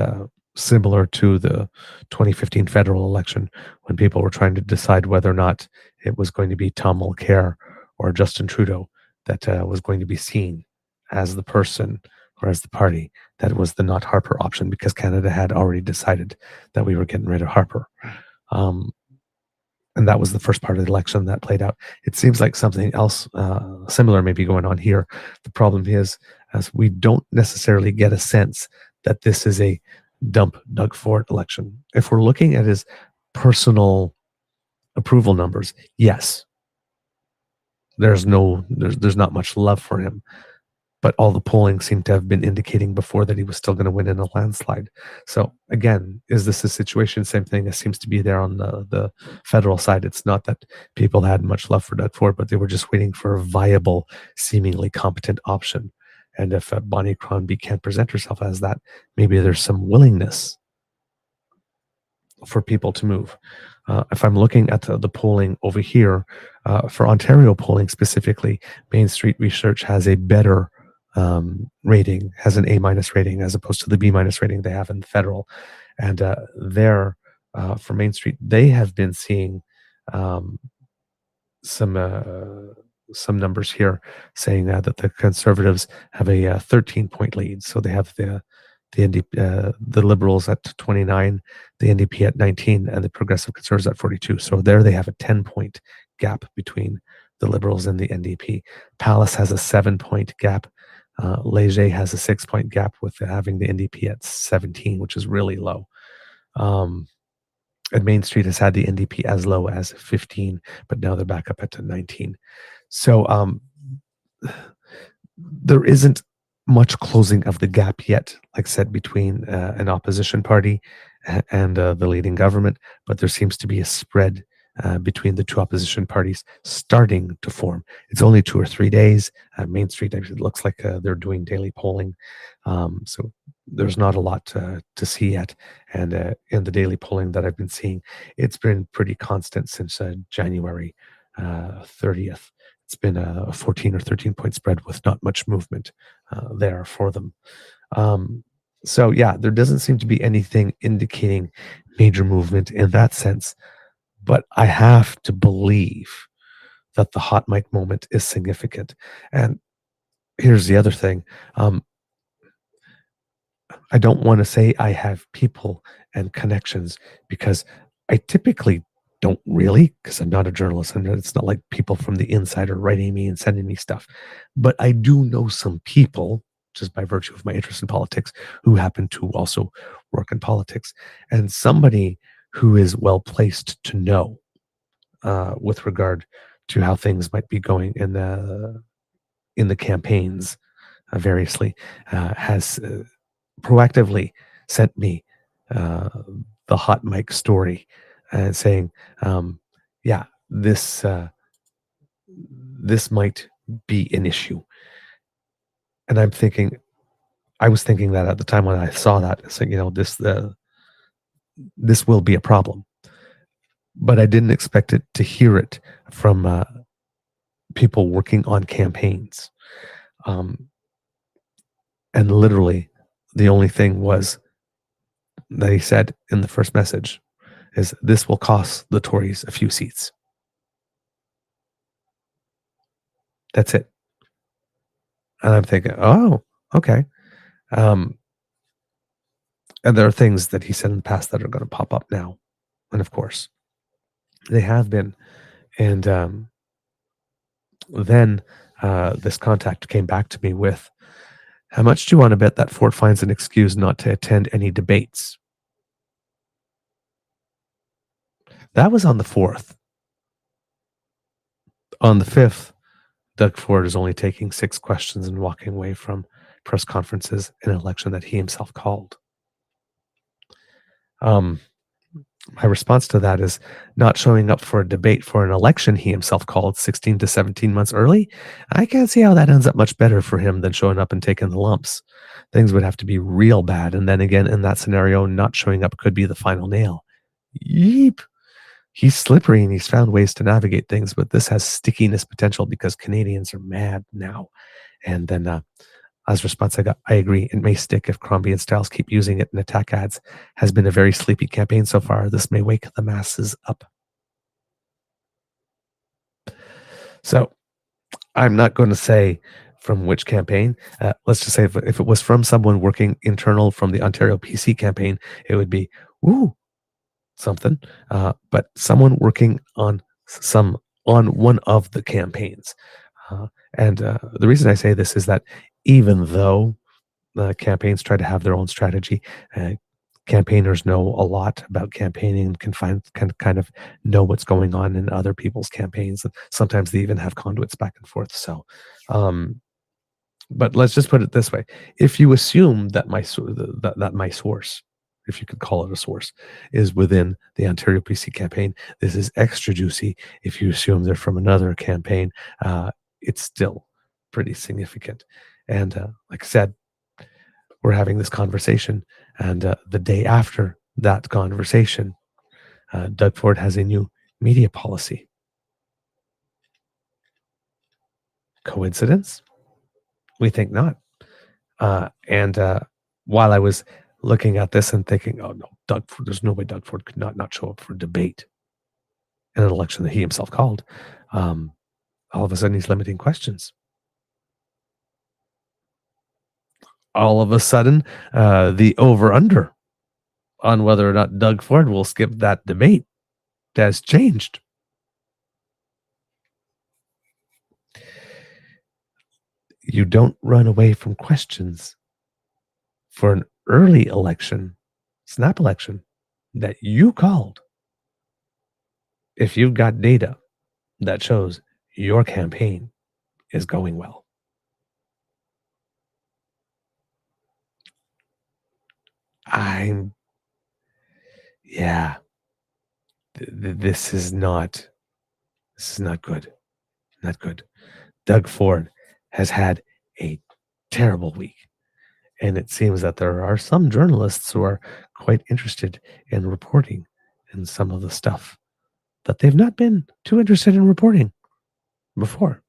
[SPEAKER 2] similar to the 2015 federal election, when people were trying to decide whether or not it was going to be Tom Mulcair or Justin Trudeau that was going to be seen as the person or as the party, that was the not Harper option, because Canada had already decided that we were getting rid of Harper. And that was the first part of the election that played out. It seems like something else similar may be going on here. The problem is, as we don't necessarily get a sense that this is a dump Doug Ford election. If we're looking at his personal approval numbers, yes, there's not much love for him. But all the polling seemed to have been indicating before that he was still going to win in a landslide. So again, is this a situation? Same thing as seems to be there on the federal side. It's not that people had much love for Doug Ford, but they were just waiting for a viable, seemingly competent option. And if Bonnie Crombie can't present herself as that, maybe there's some willingness for people to move. If I'm looking at the polling over here, for Ontario polling specifically, Main Street Research has a better rating, has an A- rating as opposed to the B- rating they have in the federal. And there, for Main Street, they have been seeing some numbers here saying that the Conservatives have a 13-point lead. So they have the Liberals at 29, the NDP at 19, and the Progressive Conservatives at 42. So there they have a 10-point gap between the Liberals and the NDP. Palace has a 7-point gap. Léger has a 6-point gap with having the NDP at 17, which is really low. And Main Street has had the NDP as low as 15, but now they're back up at 19. So there isn't much closing of the gap yet, like I said, between an opposition party and the leading government, but there seems to be a spread between the two opposition parties starting to form. It's only 2 or 3 days. Main Street actually looks like they're doing daily polling. So there's not a lot to see yet. And in the daily polling that I've been seeing, it's been pretty constant since January 30th. It's been a 14 or 13-point spread with not much movement there for them. So yeah, there doesn't seem to be anything indicating major movement in that sense. But I have to believe that the hot mic moment is significant. And here's the other thing. I don't want to say I have people and connections, because I typically don't really, because I'm not a journalist, and it's not like people from the inside are writing me and sending me stuff. But I do know some people, just by virtue of my interest in politics, who happen to also work in politics. And somebody who is well placed to know with regard to how things might be going in in the campaigns variously has proactively sent me the hot mic story saying, yeah, this might be an issue. And I was thinking that at the time when I saw that, it's like, this will be a problem. But I didn't expect it to hear it from people working on campaigns. And literally, the only thing was that he said in the first message is, this will cost the Tories a few seats. That's it. And I'm thinking, oh, okay. And there are things that he said in the past that are going to pop up now. And of course, they have been. And then this contact came back to me with, how much do you want to bet that Ford finds an excuse not to attend any debates? That was on the 4th. On the 5th, Doug Ford is only taking 6 questions and walking away from press conferences in an election that he himself called. My response to that is, not showing up for a debate for an election he himself called 16 to 17 months early. I can't see how that ends up much better for him than showing up and taking the lumps. Things would have to be real bad. And then again, in that scenario, not showing up could be the final nail. Yeep. He's slippery and he's found ways to navigate things, but this has stickiness potential because Canadians are mad now. And then as response I got, I agree, it may stick if Crombie and Stiles keep using it in attack ads. Has been a very sleepy campaign so far. This may wake the masses up. So I'm not going to say from which campaign. Let's just say if it was from someone working internal from the Ontario PC campaign, it would be, ooh, something. But someone working on one of the campaigns. And the reason I say this is that even though the campaigns try to have their own strategy, campaigners know a lot about campaigning and can kind of know what's going on in other people's campaigns. And sometimes they even have conduits back and forth. So, but let's just put it this way: if you assume that my source, if you could call it a source, is within the Ontario PC campaign, this is extra juicy. If you assume they're from another campaign, it's still pretty significant. And like I said, we're having this conversation, and the day after that conversation, Doug Ford has a new media policy. Coincidence? We think not. And while I was looking at this and thinking, oh no, Doug Ford, there's no way Doug Ford could not show up for debate in an election that he himself called, all of a sudden he's limiting questions. All of a sudden, the over-under on whether or not Doug Ford will skip that debate has changed. You don't run away from questions for an early election, snap election, that you called. If you've got data that shows your campaign is going well. This is not good. Not good. Doug Ford has had a terrible week. And it seems that there are some journalists who are quite interested in reporting in some of the stuff that they've not been too interested in reporting before.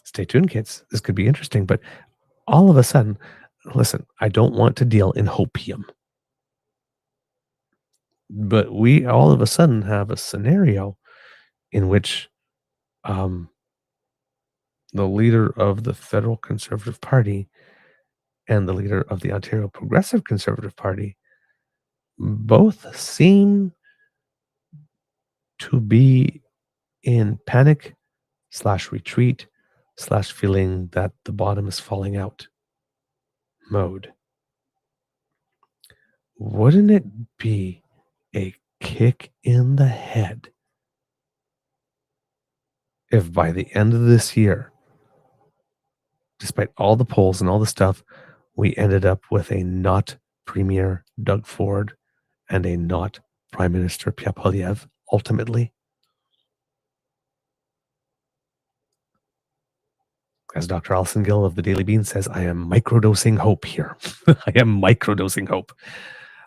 [SPEAKER 2] Stay tuned, kids. This could be interesting. But all of a sudden, listen, I don't want to deal in hopium. But we all of a sudden have a scenario in which the leader of the Federal Conservative Party and the leader of the Ontario Progressive Conservative Party both seem to be in panic / retreat / feeling that the bottom is falling out mode. Wouldn't it be a kick in the head if by the end of this year despite all the polls and all the stuff, we ended up with a not Premier Doug Ford and a not Prime Minister Pierre Poilievre, ultimately. As Dr. Alison Gill of the Daily Bean says, I am microdosing hope here. I am microdosing hope.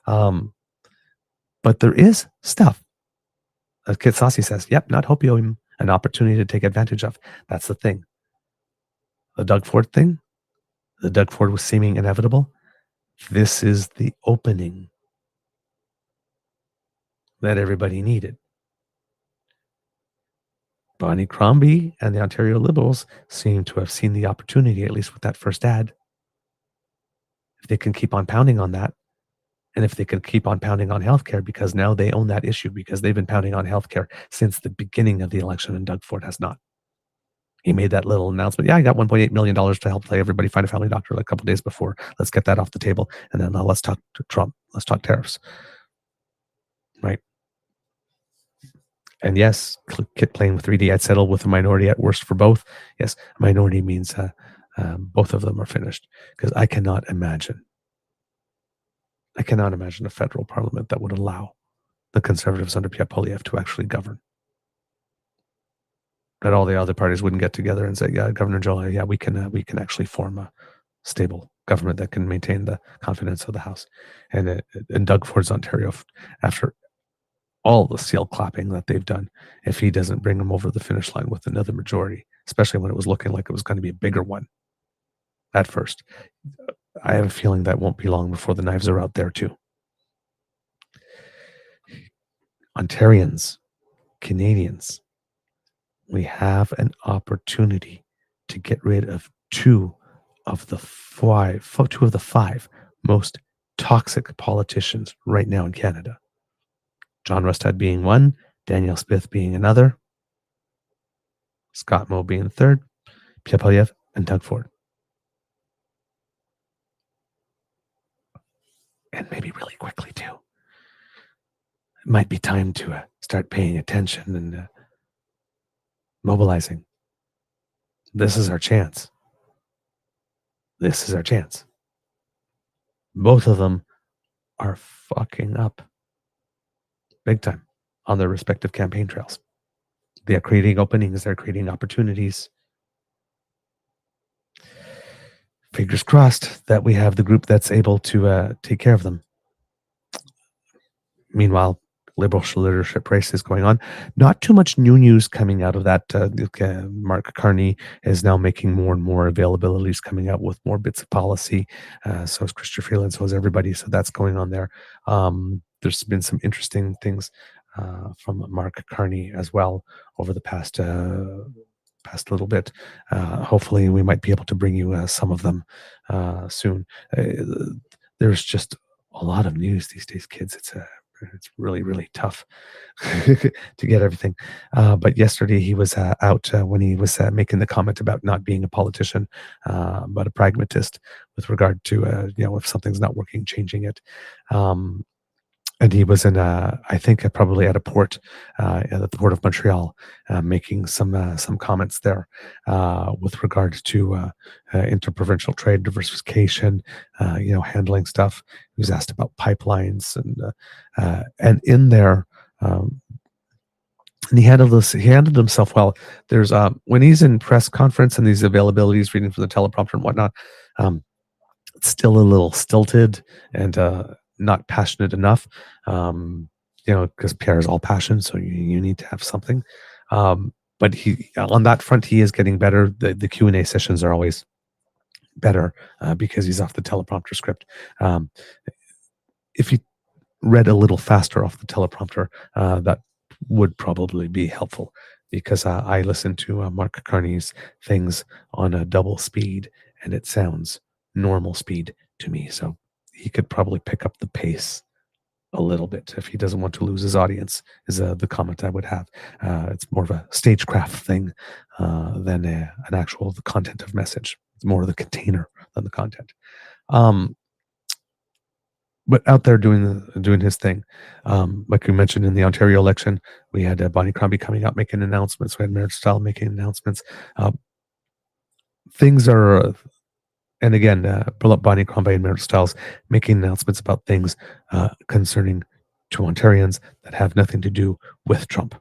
[SPEAKER 2] But there is stuff. As Kit Saucy says, yep, not hopium, an opportunity to take advantage of. That's the thing. The Doug Ford thing, the Doug Ford was seeming inevitable. This is the opening that everybody needed. Bonnie Crombie and the Ontario Liberals seem to have seen the opportunity, at least with that first ad. If they can keep on pounding on that, and if they can keep on pounding on healthcare, because now they own that issue, because they've been pounding on healthcare since the beginning of the election, and Doug Ford has not. He made that little announcement. Yeah, I got $1.8 million to help everybody find a family doctor like a couple of days before. Let's get that off the table. And then let's talk to Trump. Let's talk tariffs. Right? And yes, Kit playing with 3D. I'd settle with a minority at worst for both. Yes, a minority means both of them are finished. Because I cannot imagine a federal parliament that would allow the Conservatives under Pierre Poilievre to actually govern. That all the other parties wouldn't get together and say, yeah, Governor Joe, yeah, we can actually form a stable government that can maintain the confidence of the House. And Doug Ford's Ontario, after all the seal clapping that they've done, if he doesn't bring them over the finish line with another majority, especially when it was looking like it was going to be a bigger one at first, I have a feeling that won't be long before the knives are out there too. Ontarians, Canadians, we have an opportunity to get rid of two of the five most toxic politicians right now in Canada. John Rustad being one, Danielle Smith being another, Scott Moe being the third, Pierre Poilievre, and Doug Ford. And maybe really quickly too. It might be time to start paying attention and mobilizing. This is our chance. This is our chance. Both of them are fucking up big time on their respective campaign trails. They are creating openings. They're creating opportunities. Fingers crossed that we have the group that's able to take care of them. Meanwhile, Liberal leadership race is going on. Not too much new news coming out of that. Mark Carney is now making more and more availabilities, coming out with more bits of policy. So is Christopher Freeland, so is everybody. So that's going on there. There's been some interesting things from Mark Carney as well over the past little bit. Hopefully we might be able to bring you some of them soon. There's just a lot of news these days, kids. It's really, really tough to get everything. But yesterday he was out when he was making the comment about not being a politician, but a pragmatist with regard to, if something's not working, changing it. And he was in, I think, probably at a port, at the port of Montreal, making some comments there with regard to interprovincial trade diversification, handling stuff. He was asked about pipelines, and in there, and he handled himself well. There's when he's in press conference and these availabilities, reading from the teleprompter and whatnot, it's still a little stilted and not passionate enough, because Pierre is all passion, so you need to have something. But he, on that front, he is getting better. The Q&A sessions are always better because he's off the teleprompter script. If he read a little faster off the teleprompter, that would probably be helpful, because I listen to Mark Carney's things on a double speed, and it sounds normal speed to me. So he could probably pick up the pace a little bit if he doesn't want to lose his audience, is the comment I would have. It's more of a stagecraft thing than the content of message. It's more of the container than the content. But out there doing his thing. Like we mentioned in the Ontario election, we had Bonnie Crombie coming out making announcements. We had Meredith Style making announcements. things are, and again, Bonnie Crombie and Meredith Stiles making announcements about things concerning to Ontarians that have nothing to do with Trump,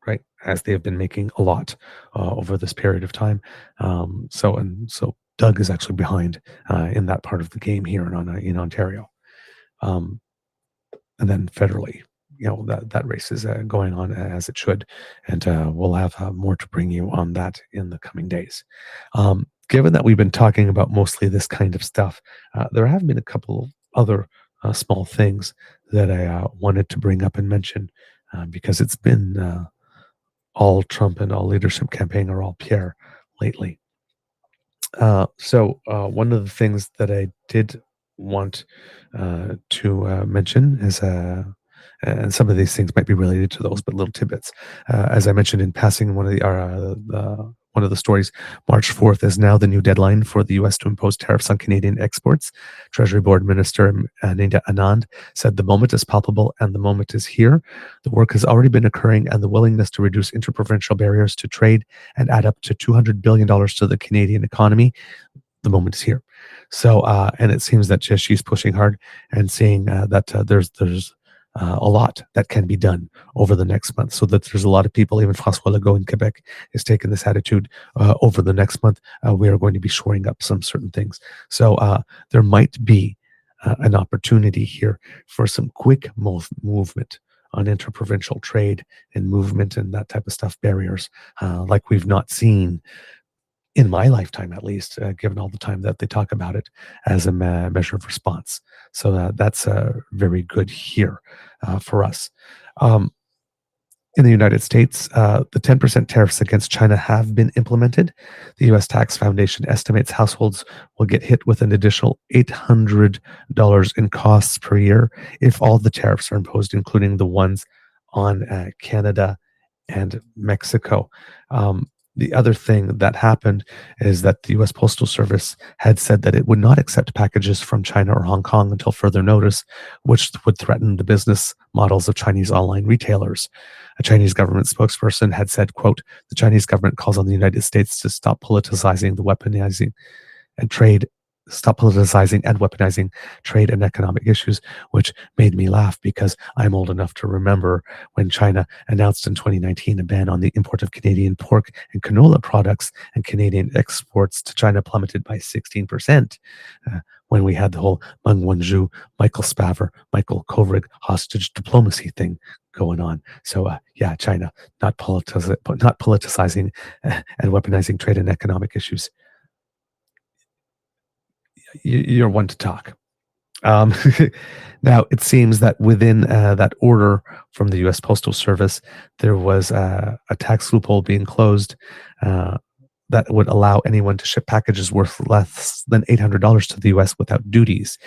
[SPEAKER 2] right? As they have been making a lot over this period of time. So Doug is actually behind in that part of the game here in Ontario. And then federally, that race is going on as it should, and we'll have more to bring you on that in the coming days. Given that we've been talking about mostly this kind of stuff, there have been a couple of other small things that I wanted to bring up and mention because it's been all Trump and all leadership campaign or all Pierre lately. So one of the things that I did want to mention is, and some of these things might be related to those, but little tidbits. As I mentioned in passing, one of the stories, March 4th is now the new deadline for the U.S. to impose tariffs on Canadian exports. Treasury Board Minister Anita Anand said the moment is palpable and the moment is here. The work has already been occurring, and the willingness to reduce interprovincial barriers to trade and add up to $200 billion to the Canadian economy, the moment is here. So, and it seems that she's pushing hard and seeing that there's a lot that can be done over the next month, so that there's a lot of people, even François Legault in Quebec is taking this attitude. Over the next month, we are going to be shoring up some certain things. So there might be an opportunity here for some quick movement on interprovincial trade and movement and that type of stuff, barriers like we've not seen in my lifetime, at least, given all the time that they talk about it as a measure of response. So that's very good here for us. In the United States, the 10% tariffs against China have been implemented. The U.S. Tax Foundation estimates households will get hit with an additional $800 in costs per year if all the tariffs are imposed, including the ones on Canada and Mexico. The other thing that happened is that the U.S. Postal Service had said that it would not accept packages from China or Hong Kong until further notice, which would threaten the business models of Chinese online retailers. A Chinese government spokesperson had said, quote, "The Chinese government calls on the United States to stop politicizing and weaponizing trade and economic issues," which made me laugh because I'm old enough to remember when China announced in 2019 a ban on the import of Canadian pork and canola products, and Canadian exports to China plummeted by 16%. When we had the whole Meng Wanzhou, Michael Spavor, Michael Kovrig hostage diplomacy thing going on. So yeah, China not politicizing and weaponizing trade and economic issues. You're one to talk. Now, it seems that within that order from the U.S. Postal Service, there was a tax loophole being closed that would allow anyone to ship packages worth less than $800 to the U.S. without duties.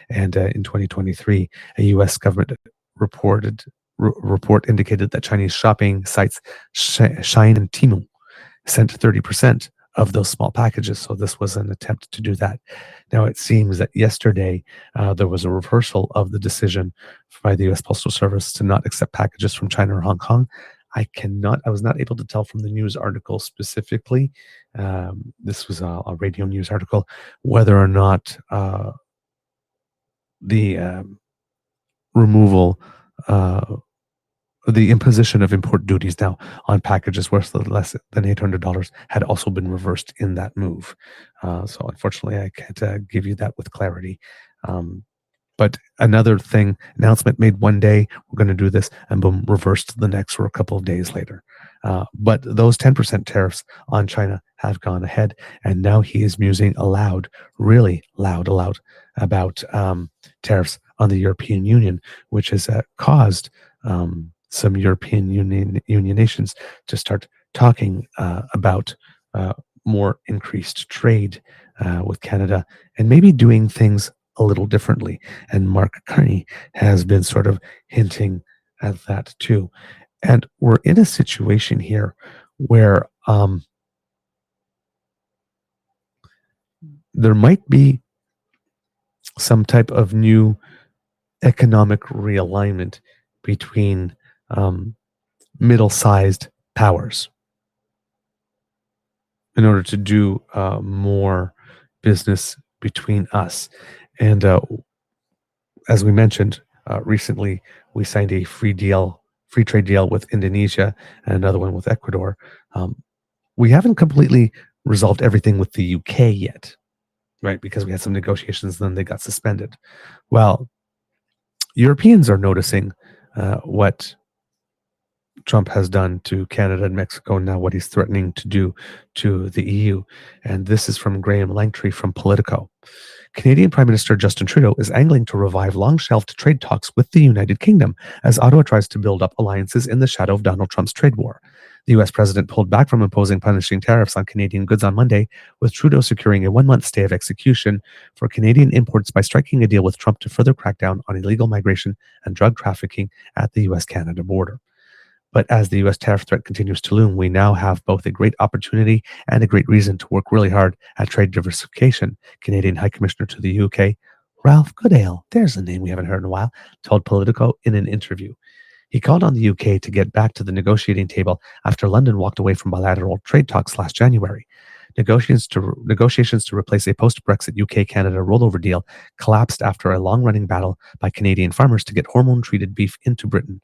[SPEAKER 2] And in 2023, a U.S. government report indicated that Chinese shopping sites Shein and Temu sent 30% of those small packages. So this was an attempt to do that. Now, it seems that yesterday there was a reversal of the decision by the U.S. Postal Service to not accept packages from China or Hong Kong. I was not able to tell from the news article specifically, this was a radio news article, whether or not the removal, the imposition of import duties now on packages worth less than $800 had also been reversed in that move. So unfortunately, I can't give you that with clarity. But another thing, announcement made one day, we're going to do this, and boom, reversed the next or a couple of days later. But those 10% tariffs on China have gone ahead, and now he is musing aloud, really loud, about tariffs on the European Union, which has caused some European Union nations to start talking about more increased trade with Canada and maybe doing things a little differently. And Mark Carney has been sort of hinting at that too. And we're in a situation here where there might be some type of new economic realignment between middle-sized powers. in order to do more business between us. And as we mentioned recently, we signed a free trade deal with Indonesia and another one with Ecuador. We haven't completely resolved everything with the UK yet, right? Because we had some negotiations, then they got suspended. Well, Europeans are noticing what Trump has done to Canada and Mexico, and now what he's threatening to do to the EU. And this is from Graham Langtree from Politico. Canadian Prime Minister Justin Trudeau is angling to revive long-shelved trade talks with the United Kingdom as Ottawa tries to build up alliances in the shadow of Donald Trump's trade war. The U.S. president pulled back from imposing punishing tariffs on Canadian goods on Monday, with Trudeau securing a one-month stay of execution for Canadian imports by striking a deal with Trump to further crack down on illegal migration and drug trafficking at the U.S.-Canada border. But as the U.S. tariff threat continues to loom, we now have both a great opportunity and a great reason to work really hard at trade diversification, Canadian High Commissioner to the UK, Ralph Goodale, there's a name we haven't heard in a while, told Politico in an interview. He called on the UK to get back to the negotiating table after London walked away from bilateral trade talks last January. Negotiations to replace a post-Brexit UK-Canada rollover deal collapsed after a long-running battle by Canadian farmers to get hormone-treated beef into Britain.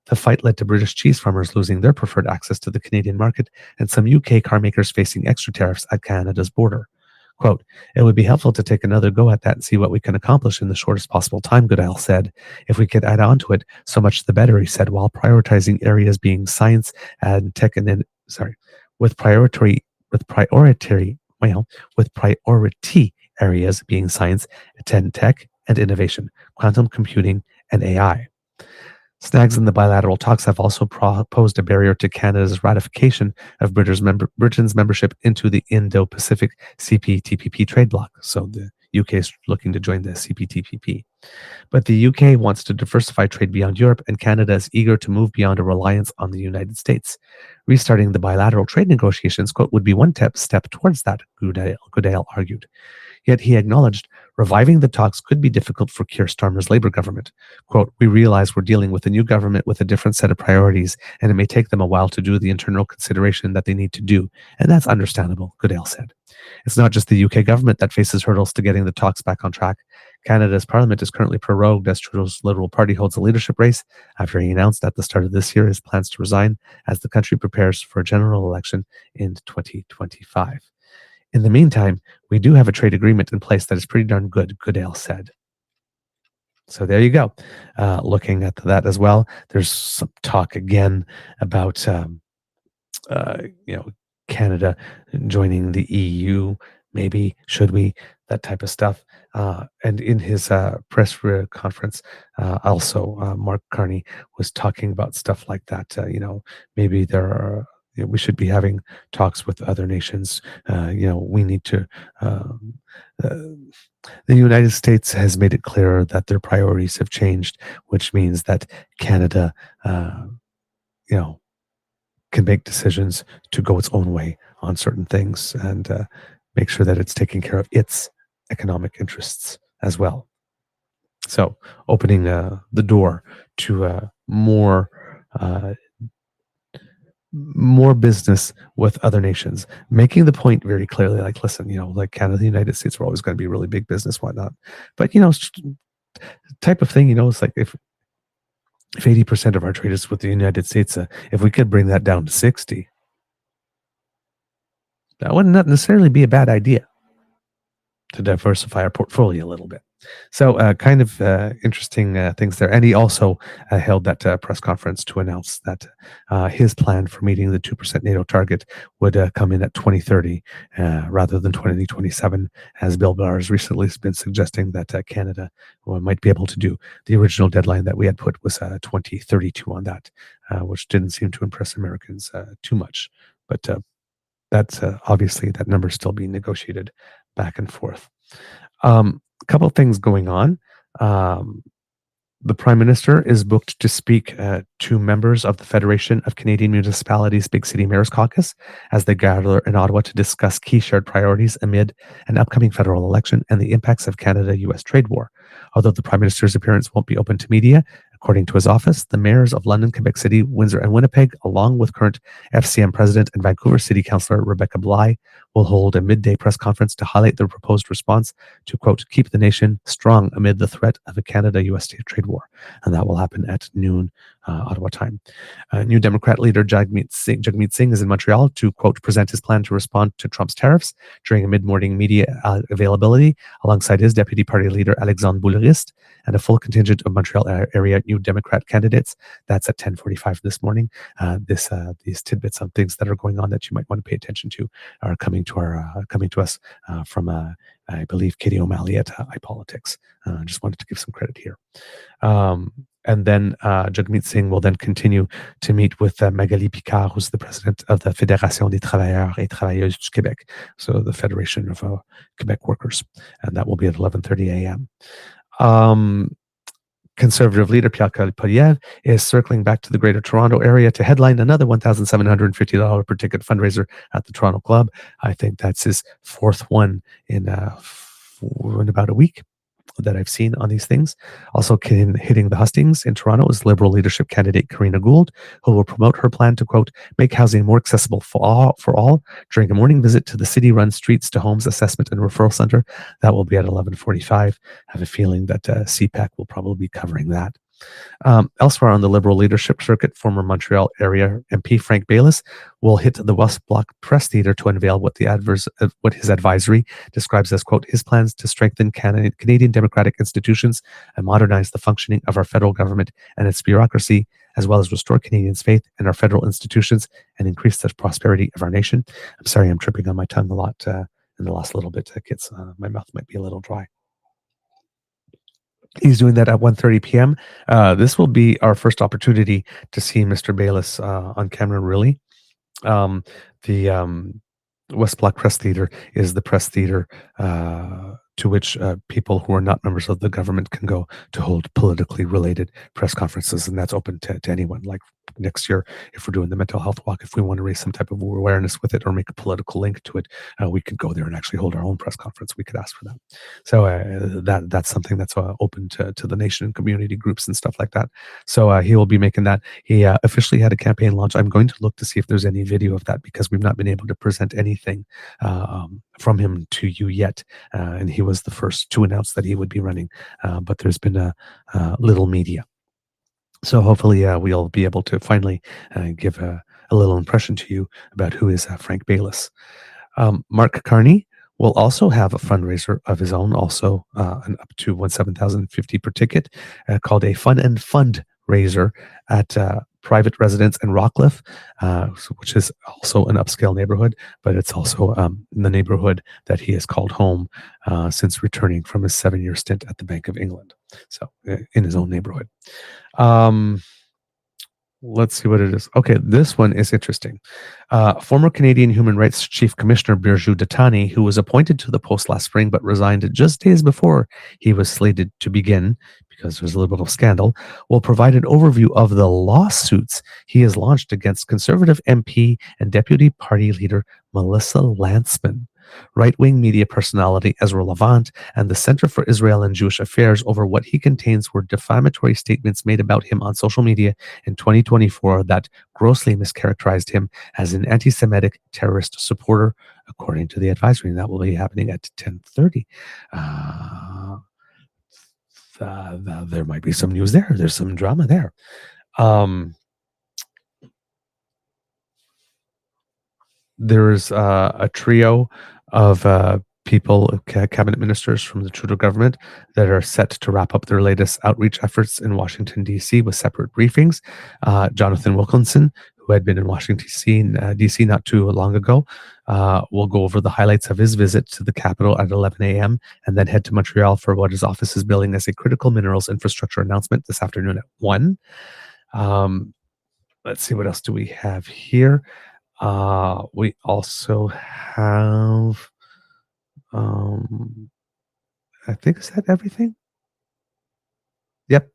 [SPEAKER 2] The fight led to British cheese farmers losing their preferred access to the Canadian market and some UK car makers facing extra tariffs at Canada's border. Quote, "It would be helpful to take another go at that and see what we can accomplish in the shortest possible time," Goodale said. "If we could add on to it, so much the better," he said, while prioritizing areas being science and tech with priority areas being science, tech, and innovation, quantum computing, and AI. Snags in the bilateral talks have also posed a barrier to Canada's ratification of Britain's membership into the Indo-Pacific CPTPP trade bloc. So the UK is looking to join the CPTPP. But the UK wants to diversify trade beyond Europe, and Canada is eager to move beyond a reliance on the United States. Restarting the bilateral trade negotiations, quote, would be one step towards that, Goodale argued. Yet he acknowledged reviving the talks could be difficult for Keir Starmer's Labour government. Quote, "We realize we're dealing with a new government with a different set of priorities, and it may take them a while to do the internal consideration that they need to do, and that's understandable," Goodale said. It's not just the UK government that faces hurdles to getting the talks back on track. Canada's parliament is currently prorogued as Trudeau's Liberal Party holds a leadership race after he announced at the start of this year his plans to resign as the country prepares for a general election in 2025. In the meantime, we do have a trade agreement in place that is pretty darn good, Goodale said. So there you go. Looking at that as well, there's some talk again about Canada joining the EU. Maybe should we? That type of stuff. And in his press conference, also Mark Carney was talking about stuff like that. Maybe there are. We should be having talks with other nations. We need to. The United States has made it clear that their priorities have changed, which means that Canada, can make decisions to go its own way on certain things and make sure that it's taking care of its economic interests as well. So, opening the door to more business with other nations, making the point very clearly, like, listen, like Canada, the United States, we're always going to be really big business, whatnot. But, type of thing, it's like if 80% of our trade is with the United States, if we could bring that down to 60, that would not necessarily be a bad idea to diversify our portfolio a little bit. So kind of interesting things there. And he also held that press conference to announce that his plan for meeting the 2% NATO target would come in at 2030 rather than 2027, as Bill Barr has recently been suggesting that Canada might be able to do. The original deadline that we had put was 2032 on that, which didn't seem to impress Americans too much. But that's obviously that number is still being negotiated back and forth. Couple of things going on. The Prime Minister is booked to speak to members of the Federation of Canadian Municipalities Big City Mayors Caucus as they gather in Ottawa to discuss key shared priorities amid an upcoming federal election and the impacts of Canada-US trade war. Although the Prime Minister's appearance won't be open to media, According to his office, the mayors of London, Quebec City, Windsor, and Winnipeg, along with current FCM president and Vancouver City Councillor Rebecca Bly, will hold a midday press conference to highlight their proposed response to, quote, keep the nation strong amid the threat of a Canada-US trade war. And that will happen at noon Ottawa time. New Democrat leader Jagmeet Singh is in Montreal to, quote, present his plan to respond to Trump's tariffs during a mid-morning media availability alongside his deputy party leader Alexandre Boulleriste and a full contingent of Montreal area New Democrat candidates. That's at 10:45 this morning. These tidbits of things that are going on that you might want to pay attention to are coming to us from I believe Katie O'Malley at iPolitics. Just wanted to give some credit here. And then Jagmeet Singh will then continue to meet with Magali Picard, who's the president of the Fédération des travailleurs et travailleuses du Québec, so the Federation of Quebec Workers, and that will be at 11:30 a.m. Conservative leader Pierre Poilievre is circling back to the Greater Toronto area to headline another $1,750 per ticket fundraiser at the Toronto Club. I think that's his fourth one in about a week that I've seen on these things. Also hitting the hustings in Toronto is Liberal leadership candidate Karina Gould, who will promote her plan to, quote, make housing more accessible for all during a morning visit to the city-run Streets to Homes Assessment and Referral Center. That will be at 11:45. I have a feeling that CPAC will probably be covering that. Elsewhere on the Liberal leadership circuit, former Montreal area MP Frank Baylis will hit the West Block Press Theatre to unveil what his advisory describes as, quote, his plans to strengthen Canadian democratic institutions and modernize the functioning of our federal government and its bureaucracy, as well as restore Canadians' faith in our federal institutions and increase the prosperity of our nation. I'm sorry, I'm tripping on my tongue a lot in the last little bit, kids. My mouth might be a little dry. He's doing that at 1:30 p.m. This will be our first opportunity to see Mr. Baylis on camera, really. The West Block Press Theatre is the press theatre to which people who are not members of the government can go to hold politically related press conferences, and that's open to anyone. Like next year, if we're doing the mental health walk, if we want to raise some type of awareness with it or make a political link to it, we could go there and actually hold our own press conference. We could ask for that. So that's something that's open to the nation and community groups and stuff like that. So he will be making that. He officially had a campaign launch. I'm going to look to see if there's any video of that because we've not been able to present anything from him to you yet. And he was the first to announce that he would be running, but there's been a little media. So hopefully we'll be able to finally give a little impression to you about who is Frank Baylis. Mark Carney will also have a fundraiser of his own, also an up to $17,050 per ticket, called a Fun and Fund Raiser at private residence in Rockcliffe, which is also an upscale neighborhood, but it's also the neighborhood that he has called home since returning from his 7-year stint at the Bank of England. So in his own neighborhood. Let's see what it is. Okay, this one is interesting. Former Canadian Human Rights Chief Commissioner Birju Datani, who was appointed to the post last spring but resigned just days before he was slated to begin because there was a little bit of scandal, will provide an overview of the lawsuits he has launched against Conservative MP and Deputy Party Leader Melissa Lantsman, right-wing media personality Ezra Levant, and the Center for Israel and Jewish Affairs over what he contains were defamatory statements made about him on social media in 2024 that grossly mischaracterized him as an anti-Semitic terrorist supporter, according to the advisory. And that will be happening at 10:30. There might be some news there. There's some drama there. There is a trio of people, cabinet ministers from the Trudeau government that are set to wrap up their latest outreach efforts in Washington, D.C. with separate briefings. Jonathan Wilkinson, who had been in Washington, D.C. not too long ago, will go over the highlights of his visit to the Capitol at 11 a.m. and then head to Montreal for what his office is billing as a critical minerals infrastructure announcement this afternoon at 1. Let's see, what else do we have here? We also have, I think, is that everything? Yep.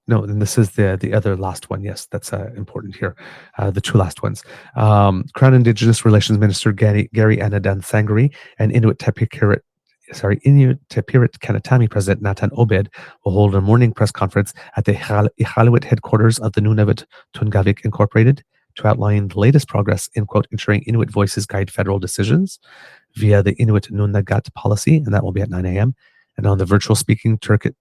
[SPEAKER 2] And this is the other last one. Yes, that's important here. The two last ones. Crown Indigenous Relations Minister Gary Anadan Sangari and Inuit Tapiriit Inuit Pirit Kanatami President Natan Obed will hold a morning press conference at the Iqaluit headquarters of the Nunavut Tungavik Incorporated to outline the latest progress in, quote, ensuring Inuit voices guide federal decisions via the Inuit Nunagat policy, and that will be at 9 a.m. And on the virtual speaking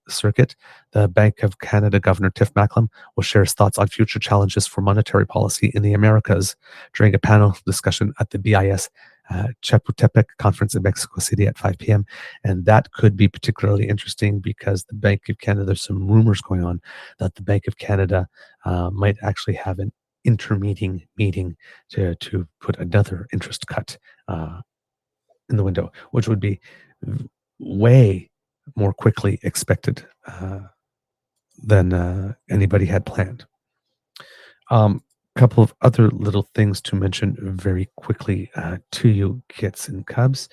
[SPEAKER 2] circuit, the Bank of Canada Governor Tiff Macklem will share his thoughts on future challenges for monetary policy in the Americas during a panel discussion at the BIS Chapultepec conference in Mexico City at 5 p.m. And that could be particularly interesting because the Bank of Canada, there's some rumors going on that the Bank of Canada might actually have an intermeeting meeting to put another interest cut in the window, which would be way more quickly expected than anybody had planned. Couple of other little things to mention very quickly to you, kits and cubs.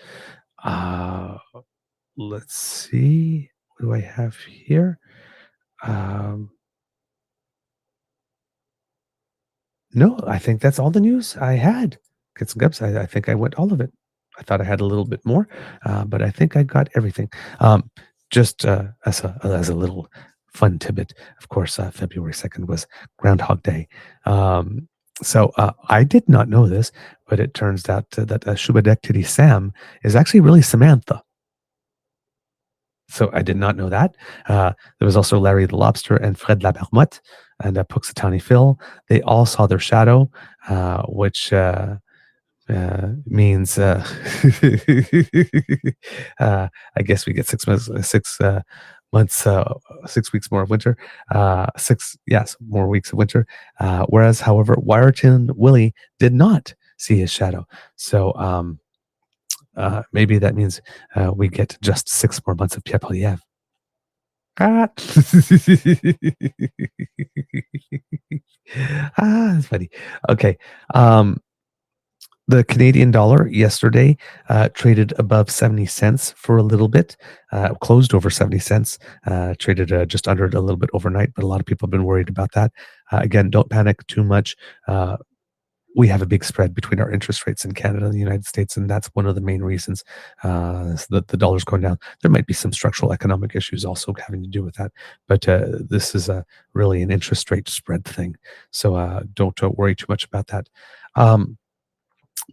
[SPEAKER 2] Let's see. What do I have here? No, I think that's all the news I had. Kits and cubs, I think I went all of it. I thought I had a little bit more, but I think I got everything. Just as a little fun tidbit, of course, February 2nd was Groundhog Day. So I did not know this, but it turns out that Shubadectity Sam is actually really Samantha. So I did not know that. There was also Larry the Lobster and Fred la Marmotte and Puxatani Phil. They all saw their shadow, which means I guess we get 6 months, 6 weeks more of winter, more weeks of winter. Whereas, however, Wyerton Willie did not see his shadow. So maybe that means we get just 6 more months of Pierre Poilievre. That's funny. Okay. The Canadian dollar yesterday traded above 70 cents for a little bit, closed over 70 cents, traded just under it a little bit overnight, but a lot of people have been worried about that. Again, don't panic too much. We have a big spread between our interest rates in Canada and the United States, and that's one of the main reasons that the dollar's going down. There might be some structural economic issues also having to do with that, but this is really an interest rate spread thing. So don't worry too much about that.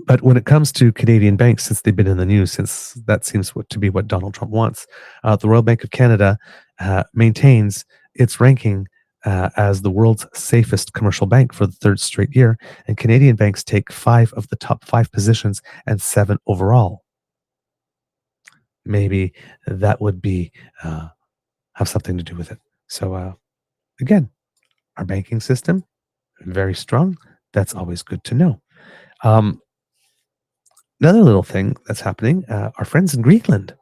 [SPEAKER 2] But when it comes to Canadian banks, since they've been in the news, since that seems to be what Donald Trump wants, the Royal Bank of Canada maintains its ranking as the world's safest commercial bank for the 3rd straight year, and Canadian banks take 5 of the top 5 positions and 7 overall. Maybe that would be have something to do with it. So again, our banking system, very strong. That's always good to know. Another little thing that's happening, our friends in Greenland,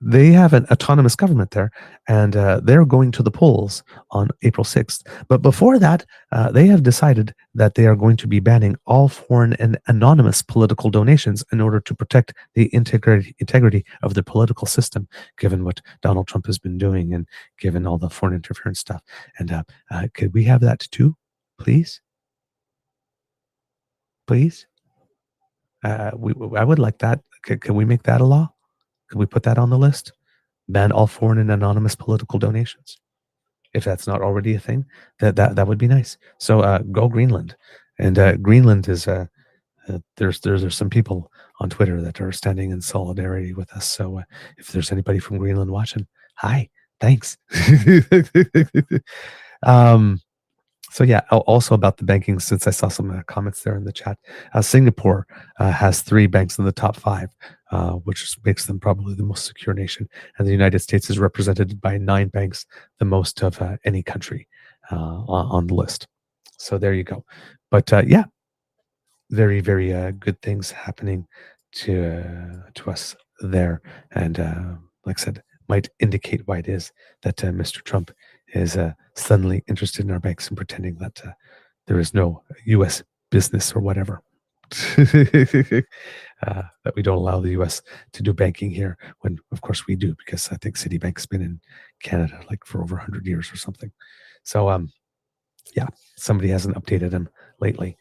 [SPEAKER 2] they have an autonomous government there, and they're going to the polls on April 6th. But before that, they have decided that they are going to be banning all foreign and anonymous political donations in order to protect the integrity of the political system, given what Donald Trump has been doing and given all the foreign interference stuff. And could we have that too, please? Please? I would like that. Can we make that a law? Can we put that on the list? Ban all foreign and anonymous political donations. If that's not already a thing, that would be nice. So go Greenland. And Greenland is there's some people on Twitter that are standing in solidarity with us. So if there's anybody from Greenland watching, hi, thanks. So yeah, also about the banking, since I saw some comments there in the chat, Singapore has 3 banks in the top 5, which makes them probably the most secure nation. And the United States is represented by 9 banks, the most of any country on the list. So there you go. But yeah, very, very good things happening to us there. And like I said, might indicate why it is that Mr. Trump is suddenly interested in our banks and pretending that there is no U.S. business or whatever. That we don't allow the U.S. to do banking here, when of course we do, because I think Citibank's been in Canada like for over 100 years or something. So yeah, somebody hasn't updated him lately.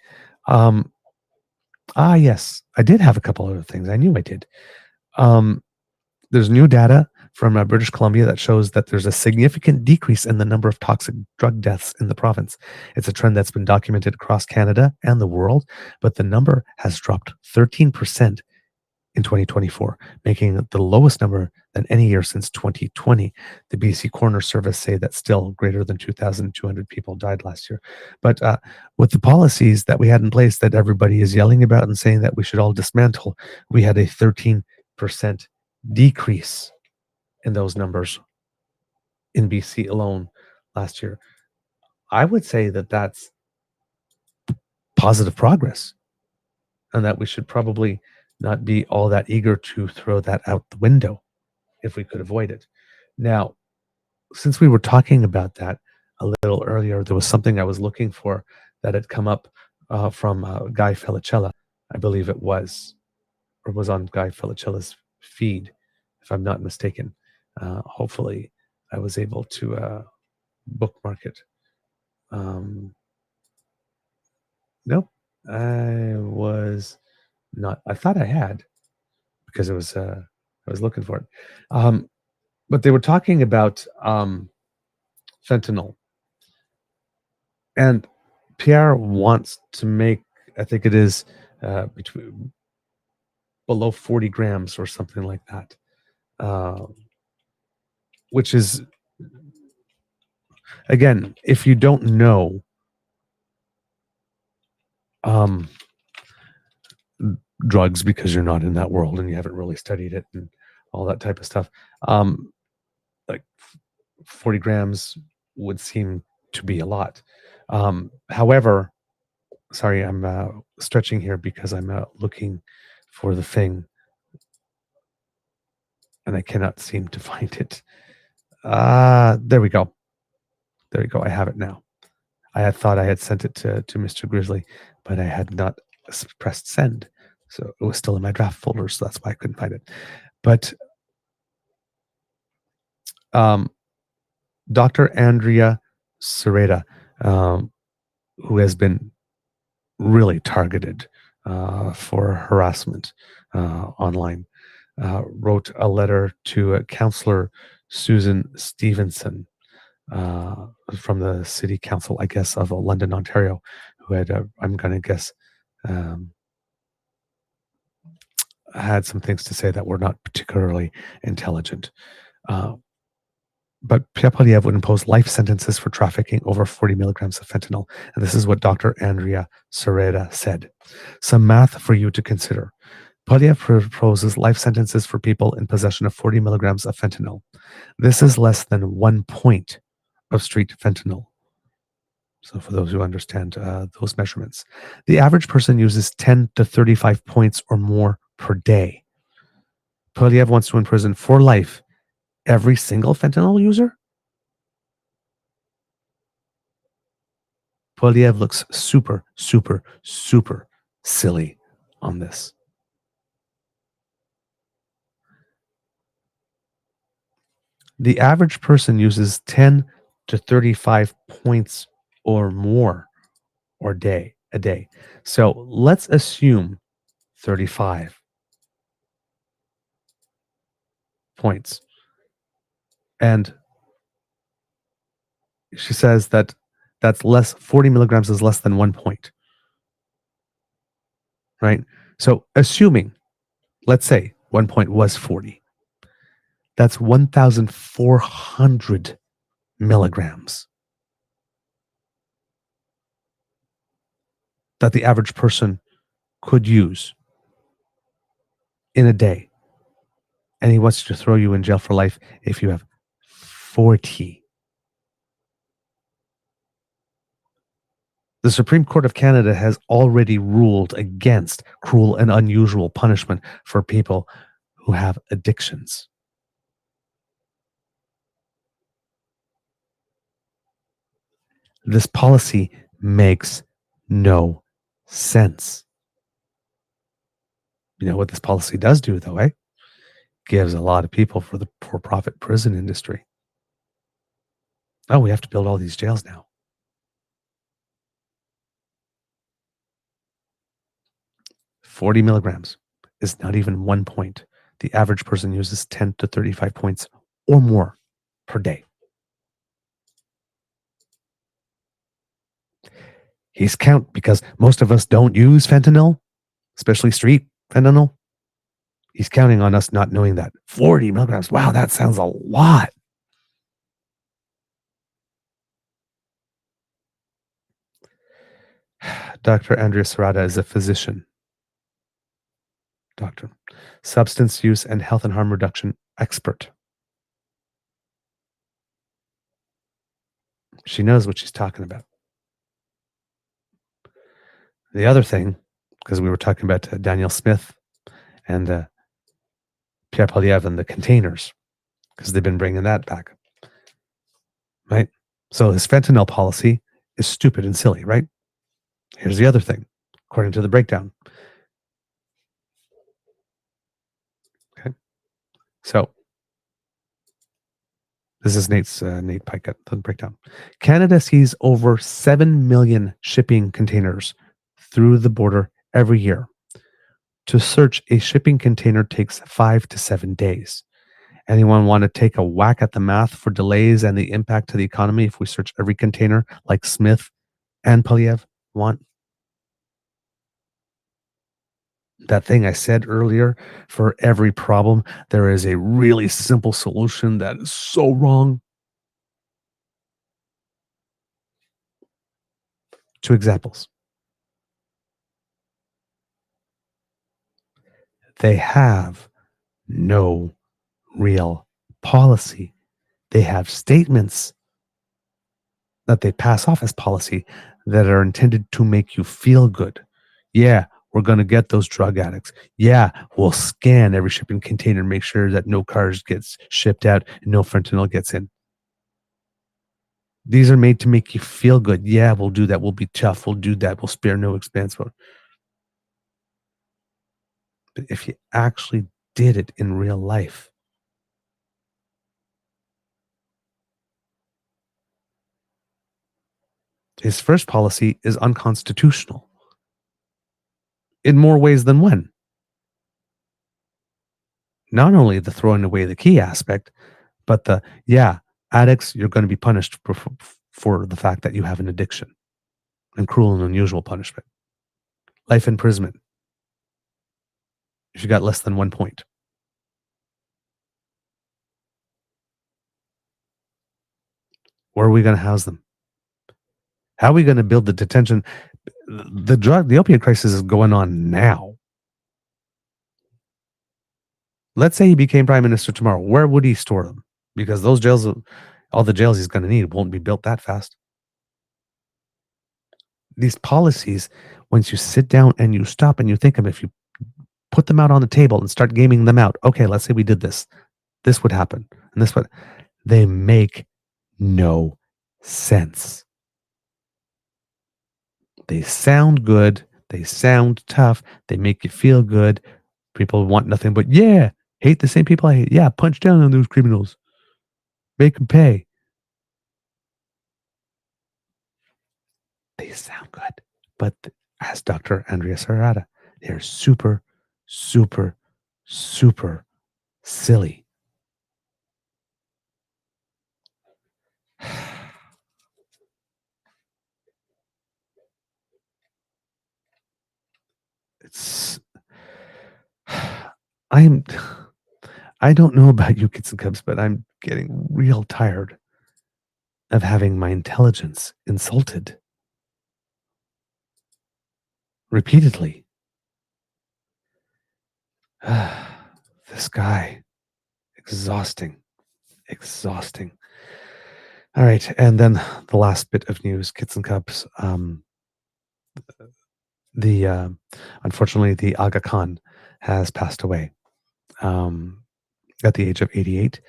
[SPEAKER 2] Yes, I did have a couple other things. I knew I did. There's new data from British Columbia that shows that there's a significant decrease in the number of toxic drug deaths in the province. It's a trend that's been documented across Canada and the world, but the number has dropped 13% in 2024, making it the lowest number than any year since 2020. The BC Coroner Service say that still greater than 2,200 people died last year. But with the policies that we had in place that everybody is yelling about and saying that we should all dismantle, we had a 13% decrease in those numbers in BC alone last year. I would say that that's positive progress, and that we should probably not be all that eager to throw that out the window if we could avoid it. Now, since we were talking about that a little earlier, there was something I was looking for that had come up from Guy Felicella, I believe it was, or was on Guy Felicella's feed, if I'm not mistaken. Hopefully, I was able to bookmark it. Nope, I was not. I thought I had, because it was I was looking for it. But they were talking about fentanyl, and Pierre wants to make, I think it is between below 40 grams or something like that, which is, again, if you don't know drugs because you're not in that world and you haven't really studied it and all that type of stuff, like 40 grams would seem to be a lot. However, sorry, I'm stretching here because I'm looking for the thing and I cannot seem to find it. There we go. There we go. I have it now. I had thought I had sent it to Mr. Grizzly, but I had not pressed send. So it was still in my draft folder, so that's why I couldn't find it. But Dr. Andrea Sereda, who has been really targeted for harassment online, wrote a letter to Councillor Susan Stevenson from the City Council, I guess, of London, Ontario, who had, I'm going to guess, had some things to say that were not particularly intelligent. But Pierre Poilievre would impose life sentences for trafficking over 40 milligrams of fentanyl. And this is what Dr. Andrea Sereda said. Some math for you to consider. Poilievre proposes life sentences for people in possession of 40 milligrams of fentanyl. This is less than 1 point of street fentanyl. So for those who understand those measurements, the average person uses 10 to 35 points or more per day. Poilievre wants to imprison for life every single fentanyl user? Poilievre looks super, super, super silly on this. The average person uses 10 to 35 points or more a day. So let's assume 35 points. And she says that that's less, 40 milligrams is less than 1 point. Right? So assuming, let's say 1 point was 40. That's 1,400 milligrams that the average person could use in a day. And he wants to throw you in jail for life if you have 40. The Supreme Court of Canada has already ruled against cruel and unusual punishment for people who have addictions. This policy makes no sense. You know what this policy does do, though, eh? Gives a lot of people for the for-profit prison industry. Oh, we have to build all these jails now. 40 milligrams is not even 1 point. The average person uses 10 to 35 points or more per day. He's count because most of us don't use fentanyl, especially street fentanyl. He's counting on us not knowing that. 40 milligrams. Wow, that sounds a lot. Dr. Andrea Serrata is a physician. Doctor. Substance use and health and harm reduction expert. She knows what she's talking about. The other thing, because we were talking about Daniel Smith and Pierre Poilievre and the containers, because they've been bringing that back. Right? So his fentanyl policy is stupid and silly, right? Here's the other thing, according to the breakdown. Okay. So this is Nate Pike at the breakdown. Canada sees over 7 million shipping containers through the border every year. To search a shipping container takes 5 to 7 days. Anyone want to take a whack at the math for delays and the impact to the economy if we search every container like Smith and Poilievre want? That thing I said earlier, for every problem, there is a really simple solution that is so wrong. 2 examples. They have no real policy. They have statements that they pass off as policy that are intended to make you feel good. Yeah, we're going to get those drug addicts. Yeah, we'll scan every shipping container, make sure that no cars gets shipped out and no fentanyl gets in. These are made to make you feel good. Yeah, we'll do that. We'll be tough. We'll do that. We'll spare no expense. But if you actually did it in real life, his first policy is unconstitutional in more ways than one. Not only the throwing away the key aspect, but the, addicts, you're going to be punished for the fact that you have an addiction, and cruel and unusual punishment. Life imprisonment if you got less than 1 point. Where are we going to house them? How are we going to build the detention? The opioid crisis is going on now. Let's say he became prime minister tomorrow. Where would he store them? Because those jails, all the jails he's going to need won't be built that fast. These policies, once you sit down and you stop and you think of, if you put them out on the table and start gaming them out. Okay, let's say we did this. This would happen. And this would. They make no sense. They sound good. They sound tough. They make you feel good. People want nothing but, hate the same people I hate. Yeah, punch down on those criminals. Make them pay. They sound good. But as Dr. Andrea Serrata, they're super, super, super silly. I don't know about you kids and cubs, but I'm getting real tired of having my intelligence insulted repeatedly. This guy, exhausting. All right, and then the last bit of news, kids and cubs. Unfortunately, the Aga Khan has passed away at the age of 88.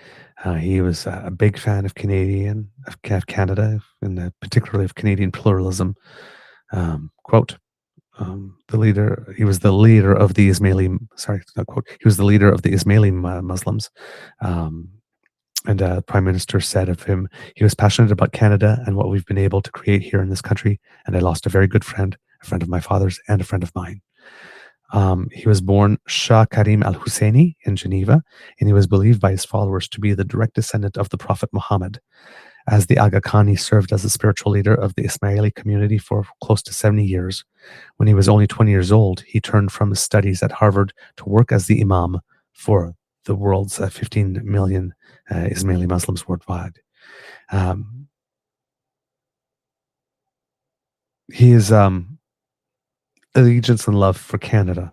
[SPEAKER 2] He was a big fan of Canada, and particularly of Canadian pluralism. Quote, he was the leader of the Ismaili, he was the leader of the Ismaili Muslims. And the Prime Minister said of him, he was passionate about Canada and what we've been able to create here in this country. And I lost a very good friend, a friend of my father's and a friend of mine. He was born Shah Karim al-Husseini in Geneva, and he was believed by his followers to be the direct descendant of the Prophet Muhammad. As the Aga Khan, he served as the spiritual leader of the Ismaili community for close to 70 years. When he was only 20 years old, he turned from his studies at Harvard to work as the imam for the world's 15 million Ismaili Muslims worldwide. His allegiance and love for Canada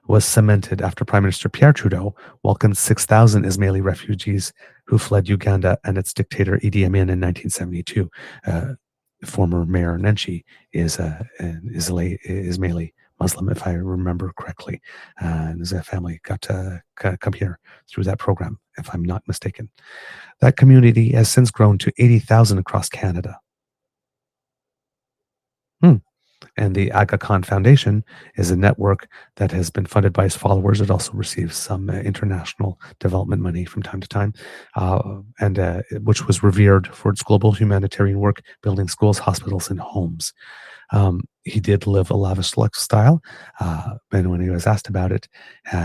[SPEAKER 2] was cemented after Prime Minister Pierre Trudeau welcomed 6,000 Ismaili refugees who fled Uganda and its dictator Idi Amin in 1972. Former Mayor Nenshi is an Ismaili Muslim, if I remember correctly, and his family got to come here through that program, if I'm not mistaken. That community has since grown to 80,000 across Canada. And the Aga Khan Foundation is a network that has been funded by his followers. It also receives some international development money from time to time, and which was revered for its global humanitarian work, building schools, hospitals, and homes. He did live a lavish lifestyle, and when he was asked about it,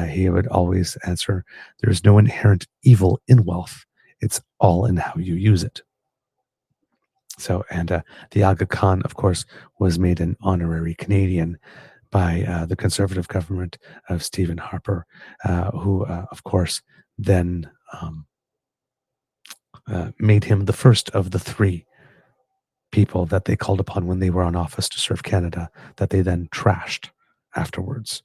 [SPEAKER 2] he would always answer, "There's no inherent evil in wealth. It's all in how you use it." So, and the Aga Khan, of course, was made an honorary Canadian by the Conservative government of Stephen Harper, who, of course, then made him the first of the three people that they called upon when they were on office to serve Canada, that they then trashed afterwards,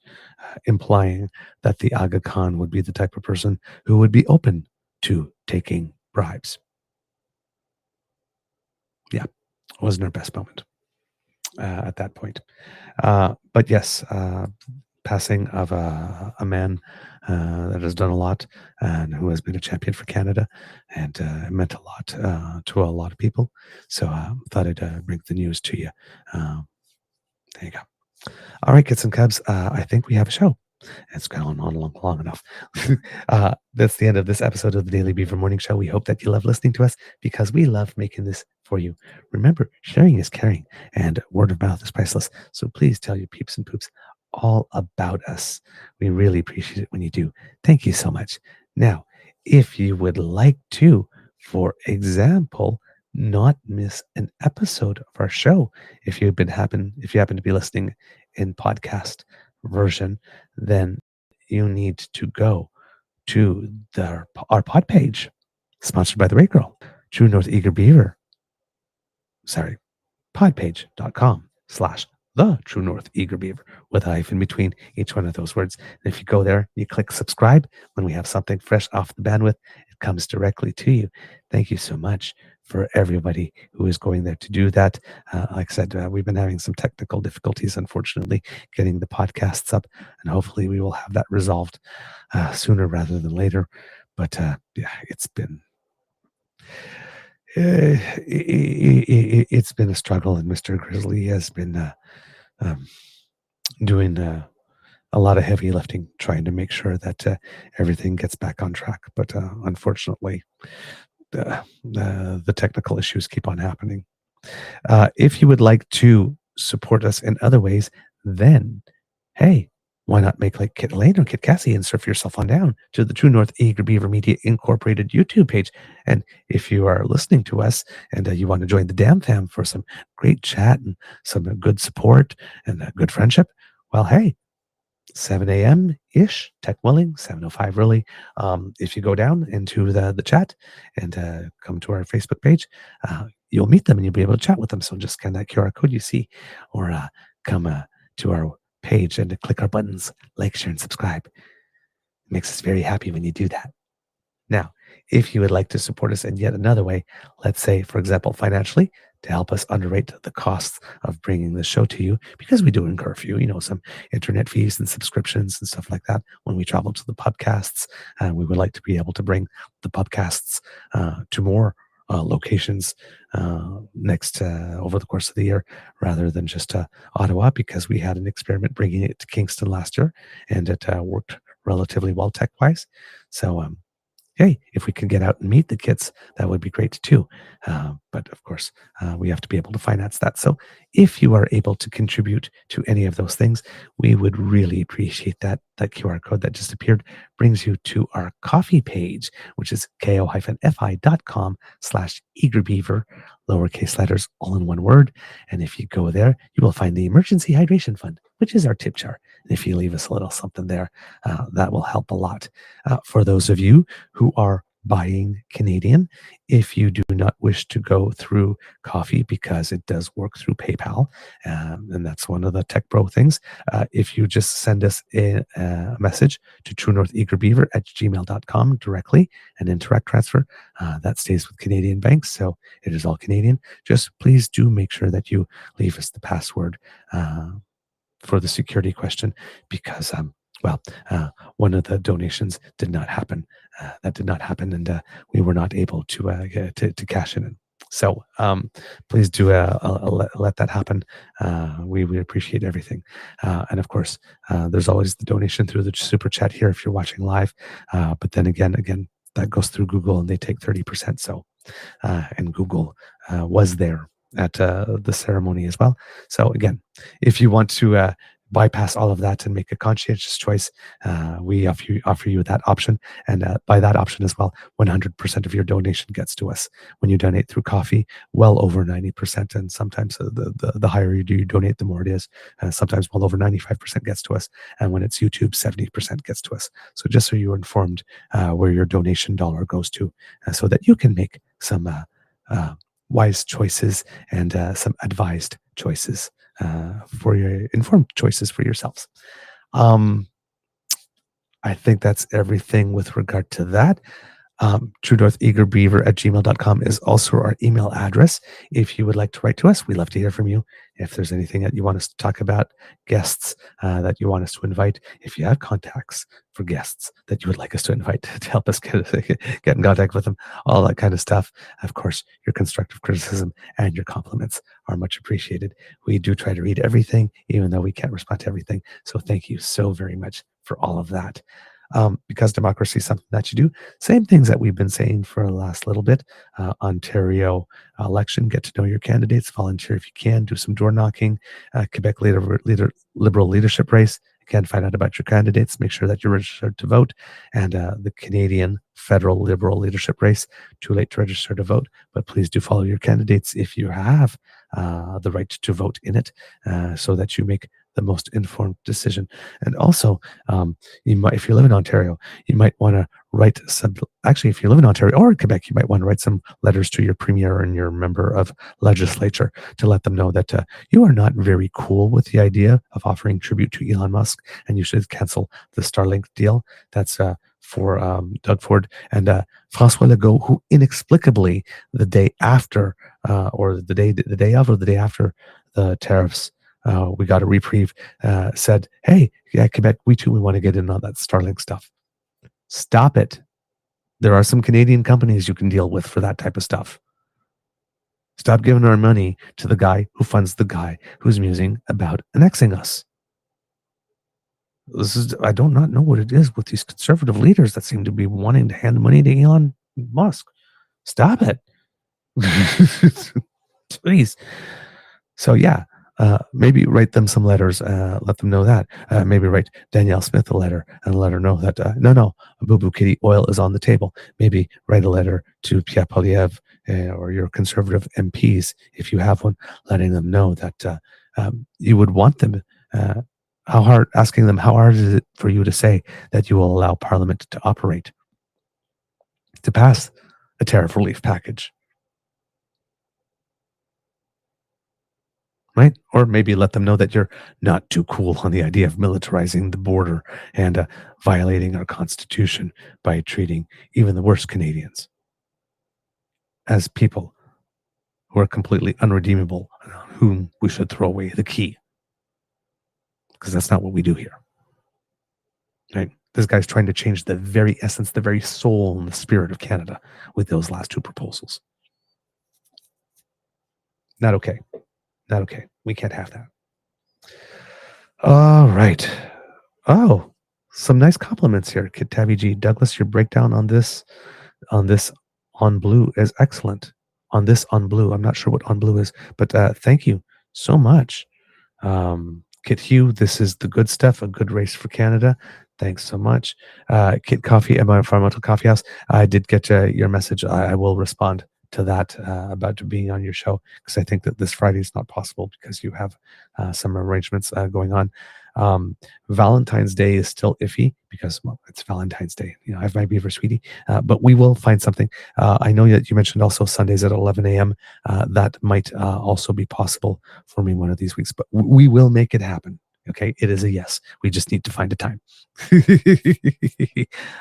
[SPEAKER 2] implying that the Aga Khan would be the type of person who would be open to taking bribes. Yeah, it wasn't our best moment at that point. But yes, passing of a man that has done a lot and who has been a champion for Canada and meant a lot to a lot of people. So thought I'd bring the news to you. There you go. All right, kids and cubs, I think we have a show. It's gone on long enough. That's the end of this episode of the Daily Beaver Morning Show. We hope that you love listening to us because we love making this for you. Remember, sharing is caring and word of mouth is priceless. So please tell your peeps and poops all about us. We really appreciate it when you do. Thank you so much. Now, if you would like to, for example, not miss an episode of our show, if you happen to be listening in podcast version, then you need to go to our pod page, sponsored by the Ray Girl, True North Eager Beaver. podpage.com/the True North Eager Beaver with a hyphen between each one of those words. And if you go there, you click subscribe. When we have something fresh off the bandwidth, it comes directly to you. Thank you so much for everybody who is going there to do that. Like I said, we've been having some technical difficulties, unfortunately, getting the podcasts up, and hopefully we will have that resolved sooner rather than later. But yeah, it's been a struggle, and Mr. Grizzly has been doing a lot of heavy lifting, trying to make sure that everything gets back on track. But unfortunately, the technical issues keep on happening. If you would like to support us in other ways, then hey, why not make like Kit Lane or Kit Cassie and surf yourself on down to the True North Eager Beaver Media Incorporated YouTube page. And if you are listening to us and you want to join the Damn Fam for some great chat and some good support and good friendship, well, hey, 7 a.m.-ish, tech willing, 7:05 really. If you go down into the chat and come to our Facebook page, you'll meet them and you'll be able to chat with them. So just scan that QR code you see, or come to our page and click our buttons, like, share, and subscribe. It makes us very happy when you do that. Now, if you would like to support us in yet another way, let's say, for example, financially, to help us underrate the costs of bringing the show to you, because we do incur a few, some internet fees and subscriptions and stuff like that when we travel to the podcasts. And we would like to be able to bring the podcasts to more locations next over the course of the year, rather than just Ottawa, because we had an experiment bringing it to Kingston last year and it worked relatively well tech-wise. So hey, if we could get out and meet the kids, that would be great too. But of course, we have to be able to finance that. So if you are able to contribute to any of those things, we would really appreciate that. That QR code that just appeared brings you to our coffee page, which is ko-fi.com/eagerbeaver, lowercase letters, all in one word. And if you go there, you will find the Emergency Hydration Fund, which is our tip jar. And if you leave us a little something there, that will help a lot. For those of you who are buying Canadian, if you do not wish to go through coffee because it does work through PayPal, and that's one of the tech bro things, if you just send us a message to truenortheagerbeaver@gmail.com directly, an indirect transfer, that stays with Canadian banks, so it is all Canadian. Just please do make sure that you leave us the password for the security question, because one of the donations did not happen. That did not happen, and we were not able to cash in. So please do let that happen. We appreciate everything. And of course, there's always the donation through the super chat here if you're watching live. But then again, that goes through Google and they take 30%. So, and Google was there at the ceremony as well. So again, if you want to bypass all of that and make a conscientious choice, we offer you that option. And by that option as well, 100% of your donation gets to us. When you donate through coffee, well over 90%, and sometimes the higher you donate, the more it is. Sometimes well over 95% gets to us. And when it's YouTube, 70% gets to us. So just so you're informed where your donation dollar goes to, so that you can make some wise choices and some advised choices for your informed choices for yourselves. I think that's everything with regard to that. truenortheagerbeaver@gmail.com is also our email address. If you would like to write to us, we love to hear from you. If there's anything that you want us to talk about, guests that you want us to invite, if you have contacts for guests that you would like us to invite to help us get in contact with them, all that kind of stuff. Of course, your constructive criticism and your compliments are much appreciated. We do try to read everything, even though we can't respond to everything. So thank you so very much for all of that. Because democracy is something that you do. Same things that we've been saying for the last little bit. Ontario election, get to know your candidates, volunteer if you can, do some door knocking. Quebec Liberal leadership race, again, find out about your candidates, make sure that you're registered to vote. And the Canadian Federal Liberal leadership race, too late to register to vote, but please do follow your candidates if you have the right to vote in it, so that you make the most informed decision. And also, you might, if you live in Ontario, you might want to write some. Actually, if you live in Ontario or Quebec, you might want to write some letters to your premier and your member of legislature to let them know that you are not very cool with the idea of offering tribute to Elon Musk, and you should cancel the Starlink deal. That's for Doug Ford and François Legault, who inexplicably the day after, or the day of, or the day after the tariffs, we got a reprieve, said, hey, yeah, Quebec, we want to get in on that Starlink stuff. Stop it. There are some Canadian companies you can deal with for that type of stuff. Stop giving our money to the guy who funds the guy who's musing about annexing us. I do not know what it is with these conservative leaders that seem to be wanting to hand money to Elon Musk. Stop it. Please. So yeah, maybe write them some letters, let them know that. Maybe write Danielle Smith a letter and let her know that, no, Boo Boo Kitty oil is on the table. Maybe write a letter to Pierre Poilievre or your conservative MPs, if you have one, letting them know that you would want them, asking them how hard is it for you to say that you will allow Parliament to operate, to pass a tariff relief package. Right? Or maybe let them know that you're not too cool on the idea of militarizing the border and violating our Constitution by treating even the worst Canadians as people who are completely unredeemable, whom we should throw away the key. Because that's not what we do here. Right? This guy's trying to change the very essence, the very soul and the spirit of Canada with those last two proposals. Not okay. Not okay. We can't have that. All right. Oh, some nice compliments here. Kit Tabby G. Douglas, your breakdown on this on blue is excellent. On this on blue. I'm not sure what on blue is, but thank you so much. Kit Hugh, this is the good stuff, a good race for Canada. Thanks so much. Kit Coffee, Environmental Coffee House, I did get your message. I will respond to that about being on your show, because I think that this Friday is not possible because you have some arrangements going on. Valentine's Day is still iffy because, well, it's Valentine's Day. You know, I have my beaver sweetie, but we will find something. I know that you mentioned also Sundays at 11 a.m. That might also be possible for me one of these weeks, but we will make it happen. Okay, it is a yes. We just need to find a time.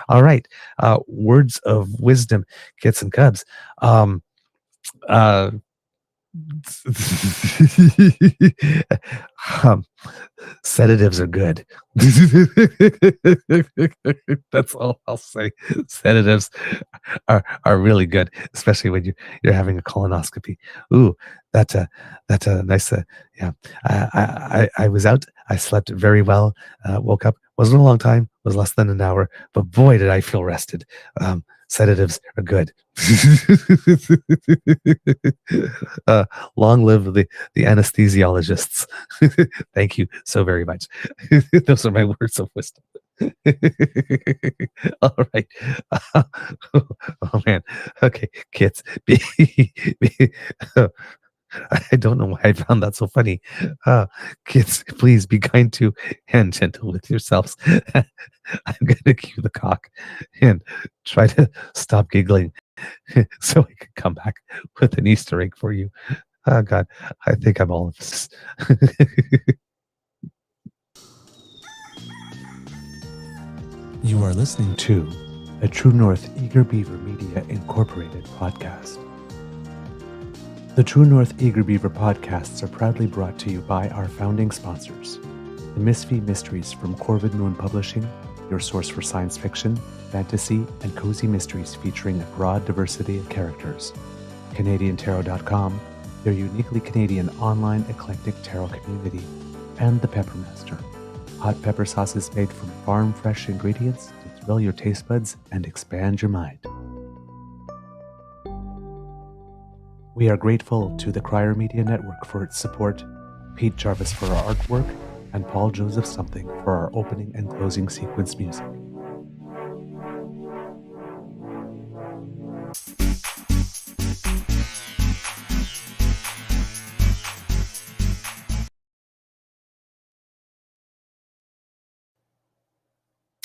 [SPEAKER 2] All right. Words of wisdom, kits and cubs. Sedatives are good. That's all I'll say. Sedatives are really good, especially when you're having a colonoscopy. Ooh, that's a nice. Yeah, I was out. I slept very well. Woke up. Wasn't a long time. Was less than an hour. But boy, did I feel rested. Sedatives are good. Long live the anesthesiologists. Thank you so very much. Those are my words of wisdom. All right. Oh man. Okay, kids. I don't know why I found that so funny. Kids, please be kind to and gentle with yourselves. I'm going to cue the cock and try to stop giggling so I can come back with an Easter egg for you. Oh, God, I think I'm all of this. You are listening to a True North Eager Beaver Media Incorporated podcast. The True North Eager Beaver podcasts are proudly brought to you by our founding sponsors, the Misfit Mysteries from Corvid Moon Publishing, your source for science fiction, fantasy, and cozy mysteries featuring a broad diversity of characters, CanadianTarot.com, their uniquely Canadian online eclectic tarot community, and the Peppermaster, hot pepper sauces made from farm-fresh ingredients to thrill your taste buds and expand your mind. We are grateful to the Crier Media Network for its support, Pete Jarvis for our artwork, and Paul Joseph Something for our opening and closing sequence music.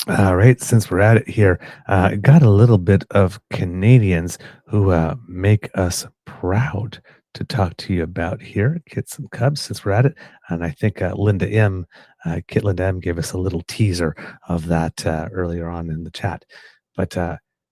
[SPEAKER 2] All right, since we're at it here, got a little bit of Canadians who make us proud to talk to you about here, Kits and Cubs, since we're at it. And I think Linda M, Kit Linda M gave us a little teaser of that earlier on in the chat. But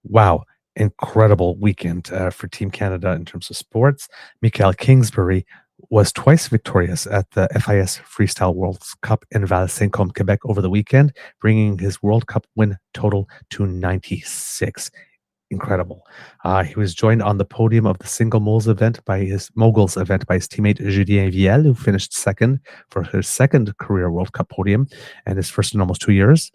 [SPEAKER 2] wow, incredible weekend for Team Canada in terms of sports. Michael Kingsbury was twice victorious at the FIS Freestyle World Cup in Val-Saint-Côme, Quebec over the weekend, bringing his World Cup win total to 96. Incredible. He was joined on the podium of the single moguls event by his teammate Julien Viel, who finished second for his second career World Cup podium and his first in almost 2 years.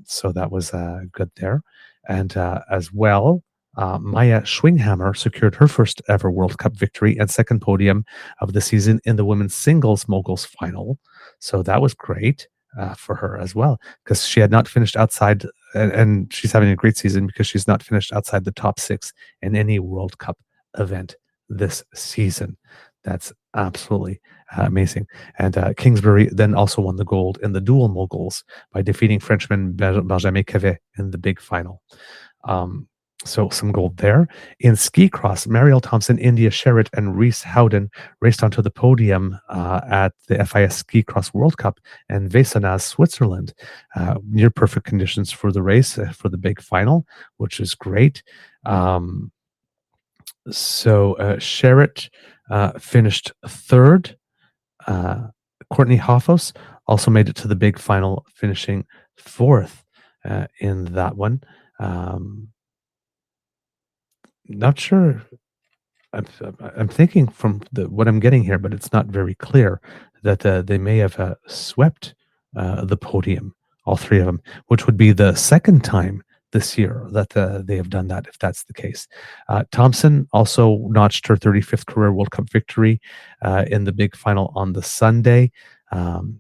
[SPEAKER 2] So that was good there. And as well, Maya Schwinghammer secured her first ever World Cup victory and second podium of the season in the women's singles moguls final. So that was great for her as well, because she had not finished outside, and she's having a great season because she's not finished outside the top 6 in any World Cup event this season. That's absolutely amazing. And Kingsbury then also won the gold in the dual moguls by defeating Frenchman Benjamin Cavet in the big final. So some gold there. In ski cross, Mariel Thompson, India Sherritt, and Reese Howden raced onto the podium at the FIS Ski Cross World Cup in Vesonas, Switzerland. Near perfect conditions for the race, for the big final, which is great. So Sherritt finished third. Courtney Hoffos also made it to the big final, finishing fourth in that one. Not sure. I'm thinking from what I'm getting here, but it's not very clear that they may have swept the podium all three of them, which would be the second time this year that they have done that, if that's the case. Thompson also notched her 35th career World Cup victory in the big final on the Sunday. And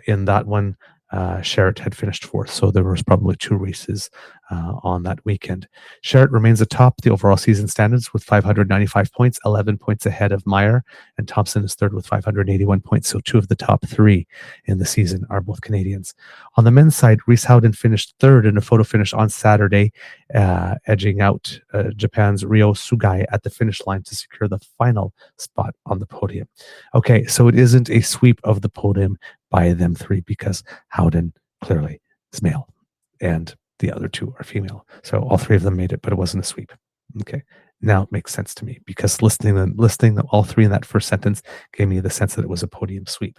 [SPEAKER 2] in that one, Sherritt had finished fourth, so there was probably two races on that weekend. Sherritt remains atop the overall season standings with 595 points, 11 points ahead of Meyer, and Thompson is third with 581 points, so two of the top three in the season are both Canadians. On the men's side, Rhys Howden finished third in a photo finish on Saturday, edging out Japan's Ryo Sugai at the finish line to secure the final spot on the podium. Okay, so it isn't a sweep of the podium by them three because Howden clearly is male and the other two are female. So all three of them made it, but it wasn't a sweep. Okay, now it makes sense to me because listing them all three in that first sentence gave me the sense that it was a podium sweep.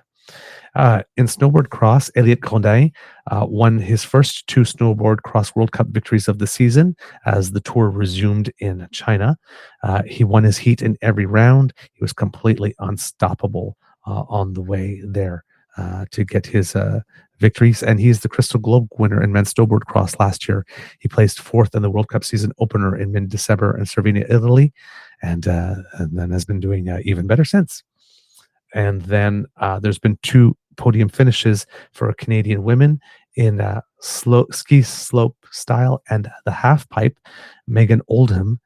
[SPEAKER 2] In snowboard cross, Elliot Condé won his first two snowboard cross World Cup victories of the season as the tour resumed in China. He won his heat in every round. He was completely unstoppable on the way there to get his victories, and he's the Crystal Globe winner in men's snowboard cross last year. He placed fourth in the World Cup season opener in mid-December in Cervena, Italy, and then has been doing even better since. And then there's been two podium finishes for Canadian women in ski slope style and the half pipe. Megan Oldham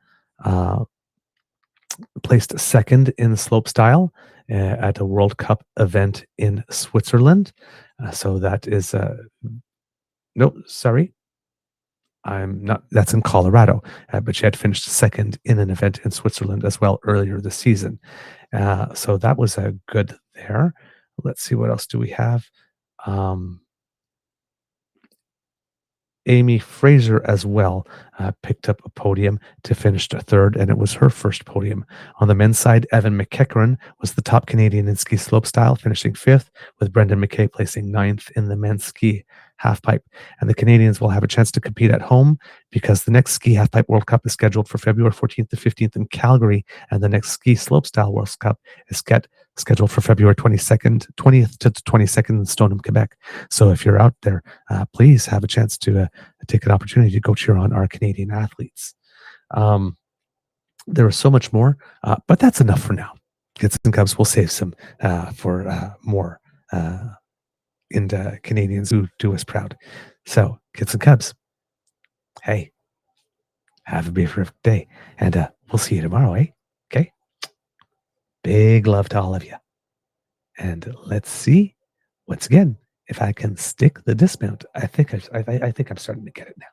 [SPEAKER 2] placed second in slope style at a World Cup event in Switzerland. So that is that's in Colorado, but she had finished second in an event in Switzerland as well earlier this season. So that was good there. Let's see, what else do we have? Amy Fraser as well picked up a podium to finish third, and it was her first podium. On the men's side, Evan McEachran was the top Canadian in ski slopestyle, finishing fifth, with Brendan McKay placing ninth in the men's ski halfpipe. And the Canadians will have a chance to compete at home because the next ski halfpipe World Cup is scheduled for February 14th to 15th in Calgary, and the next ski slopestyle World Cup is scheduled for February 20th to 22nd in Stoneham, Quebec. So if you're out there, please have a chance to take an opportunity to go cheer on our Canadian athletes. There is so much more, but that's enough for now. Kids and Cubs will save some for more into Canadians who do us proud. So, Kids and Cubs, hey, have a beautiful day, and we'll see you tomorrow, eh? Okay? Big love to all of you. And let's see, once again, if I can stick the dismount. I think I'm starting to get it now.